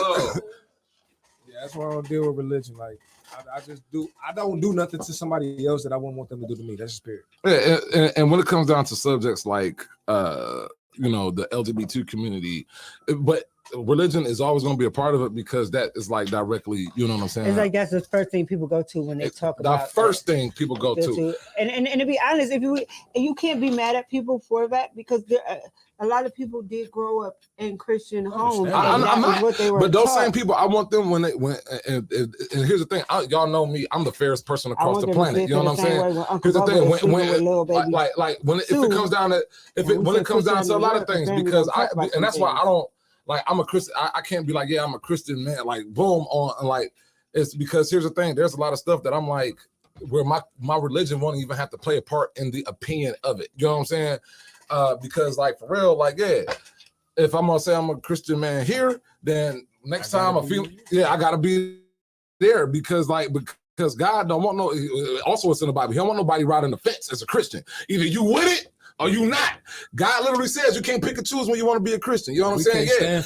F: Yeah, that's why I don't deal with religion. Like, I just do. I don't do nothing to somebody else that I wouldn't want them to do to me. That's just spirit.
B: yeah, and when it comes down to subjects like, you know, the LGBT community, but religion is always going to be a part of it because that is like directly, you know what I'm saying?
D: It's like that's the first thing people go to when they talk
B: the
D: about
B: first thing people go to.
D: And to be honest, if you can't be mad at people for that because there a lot of people did grow up in Christian homes.
B: I'm not,
D: what they were
B: but those
D: taught.
B: same people, I want them when and here's the thing, y'all know me, I'm the fairest person across the planet. You know what I'm saying? Here's the thing, when if it comes down to when it comes down to a lot of things, because and that's why I don't like I'm a Christian. I can't be like, yeah, I'm a Christian man, like boom on like it's because here's the thing, there's a lot of stuff that I'm like where my religion won't even have to play a part in the opinion of it. You know what I'm saying? Because like for real, like yeah, if I'm gonna say I'm a Christian man here, then next time I gotta be there because God don't want no. Also, it's in the Bible. He don't want nobody riding the fence as a Christian. Either you with it or you not. God literally says you can't pick and choose when you want to be a Christian. You know what I'm saying? Yeah,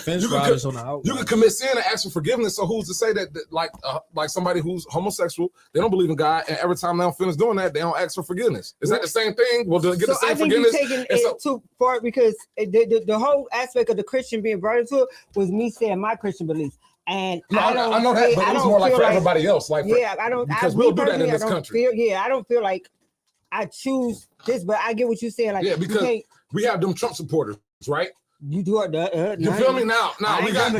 B: you can commit sin and ask for forgiveness. So who's to say that like somebody who's homosexual, they don't believe in God, and every time they don't finish doing that, they don't ask for forgiveness? Is that the same thing? Well, do they get the same forgiveness?
D: I think you're taking it too far because the whole aspect of the Christian being brought into it was me saying my Christian beliefs. And
B: I know that, but it's more like for everybody else. Like
D: I don't
B: because we'll do that in this country.
D: I don't feel like I choose this, but I get what you're saying. Like,
B: yeah, because we have them Trump supporters, right?
D: You do it.
B: You feel me now? Now we got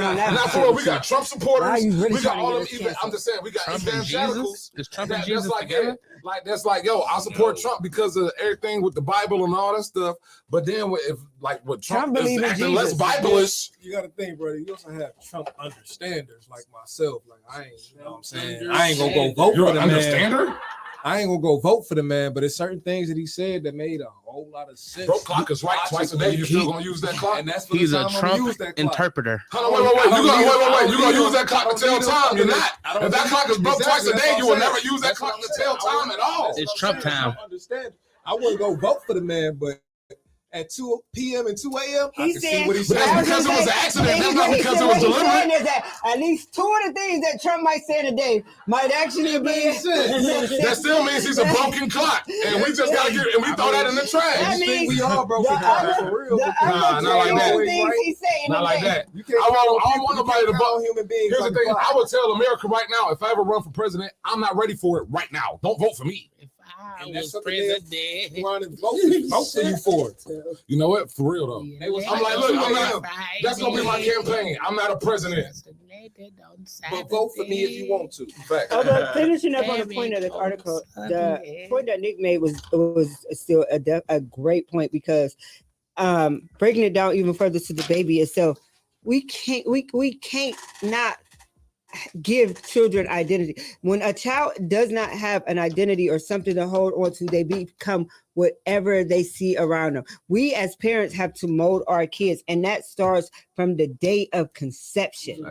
B: Trump supporters. We got all them. Even I'm just saying, we got evangelicals.
G: Is Trump and Jesus together?
B: That's like, yo, I support Trump because of everything with the Bible and all that stuff. But then if like what Trump is acting less Bible-ish,
F: you got to think, brother. You also have Trump understanders like myself. Like I ain't, you know what I'm saying? I ain't gonna go vote for the man. I ain't gonna go vote for the man, but there's certain things that he said that made a whole lot of sense.
B: Bro, clock is right twice a day. You still gonna use that clock?
F: And that's for
G: he's
F: the
G: a
F: time
G: Trump interpreter.
B: Hold on, wait. You gonna use that clock to tell time? You're not. If that clock is broke twice a day, you will never use that clock to tell time at all.
G: It's Trump time.
F: I wouldn't go vote for the man, but at 2 p.m. and 2 a.m. I can see what he said.
B: That's because it was an accident. That's not because it was deliberate.
D: Is that at least two of the things that Trump might say today might actually be.
B: That still means he's a broken clock, and we just gotta get and we throw that in the trash.
D: That means
F: we all broken clocks for real.
B: Nah, not like that. Not like that. I don't want nobody to vote. Here's the thing: I would tell America right now, if I ever run for president, I'm not ready for it right now. Don't vote for me.
G: And that's president.
F: Vote for you for it.
B: You know what? For real though. I'm like, look, that's gonna be my campaign. I'm not a president.
F: But vote for me if you want to.
D: Although finishing up on the point of the article, the point that Nick made was still a great point because breaking it down even further to the baby itself, we can't not give children identity. When a child does not have an identity or something to hold on to, they become whatever they see around them. We as parents have to mold our kids, and that starts from the day of conception.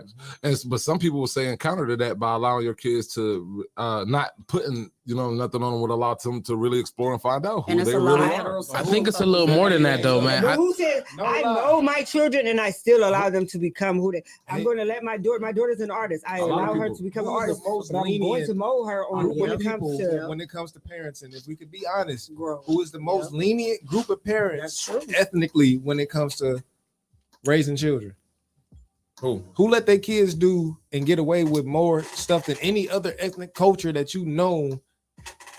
B: But some people will say in counter to that by allowing your kids to not putting nothing on them would allow them to really explore and find out who they really are.
G: I think it's a little more than that though, man.
D: Who said I know my children and I still allow them to become who they? I'm going to let my daughter's an artist. I allow her to become an artist, but I'm going to mold her on when it comes to
F: parents. And if we could be honest, who is the most lenient group of parents ethnically when it comes to raising children? Who let their kids do and get away with more stuff than any other ethnic culture that you know?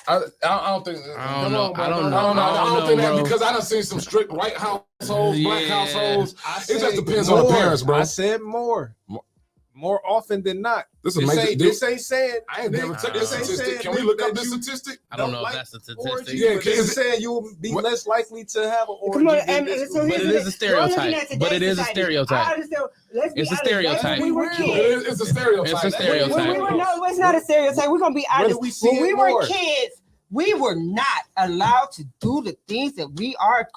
B: I don't think.
G: I don't know. I don't
B: think that
G: bro.
B: because I done seen some strict white households, black households. It just depends on the parents, bro.
F: I said more often than not.
B: This ain't saying. I ain't never took this statistic. Can we look up this statistic?
G: I don't know if that's a statistic.
F: Yeah, it's saying you will be less likely to have an origin.
G: But it is a stereotype. It's a stereotype.
B: It's a stereotype.
G: It's a stereotype.
D: No, it's not a stereotype. We're gonna be honest. When we were kids, we were not allowed to do the things that we are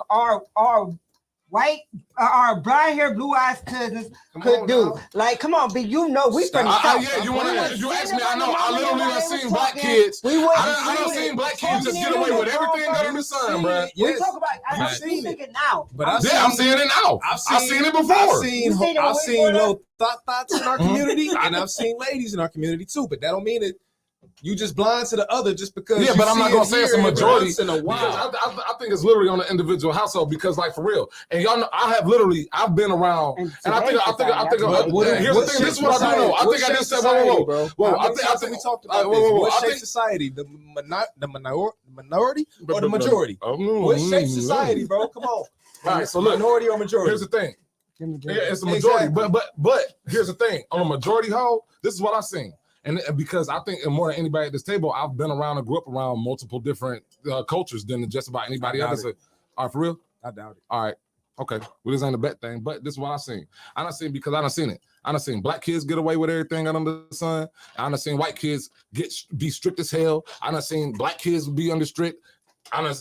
D: white or blonde hair, blue eyes cousins could do. Like, come on, B, you know we from the South.
B: Yeah, you asked me. I know. I literally done seen black kids. I done seen black kids just get away with everything under the sun, bro.
D: We talk about. I'm seeing it now.
F: But
B: I'm seeing it now. I've seen it before.
F: I've seen little thoughts in our community, and I've seen ladies in our community too. But that don't mean it. You just blind to the other just because.
B: Yeah, but I'm not gonna say it's a majority.
F: In a while.
B: I think it's literally on the individual household because, like, for real. And y'all know, I've been around, and I think. Here's the thing. This is what I do know. I think I just said, whoa. I think we talked about this. What shapes society? The minority or the majority? What shapes society, bro? Come on. All right, so look,
F: minority or majority?
B: Here's the thing. Yeah, it's a majority, but here's the thing. On a majority hoe, this is what I've seen. And because I think more than anybody at this table, I've been around and grew up around multiple different cultures than just about anybody else. All right, for real?
F: I doubt it.
B: All right. Okay. Well, this ain't a bet thing, but this is what I've seen. I done seen because I done seen it. I done seen black kids get away with everything under the sun. I done seen white kids be strict as hell. I done seen black kids be under strict.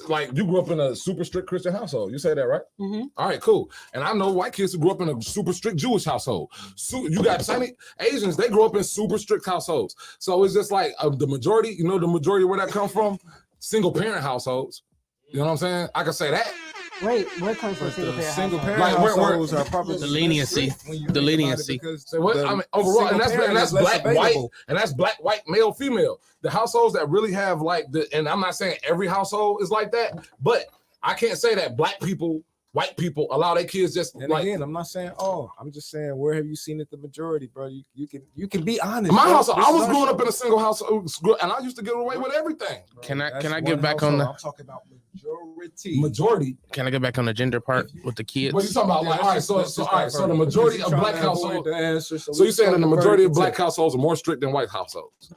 B: Like, you grew up in a super strict Christian household. You say that, right?
D: Mm-hmm.
B: All right, cool. And I know white kids who grew up in a super strict Jewish household. So you got Chinese Asians, they grew up in super strict households. So it's just like the majority, the majority where that comes from, single parent households. You know what I'm saying? I can say that.
D: Wait, what comes from single parent
F: households are probably
G: the leniency. The leniency.
B: So what, I mean, overall, and that's black, white, and that's black, white, male, female. The households that really have like and I'm not saying every household is like that, but I can't say that black people, white people allow their kids just
F: and
B: like.
F: Again, I'm not saying I'm just saying where have you seen it the majority, bro? You can be honest.
B: My household, I was growing up in a single household, and I used to get away with everything.
F: Bro,
G: can I get back on the?
F: I'm talking about majority.
B: Majority.
G: Can I get back on the gender part with the kids?
B: What you talking about? Like, all right, so the majority of black households. So you're saying that the majority of black households are more strict than white households?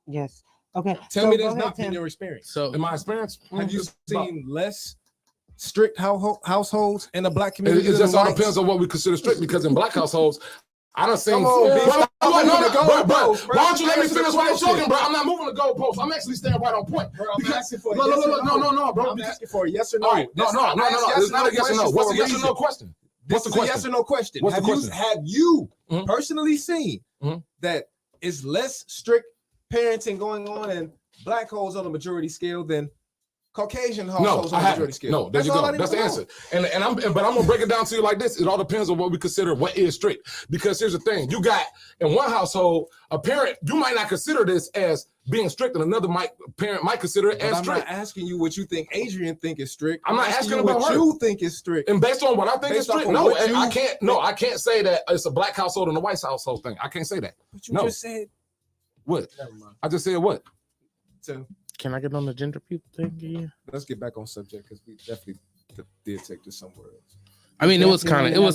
D: Yes. Okay.
F: Tell me that's not in your experience.
G: So
B: in my experience,
F: have you seen less strict households in the black community?
B: It just all depends on what we consider strict, because in black households, I done seen.
F: Why
B: don't you let me finish what I'm talking, bro? I'm not moving the goalpost. I'm actually staying right on point.
F: Bro, I'm asking for
B: no, bro.
F: I'm asking for a yes or no.
B: No. It's not a yes or no. What's the yes or no question?
F: What's the question? Yes or no question.
B: What's the question?
F: Have you personally seen that is less strict parenting going on in black homes on the majority scale than Caucasian households on the majority scale?
B: No, there you go. That's the answer. But I'm gonna break it down to you like this. It all depends on what we consider what is strict. Because here's the thing: you got in one household a parent, you might not consider this as being strict, and another parent might consider it as strict.
F: I'm not asking you what you think Adrian think is strict.
B: I'm not asking about
F: what you think is strict.
B: And based on what I think is strict, no, and I can't. No, I can't say that it's a black household and a white household thing. I can't say that.
F: But you just said
B: what? I just said what?
F: So.
G: Can I get on the gender people thing again?
F: Let's get back on subject because we definitely did take this somewhere else.
G: I mean, it was treading the line.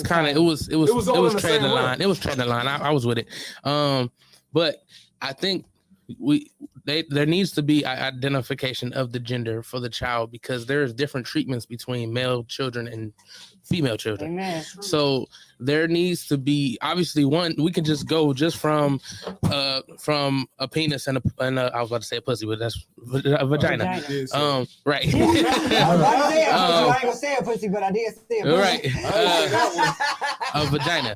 G: It was treading the line. I was with it. But I think there needs to be identification of the gender for the child, because there's different treatments between male children and female children.
D: Amen.
G: So there needs to be, obviously, one, we can just go just from a penis and a I was about to say a pussy, but that's a vagina. Right.
D: I ain't gonna say a pussy, but I did say a pussy.
G: Right. A vagina.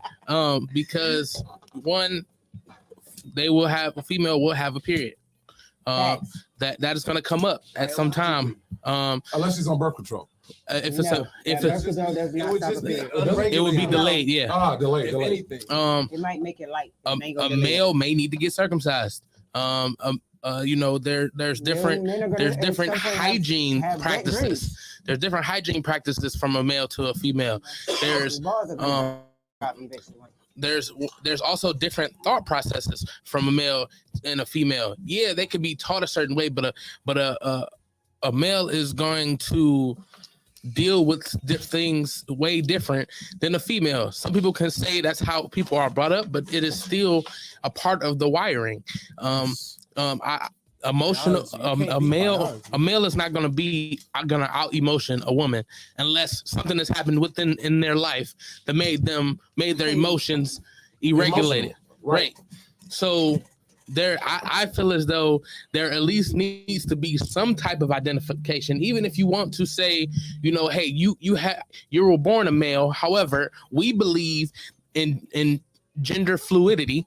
G: Because one, a female will have a period. That is going to come up at some time.
B: Unless she's on birth control.
G: It would be delayed. Yeah.
B: Delayed.
D: It might make it light.
G: A male may need to get circumcised. There's different hygiene practices. There's different hygiene practices from a male to a female. There's also different thought processes from a male and a female. Yeah, they could be taught a certain way, but a male is going to deal with things way different than a female. Some people can say that's how people are brought up, but it is still a part of the wiring. Emotional. A male is not going to out emotion a woman unless something has happened in their life that made their emotions irregulated. Right. So I feel as though there at least needs to be some type of identification, even if you want to say, hey, you were born a male. However, we believe in gender fluidity.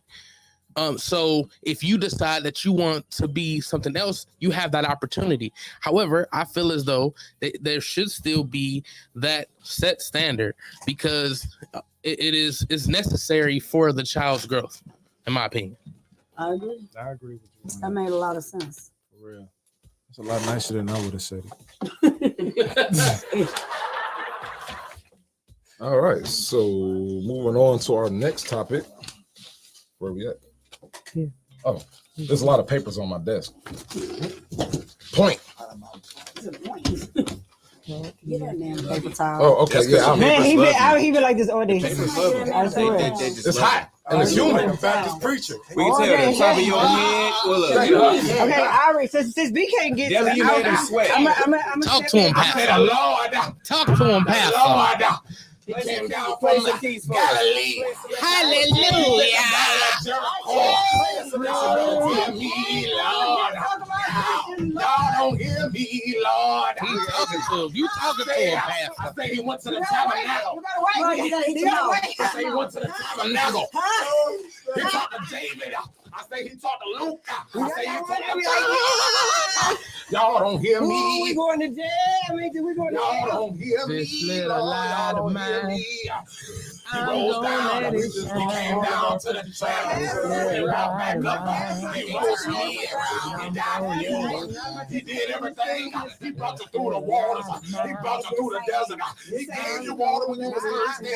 G: So if you decide that you want to be something else, you have that opportunity. However, I feel as though there should still be that set standard because it's necessary for the child's growth, in my opinion.
E: I agree.
F: I agree with you.
E: That made a lot of sense.
F: For real. That's a lot nicer than I would have said it.
B: All right, so moving on to our next topic. Where we at?
D: Here.
B: Oh, there's a lot of papers on my desk. Point.
E: Get that damn paper towel.
B: Oh, okay, yeah.
C: Man,
D: he been like this all day. I swear.
B: It's hot and it's humid.
F: In fact, this preacher.
C: We can tell the top of your head. Well, look,
D: Okay, Ari, since B can't get
C: Devin, you made him sweat.
D: I'm
G: Talk to him, Pastor.
B: Lord,
G: Talk to him, Pastor.
B: Lord. He came down from Galilee.
G: Hallelujah.
B: Don't hear me, Lord. Don't hear me, Lord.
G: He's talking to him. You talking to him, Pastor.
B: I say he went to the tabernacle.
E: Well, you gotta eat your mouth.
B: I say he went to the tabernacle. He talked to David. I say he talked to Luke. I say he talked to David. Y'all don't hear me.
D: We going to jail. We going to
B: Y'all
D: jail.
B: don't hear me.
G: This little light
B: Y'all
G: of
B: don't hear
G: mine.
B: me. He
G: I'm
B: rose
G: gonna
B: down.
G: let
B: He
G: it
B: came down to the tabernacle. He walked back up. He rose me. He died for you. He did everything. He brought you through the waters. He brought you through the desert. He gave you water when you was thirsty.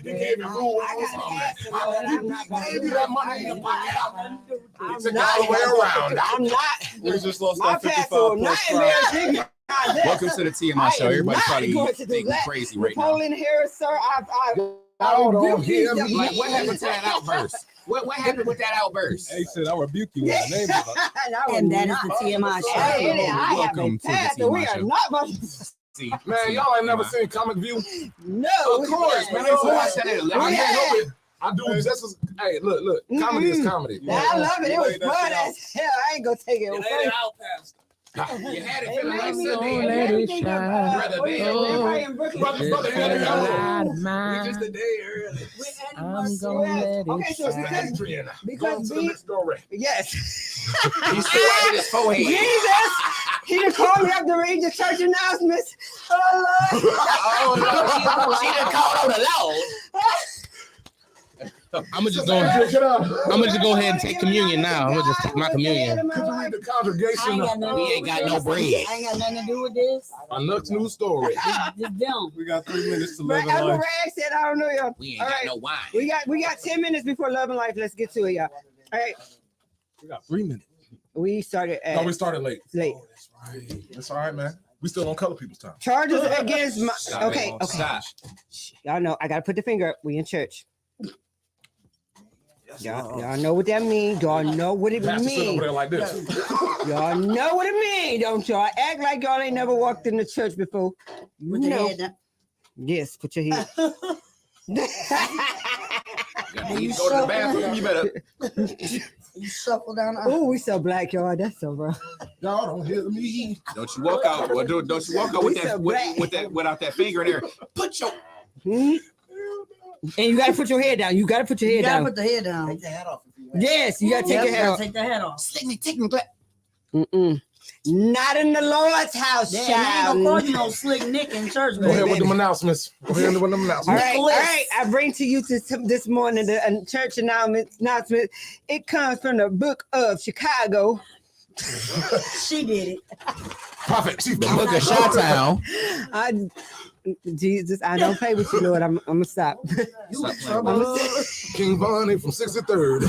B: He gave you food when you was hungry. He gave you that money in your pocket. He took all the way around.
D: I'm not.
F: We just lost
D: My
F: our
D: pastor will
F: 55
D: not
F: plus 5.
D: embarrass me.
C: welcome to the TMI show. Everybody probably think we crazy right now.
D: Napoleon Harris, sir. I
B: Don't hear me.
C: Like, what happened to that outburst? What happened with that outburst?
F: He said, I rebuke you when the name is up.
E: And that is the TMI show.
C: Welcome to the
D: pastor. We
C: TMI
D: are
C: show.
D: not about to.
C: See,
B: Man, y'all ain't never seen Comic View?
D: No.
C: Of course, man. I used to watch that at 11.
B: I do just as, hey, look, comedy is comedy.
D: I love it. It was
F: Lay that
D: fun
F: shit out.
D: as hell. I ain't gonna take it. Okay?
C: You had it
D: It
C: feeling like
D: made me
C: Sunday.
D: feel everything about
C: Brother Dan.
D: everybody in Brooklyn.
B: Brother Dan.
C: We just a day early.
G: I'm gonna let it
D: Okay, so
G: shine.
B: Adrian,
D: Because
B: going to the
D: we-
B: next door.
D: yes.
C: He's still wiping his forehead.
D: Jesus, he done called me up to read the church announcements. Oh Lord.
C: Oh no, she done called on the Lord.
G: I'm gonna just go ahead and take communion now. I'm gonna just take my communion.
B: Could you read the
E: I
B: congregation
E: ain't got nothing
C: We ain't got no bread.
E: I ain't got nothing to do with this.
B: a next news story?
E: Just them.
F: We got 3 minutes to
D: But
F: live in
D: Uncle
F: life.
D: Rag said, I don't know y'all.
C: We ain't
D: All
C: got
D: right.
C: no wine.
D: We got 10 minutes before Love and Life. Let's get to it, y'all. All right.
F: We got 3 minutes.
D: We started
B: No,
D: at
B: we started late.
D: late.
F: Oh, that's right.
B: It's all right, man. We still on color people's time.
D: Charges against my
C: Stop
D: okay.
C: it. Stop.
D: Y'all know I gotta put the finger up. We in church. Y'all know what that means. Y'all know what it
B: Pastor sit over
D: means.
B: there like this.
D: Y'all know what it means, don't y'all? Act like y'all ain't never walked in the church before. You
E: With the
D: know.
E: head down.
D: Yes, put your head.
C: You go to the bathroom, you better.
E: You shuffle down.
D: Oh, we so black, y'all. That's so rough.
B: Y'all don't hear me.
C: Don't you walk out, or don't you walk out with that without that finger in there. Put your
D: Hmm? And you gotta put your head down. You gotta put your
E: You
D: head
E: gotta
D: down.
E: put the head down.
D: Yes, you gotta take your head off.
E: Take the head off.
C: take me back.
D: Mm-mm. Not in the Lord's house,
E: Yeah, they ain't gonna call
D: child.
E: you no slick Nick in church,
B: Go ahead
E: baby.
B: with them announcements. Go ahead with them
D: All
B: announcements.
D: right, all right. I bring to you this morning the church announcement. It comes from the book of Chicago.
E: She did it.
B: Prophet, Chief
G: The book of Chi-Town.
D: Jesus, I don't play with you, Lord. I'm gonna stop.
E: You in trouble.
B: King Bonnie from 63rd.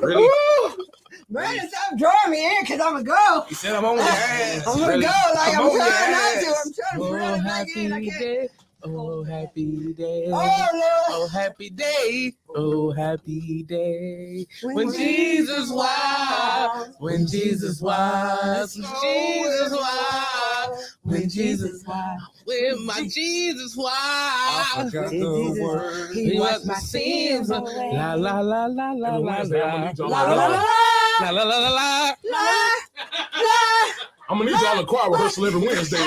C: Really?
D: Brandon, stop drawing me in because I'm a girl.
C: He said I'm on your ass.
D: I'm gonna
C: Really?
D: go. Like, I'm
C: on your
D: trying not
C: ass.
D: to. I'm trying to bring it back in. I can't.
G: day. Oh, happy day.
D: Oh, Lord.
G: Oh, happy day. Oh, happy day. When
D: When
G: Jesus was. When Jesus was. When Jesus was. When Jesus was. When my Jesus
F: I
G: was.
F: forgot
D: Did
F: the
D: Jesus-
F: word.
D: He washed my sins away.
G: La la la la la la
B: Wednesday, I'm gonna
G: la
B: need y'all.
D: La, la, la, la,
G: la la la la la.
D: la.
B: I'm gonna need y'all in choir rehearsal every Wednesday.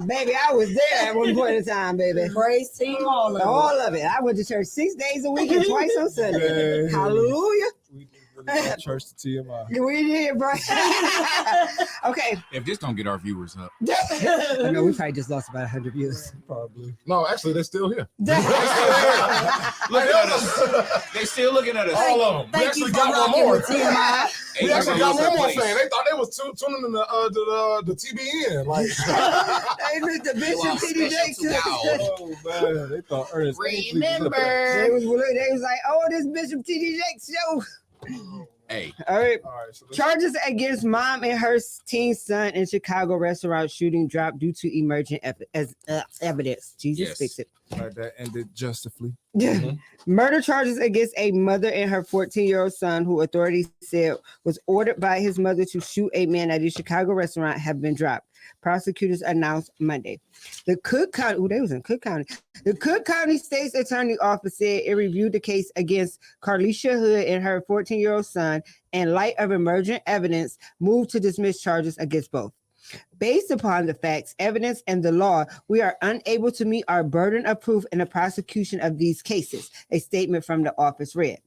D: Baby, I was there at one point in time, baby.
E: Praise team, all of it.
D: All of it. I went to church 6 days a week and twice on Sunday.
F: Yeah.
D: Hallelujah.
F: We really got church to TMI.
D: We did, bro. Okay.
C: If this don't get our viewers up,
D: I know we probably just lost about 100 views.
F: Probably.
B: No, actually, they're still here.
C: look at us. They still looking at us.
B: All of them. We
E: Thank
B: actually
E: you for
B: got one
E: rocking
B: more.
E: with TMI.
B: We actually got one more
C: place.
B: fan. They thought they was tuning in the TBN. Like,
D: Hey, Mr. Bishop
C: Well,
D: TD
C: special
D: Jakes.
C: to God.
F: Oh man, they thought Ernest Angley was up there.
D: They was like, oh, this Bishop TD Jakes show.
C: Hey,
D: All right.
F: All right, so let's
D: Charges against mom and her teen son in Chicago restaurant shooting dropped due to emergent evidence. Jesus,
C: Yes.
D: fix it.
F: right, that ended justifully.
D: Murder charges against a mother and her 14-year-old son, who authorities said was ordered by his mother to shoot a man at a Chicago restaurant, have been dropped. Prosecutors announced Monday. The Cook County, they was in Cook County. The Cook County State's Attorney Office said it reviewed the case against Carlisha Hood and her 14-year-old son, and light of emergent evidence, moved to dismiss charges against both. Based upon the facts, evidence, and the law, we are unable to meet our burden of proof in the prosecution of these cases, a statement from the office read.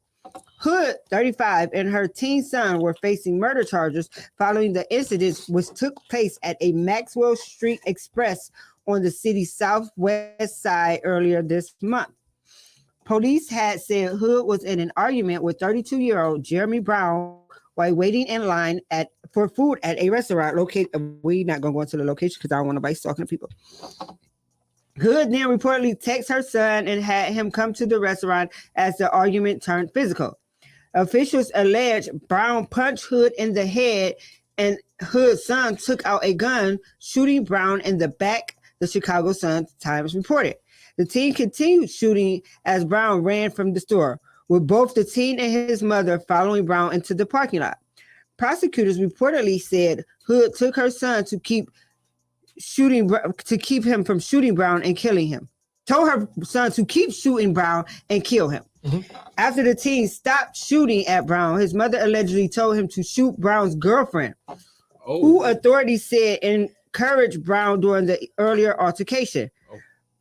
D: Hood, 35, and her teen son were facing murder charges following the incidents which took place at a Maxwell Street Express on the city's southwest side earlier this month. Police had said Hood was in an argument with 32-year-old Jeremy Brown while waiting in line for food at a restaurant located. We're not going to go into the location because I don't want nobody talking to people. Hood then reportedly texted her son and had him come to the restaurant as the argument turned physical. Officials allege Brown punched Hood in the head, and Hood's son took out a gun, shooting Brown in the back, the Chicago Sun-Times reported. The teen continued shooting as Brown ran from the store, with both the teen and his mother following Brown into the parking lot. Prosecutors reportedly said Hood took her son to keep him from shooting Brown and killing him. Told her son to keep shooting Brown and kill him. After the teen stopped shooting at Brown, his mother allegedly told him to shoot Brown's girlfriend, who authorities said encouraged Brown during the earlier altercation.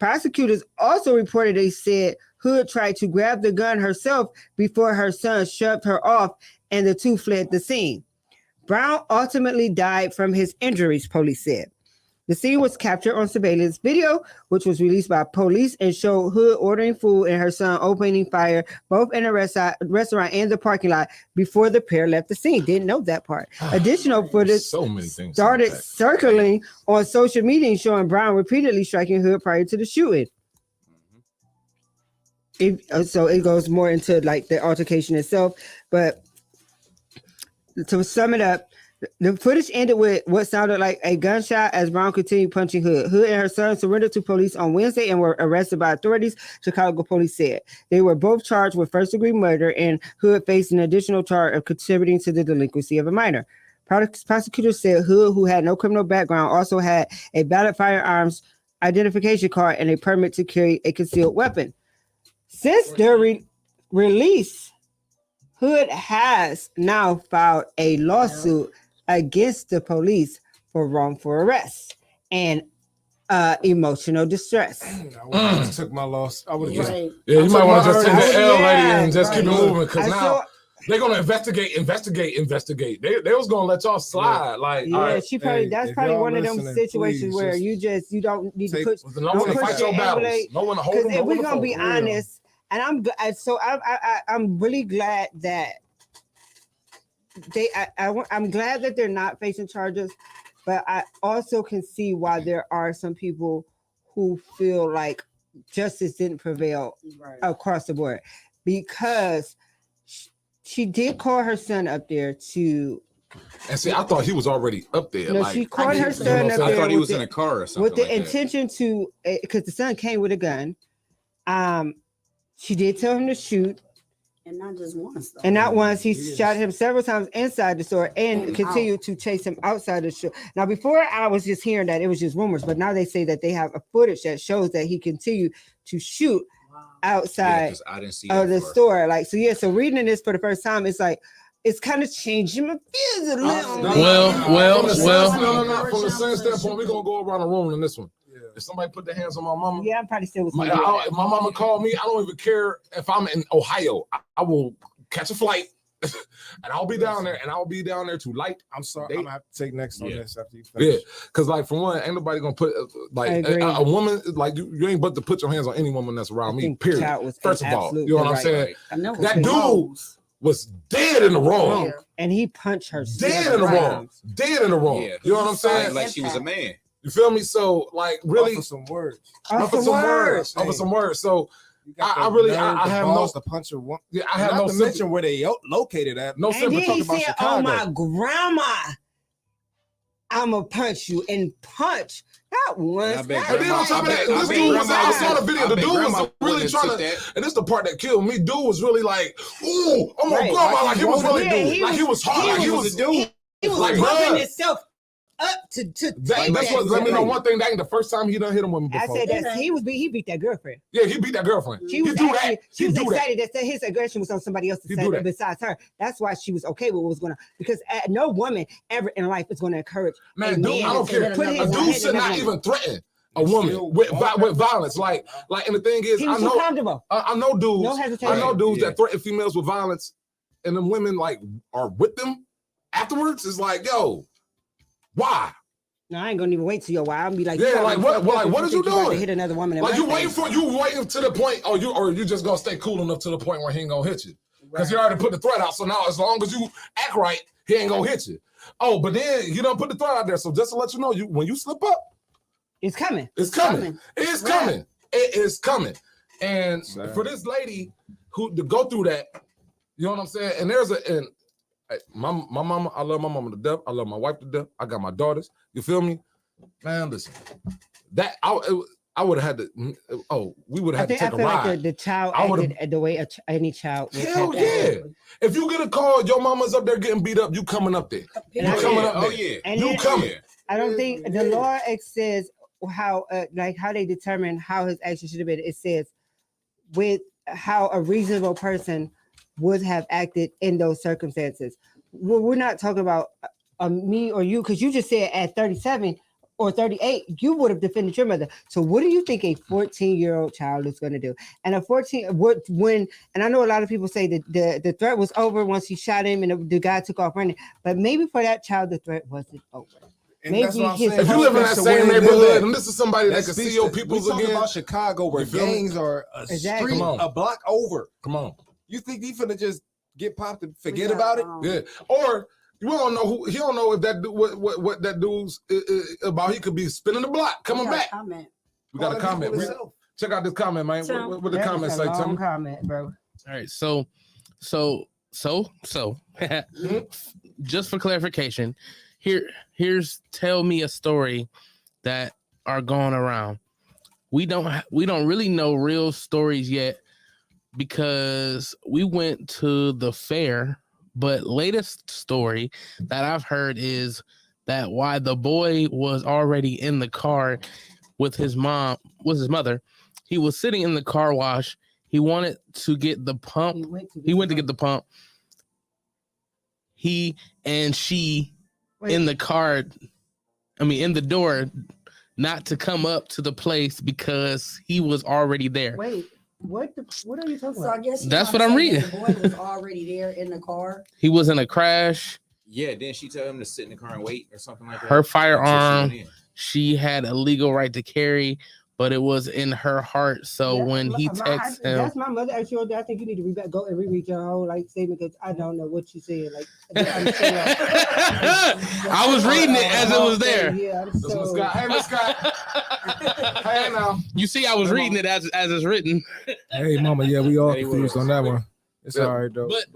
D: Prosecutors also reported they said Hood tried to grab the gun herself before her son shoved her off, and the two fled the scene. Brown ultimately died from his injuries, police said. The scene was captured on surveillance video, which was released by police and showed Hood ordering food and her son opening fire both in a restaurant and the parking lot before the pair left the scene. Didn't know that part. Additional footage
B: so many things
D: started
B: like that.
D: circling on social media showing Brown repeatedly striking Hood prior to the shooting. So it goes more into like the altercation itself. But to sum it up, the footage ended with what sounded like a gunshot as Brown continued punching Hood. Hood and her son surrendered to police on Wednesday and were arrested by authorities, Chicago police said. They were both charged with first-degree murder, and Hood faced an additional charge of contributing to the delinquency of a minor. Prosecutors said Hood, who had no criminal background, also had a valid firearms identification card and a permit to carry a concealed weapon. Since their release, Hood has now filed a lawsuit against the police for wrongful arrest and emotional distress.
F: I would have just took my loss. I would have just.
E: Right.
B: Yeah, you might want to just take the L, lady,
D: Yeah,
B: and just keep it
E: right.
B: moving because
D: I
B: now
D: saw-
B: they're gonna investigate. They was gonna let y'all slide. Like,
D: Yeah,
B: all right,
D: she probably
F: hey,
D: that's
F: if
D: probably
F: y'all
D: one of them
F: listening,
D: situations
F: please
D: where
F: just
D: you don't need to
F: take-
D: put.
B: no one to
D: push
B: fight
D: your
B: your battles.
D: emulate,
B: No one to hold
D: Because
B: them.
D: if we're gonna be honest, and I'm really glad that I'm glad that they're not facing charges, but I also can see why there are some people who feel like justice didn't prevail
E: Right.
D: across the board, because she did call her son up there to.
B: And see, I thought he was already up there.
D: No,
B: like,
D: she called her
B: you know
D: son
B: what
D: up
B: I'm
C: I
D: there
C: thought he
D: with
C: was in a car or something.
D: with the
C: like that.
D: intention to, because the son came with a gun. She did tell him to shoot,
E: And not just once. Though.
D: and not once. He shot him several times inside the store and
E: And
D: continued to chase him outside the store. Now, before I was just hearing that it was just rumors, but now they say that they have a footage that shows that he continued to shoot outside
C: 'cause I didn't see
D: of
C: that
D: the
C: part.
D: store. Like, so yeah, so reading this for the first time, it's like it's kind of changing my feels a little.
G: Well,
B: From the same standpoint, we're gonna go around the room in this one.
F: Yeah.
B: If somebody put their hands on my mama,
D: Yeah, I'm probably still with
B: if my mama called me, I don't even care if I'm in Ohio. I will catch a flight and I'll be down there, and I'll be down there to light.
F: I'm sorry.
B: They-
F: I'm gonna have to take next on
C: Yeah.
F: this after you
B: Yeah,
F: finish.
B: because like for one, ain't nobody gonna put like
D: I agree.
B: a woman like you ain't but to put your hands on any woman that's around me. Period. First of all, you know what I'm saying?
E: I know
B: That dude was dead in the wrong.
E: Yeah.
D: And he punched her.
B: Dead in the wrong. Dead in the wrong.
C: Yeah.
B: You know what I'm saying?
C: Like she was a man.
B: You feel me? So like really
F: Offer some words.
B: offer some words. Offer some words. So
F: You got
B: I
F: the
B: really-
F: nerve,
B: I
F: the
B: have
F: balls
B: no-
F: to punch a woman.
B: yeah, I have
F: Not
B: no
F: to
B: sympathy.
F: mention where they located at.
B: No
D: And
B: sympathy.
D: then he
F: talking about
D: said, "Oh
F: Chicago.
D: my grandma, I'ma punch you and punch not once."
C: I bet
D: not
B: And then on top of that,
D: twice,
B: this
D: but
B: dude was
D: three
B: I saw
D: times.
B: the video. The dude was really trying to,
C: that.
B: and this is the part that killed me. Dude was really like, ooh, I'm gonna
D: Right.
B: grandma, like he was really,
D: Yeah, he
B: like he was hard, like he was.
C: a dude.
D: He was
B: Like,
D: pumping
B: bruh.
D: himself up to
B: That's what let me know one thing. That ain't the first time he done hit him with me
D: I
B: before.
D: said that he beat that girlfriend.
B: Yeah, he beat that girlfriend.
D: She
B: He
D: was
B: do
D: actually,
B: that.
D: she
B: He
D: was
B: do that.
D: excited that his aggression was on somebody else's
B: He do
D: side
B: that.
D: besides her. That's why she was okay with what was going on. Because no woman ever in life is going to encourage
B: Man,
D: a
B: dude,
D: man
B: I don't
D: to
B: care.
D: put
B: A
D: his
B: dude
D: hands
B: should
D: in
B: not
D: another
B: even threaten a woman
F: Still
B: with
F: walk
B: violence. Like, and the thing is,
D: He
B: I
D: was too
B: know,
D: comfortable.
B: I know dudes.
D: No hesitation.
B: I know dudes
C: Yeah.
B: that threaten females with violence, and them women like are with them afterwards. It's like, yo, why?
D: No, I ain't gonna even wait till you're while. I'm be like,
B: Yeah,
D: you
B: like, what-
D: fucked up
B: like,
D: if
B: what is you
D: think about to
B: doing?
D: hit another woman. In
B: Like
D: my
B: you
D: face.
B: waiting to the point, or you just gonna stay cool enough to the point where he ain't gonna hit you because you already put the threat out. So now, as long as you act right, he ain't gonna hit you. Oh, but then you don't put the threat out there. So just to let you know, when you slip up,
D: It's coming.
B: it's coming.
E: coming.
B: It's
E: Right.
B: coming. It is coming. And
F: Sad.
B: for this lady who to go through that, you know what I'm saying? And there's my mama, I love my mama to death. I love my wife to death. I got my daughters. You feel me? Man, listen. That I would have had to. Oh, we would
D: I
B: have had to
D: think I
B: take a
D: feel like
B: ride.
D: the child
B: I would've-
D: acted the way any child would
B: Hell
D: have
B: yeah!
D: acted.
B: If you get a call, your mama's up there getting beat up. You coming up there?
D: And
B: You
D: I-
B: coming up
C: Oh
B: there?
C: yeah.
D: And
B: You
D: then-
B: coming?
D: I don't think the law says how how they determine how his action should have been. It says with how a reasonable person would have acted in those circumstances. We're not talking about me or you, because you just said at 37 or 38 you would have defended your mother. So what do you think a 14-year-old child is going to do? And a 14 and I know a lot of people say that the threat was over once he shot him and the guy took off running, but maybe for that child the threat wasn't over.
F: And
D: Maybe
F: that's what I'm
D: his-
F: saying.
B: If you live in that
F: Speaks to where
B: same
F: he live
B: neighborhood,
F: at.
B: and this is somebody that
F: That
B: can
F: speaks
B: see your
F: to-
B: peoples
F: we talking
B: again,
F: about Chicago, where
B: You feel me?
F: gangs are a
D: Exactly.
F: street,
B: Come on.
F: a block over.
B: come on.
F: You think he finna just get popped and forget
E: We got,
F: about it?
B: Yeah, or we don't know who he don't know if that what that dude's about. He could be spinning the block, coming back.
E: Comment.
B: We got a comment. Check out this comment, man.
E: Tim.
B: What the
D: That
B: comment
D: was
B: say,
D: a long
B: Tim?
D: comment, bro.
G: All right, so just for clarification, here's tell me a story that are going around. We don't really know real stories yet because we went to the fair, but latest story that I've heard is that why the boy was already in the car with his mother. He was sitting in the car wash. He wanted to get the pump. He went to get the pump. He and she in the car, in the door, not to come up to the place because he was already there.
D: Wait, what are you talking
E: So I
D: about?
E: guess
G: That's what I'm reading.
E: The boy was already there in the car.
G: He was in a crash.
C: Yeah, didn't she tell him to sit in the car and wait or something like that?
G: Her
C: Until she
G: firearm,
C: went in?
G: she had a legal right to carry, but it was in her heart. So when he texts him,
D: That's my mother. Actually, I think you need to go and reread your whole statement because I don't know what you said.
G: I was reading it as it was there.
D: Yeah, I'm
B: That's Miss
D: so.
B: Scott. Hey, Miss Scott. Hey, now.
G: You see, I was reading it as it's written.
F: Hey, mama, yeah, we all
C: Hey,
F: confused
C: what
F: on that one. It's all right though.
G: But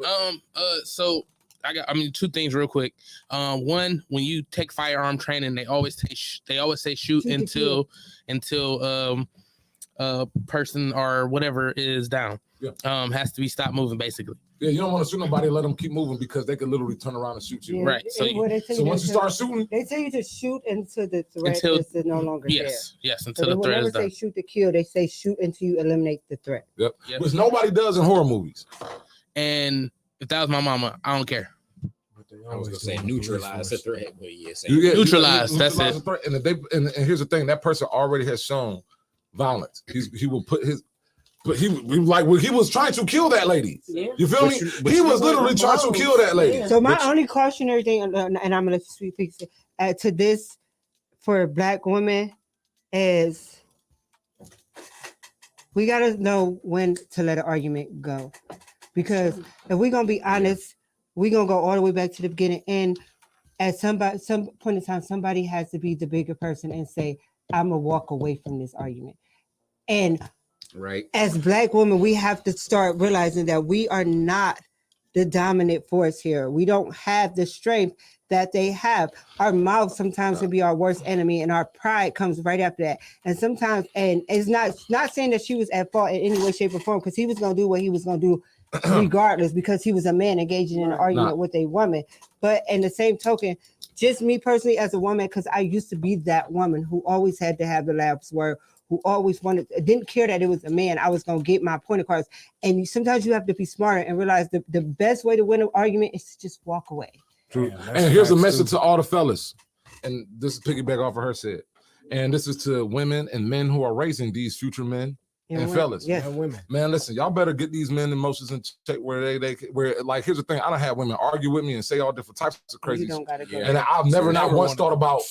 G: so I mean, two things real quick. One, when you take firearm training, they always say shoot until person or whatever is down.
B: Yeah.
G: Has to be stopped moving basically.
B: Yeah, you don't want to shoot nobody, let them keep moving because they could literally turn around and shoot you.
D: Yeah,
G: Right. So
B: once you start shooting,
D: they tell you to shoot until the threat
G: Until-
D: is no longer
G: yes,
D: there.
G: until
D: So
G: the
D: they
G: threat
D: will
G: is
D: never
G: done.
D: say shoot to kill. They say shoot until you eliminate the threat.
B: yep.
G: Yep.
B: Which nobody does in horror movies.
G: And if that was my mama, I don't care.
H: I was gonna say neutralize the threat, but yeah,
G: Neutralize, that's
B: neutralize
G: it.
B: the threat. And if and here's the thing: that person already has shown violence. He will put his. But he was trying to kill that lady.
E: Yeah.
B: You feel me? He was literally trying to kill that lady.
E: Yeah.
D: So my only cautionary thing, and I'm gonna let you speak to this for Black women is we gotta know when to let an argument go, because if we're gonna be honest, we're gonna go all the way back to the beginning. And at some point in time, somebody has to be the bigger person and say, "I'm gonna walk away from this argument." And
H: right.
D: as Black women, we have to start realizing that we are not the dominant force here. We don't have the strength that they have. Our mouth sometimes can be our worst enemy, and our pride comes right after that. And sometimes, and it's not saying that she was at fault in any way, shape, or form, because he was going to do what he was going to do regardless, because he was a man engaging in an argument with a woman. But in the same token, just me personally as a woman, because I used to be that woman who always had to have the last word, who always didn't care that it was a man. I was going to get my point across. And sometimes you have to be smarter and realize the best way to win an argument is to just walk away.
B: True. And here's a message to all the fellas. And this is piggyback off of her said. And this is to women and men who are raising these future men and fellas.
D: Yes.
F: And women.
B: Man, listen, y'all better get these men emotions in check where like, here's the thing. I don't have women argue with me and say all different types of crazy
D: You don't gotta go.
B: And I've never not once thought about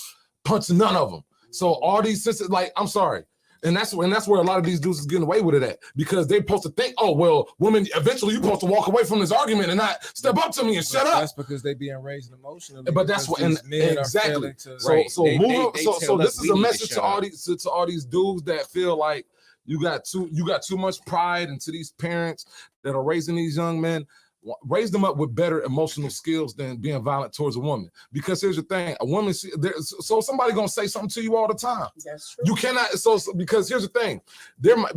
B: punching none of them. So all these senses, like, I'm sorry. And that's where a lot of these dudes is getting away with it at, because they supposed to think, oh, well, women, eventually you're supposed to walk away from this argument and not step up to me and shut up.
F: That's because they being raised emotionally.
B: But that's what, and exactly. So this is a message to all these dudes that feel like you got too much pride into these parents that are raising these young men. Raise them up with better emotional skills than being violent towards a woman. Because here's the thing: a woman, so somebody gonna say something to you all the time.
E: That's true.
B: You cannot. So because here's the thing: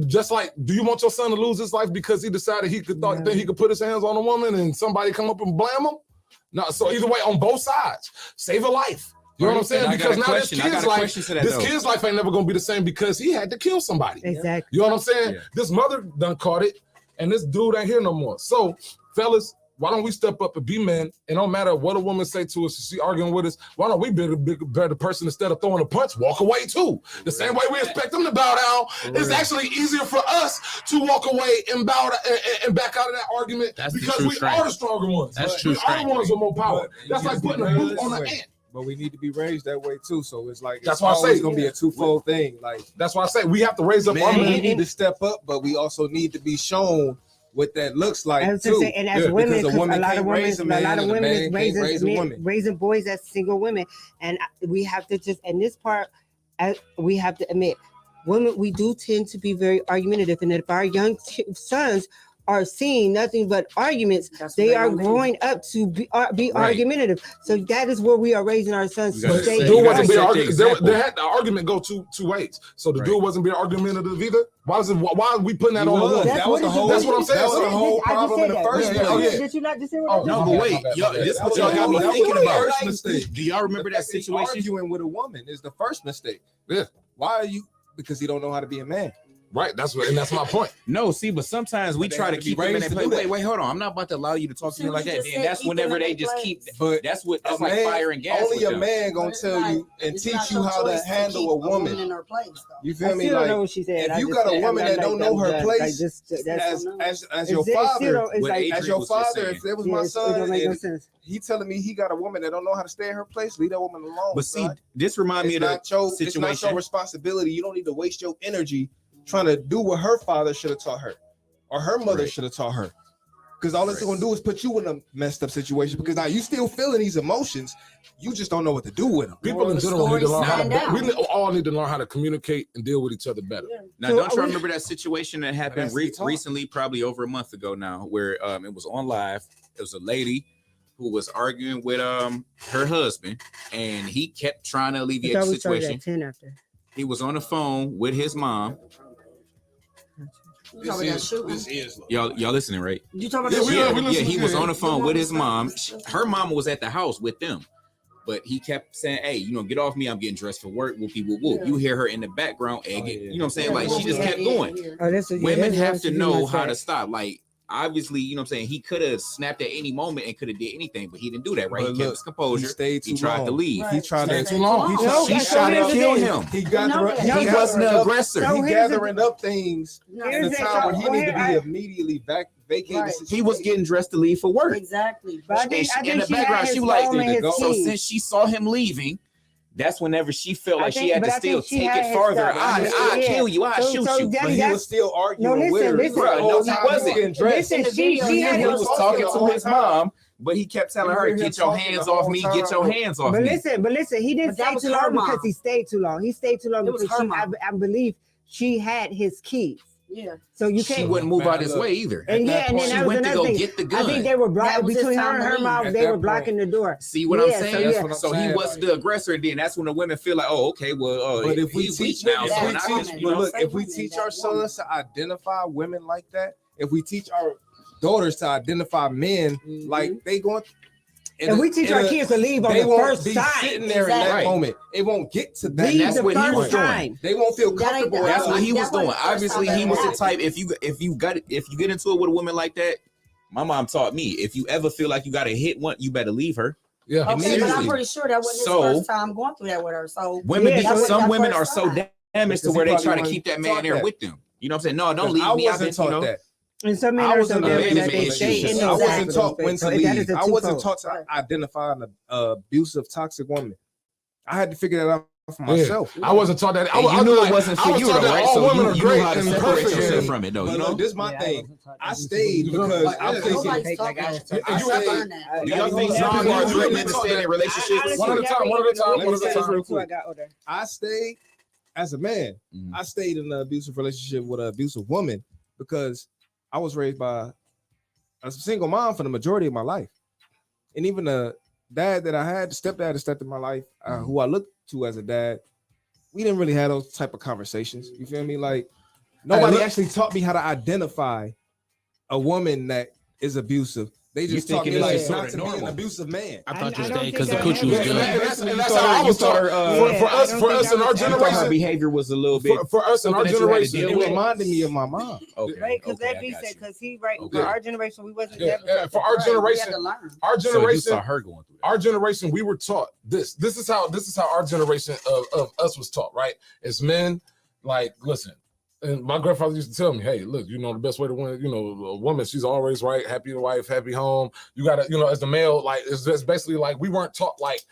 B: just like, do you want your son to lose his life because he decided he could think he could put his hands on a woman and somebody come up and blame him? No. So either way, on both sides, save a life. You know what I'm saying? Because now this kid's life ain't never gonna be the same because he had to kill somebody.
D: Exactly.
B: You know what I'm saying?
H: Yeah.
B: This mother done caught it, and this dude ain't here no more. So, fellas, why don't we step up and be men? It don't matter what a woman say to us, she arguing with us. Why don't we be the better person instead of throwing a punch? Walk away too. The same way we expect them to bow down. It's actually easier for us to walk away and bow and back out of that argument because we are the stronger ones.
G: That's true.
B: We are the ones with more power. That's like putting a boot on an ant.
F: But we need to be raised that way too. So it's like
B: That's
F: it's
B: why I
F: always
B: say
F: gonna be a twofold thing. Like
B: that's why I say we have to raise up our
F: we
B: men.
F: need to step up, but we also need to be shown what that looks like
D: As
F: too.
D: and as women,
F: because
D: a lot of women,
F: raise a man,
D: a lot of
F: and a
D: women
F: man
D: is
F: can't raise a woman.
D: raising boys as single women, and we have to just, and this part, we have to admit, women, we do tend to be very argumentative, and if our young sons are seeing nothing but arguments, they are growing up to be argumentative. So that is where we are raising our sons.
B: But the dude wasn't being argumentative. They had the argument go two ways. So the dude wasn't being argumentative either. Why are we putting that on the woman?
F: That was the whole.
B: That's what I'm saying.
F: That was the whole problem in the first place.
D: Did you not just say what
H: No, but wait, this is what y'all got me thinking about. Do y'all remember that situation?
F: Arguing with a woman is the first mistake.
B: Yeah.
F: Why are you? Because he don't know how to be a man.
B: Right. That's my point.
H: No, see, but sometimes we try to keep them in that place. Wait, hold on. I'm not about to allow you to talk to me like that. Then that's whenever they just keep.
F: But
H: that's like fire and gas.
F: Only a man gonna tell you and teach you how to handle a woman.
E: in her place,
F: You feel me?
D: I
F: Like
D: know what she said.
F: if you got a woman that don't know her place, as your father, as your father, if it was my son, he telling me he got a woman that don't know how to stay in her place, leave that woman alone.
H: But see, this remind me of the situation.
F: It's not your responsibility. You don't need to waste your energy trying to do what her father should have taught her, or her mother should have taught her. Because all it's gonna do is put you in a messed up situation. Because now you still feeling these emotions, you just don't know what to do with them.
B: People in general need to learn how to.
E: down.
B: We all need to learn how to communicate and deal with each other better.
C: Now,
D: So
C: don't you
D: are we-
C: remember that situation that happened
F: That's the talk.
C: recently, probably over a month ago now, where it was on live. It was a lady who was arguing with her husband, and he kept trying to
D: I
C: alleviate
D: thought
C: the
D: we started
C: situation.
D: at 10 after.
C: He was on the phone with his mom.
E: You talking about shooting?
F: This is
C: Y'all listening, right?
E: You talking
B: Yeah,
E: about
B: we
E: shooting?
B: are. We listen
C: He
B: to
C: was
B: it.
C: on the phone with his mom. Her mama was at the house with them. But he kept saying, "Hey, get off me. I'm getting dressed for work." Whoopie whoop whoop.
E: Yeah.
C: You hear her in the background, egging. You know what I'm saying? Like, she just
E: Yeah,
C: kept
E: yeah,
C: going.
E: yeah.
D: Oh, this is, yeah,
C: Women
D: this
C: have
D: is
C: to
D: what
C: know
D: you
C: how to
D: said.
C: stop. Like, obviously, you know what I'm saying? He could have snapped at any moment and could have did anything, but he didn't do that, right?
F: But
C: He kept
F: look,
C: his composure.
F: He stayed too
C: He tried
F: long.
C: to leave.
F: He tried to
E: Stayed too long.
F: He
D: No,
F: tried,
D: but
F: he
D: so
F: tried
D: here's
F: to
D: the
F: kill
D: thing.
F: him. He
E: No,
F: gathering.
C: He wasn't the aggressor.
D: So
F: He
D: here's the-
F: gathering up things
E: No,
F: in
D: Here's
F: the
D: the-
F: time when he
D: so
F: needed to be
D: here I-
F: immediately vacated.
E: Right.
F: the situation.
C: He was getting dressed to leave for work.
E: Exactly.
D: But I
C: And
D: think,
C: she-
D: I
C: in
D: think
C: the
D: she had
C: background,
D: his
C: she was like,
D: phone and his
C: so
D: keys.
C: since she saw him leaving, that's whenever she felt
D: I
C: like she
D: think-
C: had
D: but
C: to
D: I
C: still
D: think she
C: take
D: had
C: it
D: his
C: further.
D: stuff.
C: I
D: Yeah.
C: kill you. I
D: So-
C: shoot
D: so
C: you.
D: that-
F: But he
D: that's-
F: was still arguing
D: No,
F: with her.
D: listen,
C: Bruh, no, he wasn't.
F: Getting dressed.
D: Listen, she
C: He
D: had
C: was
D: his
C: talking
F: all
C: to his
F: the time.
C: mom, but he kept telling
F: You
C: her,
F: hear him
C: "Get your
F: talking
C: hands
F: the
C: off
F: whole
C: me.
F: time.
C: Get your hands off
D: But
C: me."
D: listen, he didn't
E: But that
D: stay
E: was
D: too
E: her
D: long
E: mom.
D: because he stayed too long. He stayed too long
E: It was
D: because
E: her
D: she,
E: mom.
D: I believe she had his keys.
E: Yeah.
D: So you
C: She
D: can't.
C: wouldn't move out his
F: Look,
C: way either.
D: And yeah, and then
C: She
D: that was
C: went to
D: another
C: go
D: thing.
C: get the
D: I
C: gun.
D: think they were
E: That
D: blocking
E: was his
D: between her
E: time
D: and
E: to
D: her
E: leave.
D: mom.
F: At
D: They
F: that
D: were
F: point-
D: blocking the door.
C: See what I'm
D: Yeah, so
C: saying?
D: yeah.
F: what I'm
C: So he
F: saying,
C: was
F: like-
C: the aggressor, and then that's when the women feel like, "Oh, okay, well,
F: But if we
C: he's
F: teach
C: weak now,
E: that
C: so
F: if
C: now
F: we
C: he's,
F: teach,
C: you know,
F: but look,
E: say
F: if we
E: women,
F: teach
E: that
F: our
E: woman.
F: sons to identify women like that, if we teach our daughters to identify men
E: Mhm.
F: like they going,
D: If we teach our kids to leave on
F: they
D: the
F: won't
D: first
F: be
D: sign,
F: sitting there in
E: Exactly.
F: that
C: Right.
F: moment. It won't get to that.
D: leave
C: that's
D: the
C: what he
D: first
C: was doing.
D: time.
F: They won't feel
E: That ain't-
F: comfortable.
C: That's what he was
E: That wasn't
C: doing.
E: the first
C: Obviously,
E: time
C: he
E: that
C: was the
E: happened.
C: type. If you get into it with a woman like that, my mom taught me, if you ever feel like you got to hit one, you better leave her.
B: Yeah.
E: Okay, but I'm
C: Immediately.
E: pretty sure that wasn't his
C: So-
E: first time going through that with her. So
C: Women,
D: Yeah,
C: be,
D: that was
C: some
E: that
C: women
E: first
C: are so
E: time.
C: damaged to
F: Because
C: where
F: he
C: they try to
F: probably
C: keep that
F: wasn't
C: man there
F: taught
C: with them. You know what I'm saying? No, don't leave
F: I
C: me. I've
F: wasn't
C: been,
F: taught
C: you know,
F: that.
D: And some men
F: I
D: are so
F: wasn't
D: damaged
C: abandoned
D: that they stay in
C: relationships.
D: those
F: I wasn't
D: hospitals.
F: taught when
D: So
F: to
D: that is
F: leave.
D: a
F: I wasn't
D: twofold.
F: taught to identify an abusive, toxic woman. I had to figure that out for myself.
B: I wasn't taught that.
C: and you knew it wasn't for you, though, right? So
B: women
C: you
B: are
C: knew
B: great
C: how to
B: and
C: separate
B: perfect.
C: yourself from it, though.
F: But
C: You
F: look,
C: know,
F: this is my thing. I stayed because I'm thinking.
E: nobody's taught that.
B: You
E: I
B: have to-
E: learned that.
C: do y'all think
F: No,
C: some
F: no,
C: people are
F: you
C: threatening
F: really
C: to
F: taught
C: stay in
F: that.
C: their relationships?
B: One at a time, one at a time,
F: Let me
B: one at
F: say
B: a
F: this
B: time.
F: real quick.
D: I got older.
F: I stayed as a man.
C: Mhm.
F: I stayed in an abusive relationship with an abusive woman because I was raised by a single mom for the majority of my life, and even the dad that I had, the stepdad that stepped in my life, who I looked to as a dad, we didn't really have those type of conversations. You feel me? Like nobody
B: look-
F: actually taught me how to identify a woman that is abusive. They just
C: You
F: taught me
C: thinking
F: like
C: it's
F: not
C: sorta
F: to be an
C: normal.
F: abusive man.
G: I thought you
D: I don't
G: stayed because the
D: think
G: coochie was
D: that-
G: good.
B: And that's how I was taught. For
D: I
B: us,
D: don't
B: for
D: think
B: us in
D: that
B: our
D: was-
C: I thought her
B: generation,
C: behavior was a little bit.
B: for us in our
C: something that you had to
B: generation,
C: deal
F: It
C: with.
F: reminded me of my mom.
C: Okay,
D: Right, because
C: okay,
D: that
C: I
D: be
C: got
D: said,
C: you.
D: because he right
C: Okay.
D: for our generation, we wasn't
B: Yeah,
D: never
B: for our
E: Right, we
B: generation,
E: had to learn.
B: our
C: So you
B: generation,
C: saw her going through that.
B: our generation, we were taught this. This is how our generation of us was taught, right? As men, like, listen. And my grandfather used to tell me, hey, look, you know, the best way to win, you know, a woman, she's always right, happy wife, happy home. You gotta, you know, as the male, like, it's just basically like we weren't taught, like,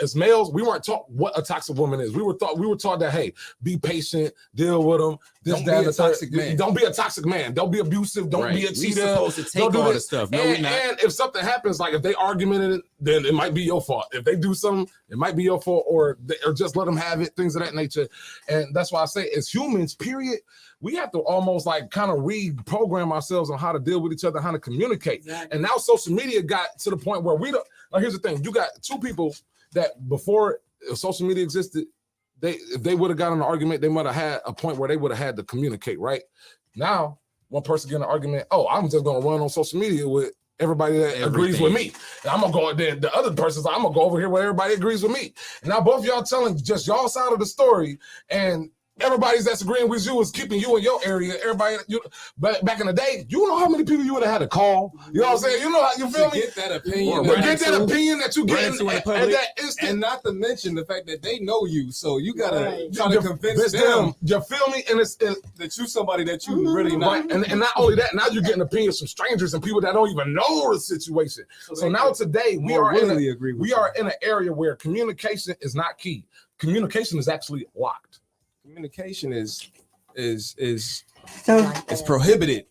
B: as males, we weren't taught what a toxic woman is. We were taught that, hey, be patient, deal with them. This,
F: Don't
B: that,
F: be a
B: the third.
F: toxic man.
B: Don't be a toxic man. Don't be abusive. Don't be a
C: We
B: cheater.
C: supposed to take
B: Don't do
C: all the
B: this.
C: stuff. No, we're
B: and,
C: not.
B: and if something happens, like if they argumented it, then it might be your fault. If they do something, it might be your fault, or just let them have it, things of that nature. And that's why I say, as humans, period, we have to almost like kind of reprogram ourselves on how to deal with each other, how to communicate.
E: Exactly.
B: And now social media got to the point where we don't. Like, here's the thing: you got two people that before social media existed, if they would have gotten an argument, they might have had a point where they would have had to communicate. Right now, one person get in an argument. Oh, I'm just gonna run on social media with everybody that agrees with me. And I'm gonna go then the other person's like, I'm gonna go over here where everybody agrees with me. And now both y'all telling just y'all side of the story, and everybody's that's agreeing with you is keeping you in your area. Everybody, but back in the day, you know how many people you would have had to call. You know what I'm saying? You know how you feel
F: To
B: me?
F: get that opinion,
B: To get that opinion that you get
C: into in
B: at
C: public.
B: that instant.
F: and not to mention the fact that they know you, so you gotta
E: Right.
F: try to convince them
B: You feel me? And it's
F: that you somebody that you really not.
B: right. And not only that, now you're getting opinions from strangers and people that don't even know the situation. So now today we
F: more
B: are in
F: willingly agree with
B: we
F: you.
B: are in an area where communication is not key. Communication is actually locked.
F: Communication is
D: So
F: it's prohibited,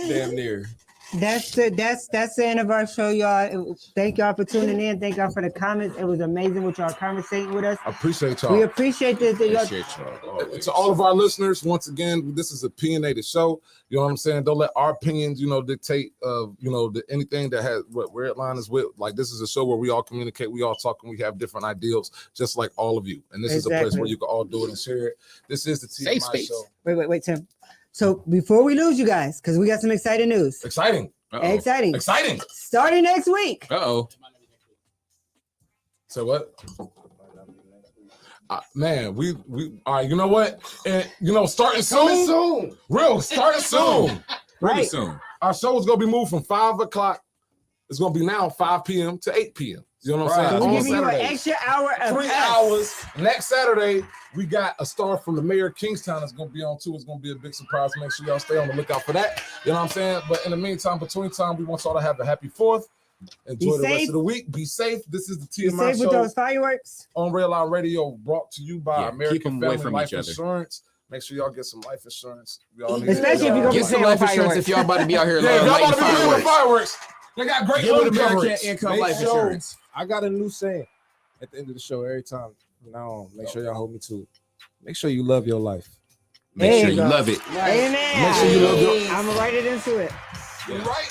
F: damn near.
D: That's the end of our show, y'all. Thank y'all for tuning in. Thank y'all for the comments. It was amazing with y'all conversating with us.
B: I appreciate y'all.
D: We appreciate this.
C: Appreciate y'all.
B: To all of our listeners, once again, this is a PNA the show. You know what I'm saying? Don't let our opinions, dictate anything that has what Red Line is with. Like, this is a show where we all communicate, we all talk, and we have different ideals, just like all of you. And this is a place where you can all do it and share it. This is the
G: Safe
B: TMI
G: space.
B: show.
D: Wait, Tim. So before we lose you guys, because we got some exciting news.
B: Exciting.
D: Exciting.
B: Starting
D: next week.
B: So what? Man, we all right. You know what? And starting soon. Starting soon.
C: Pretty
D: Right.
C: soon.
B: Our show is gonna be moved from 5 o'clock. It's gonna be now 5 p.m. to 8 p.m. You know what I'm
D: So
B: saying?
D: we're
B: On
D: giving you an
B: Saturdays.
D: extra hour of
B: 3
D: us.
B: hours. Next Saturday, we got a star from the mayor of Kingstown that's gonna be on too. It's gonna be a big surprise. Make sure y'all stay on the lookout for that. You know what I'm saying? But in the meantime, between time, we want y'all to have a happy 4th. Enjoy the rest
D: safe.
B: of the week. Be safe. This is the
D: Be
B: TMI
D: safe with
B: show
D: those fireworks.
B: on Red Line Radio, brought to you by
C: Yeah, keep
B: American
C: them away
B: Family
C: from
B: Life
C: each other.
B: Insurance. Make sure y'all get some life insurance. We all need
D: Especially
B: it.
D: if you go
C: Get
D: for
C: some
D: sale
C: life insurance
D: fireworks.
C: if y'all about to be out here
B: Yeah, y'all
C: lighting
B: about to be doing
C: fireworks.
B: fireworks. They got great
C: Get with
B: loan
C: American
B: coverage.
C: Income
F: Make
C: Life
F: sure-
C: Insurance.
F: I got a new saying at the end of the show every time. From now on, make sure y'all hold me to it. Make sure you love your life.
C: Make
D: There
C: sure
D: you
C: you
D: go.
C: love it.
D: Amen.
B: Make sure you love your-
D: I'm gonna write it into it.
B: You right?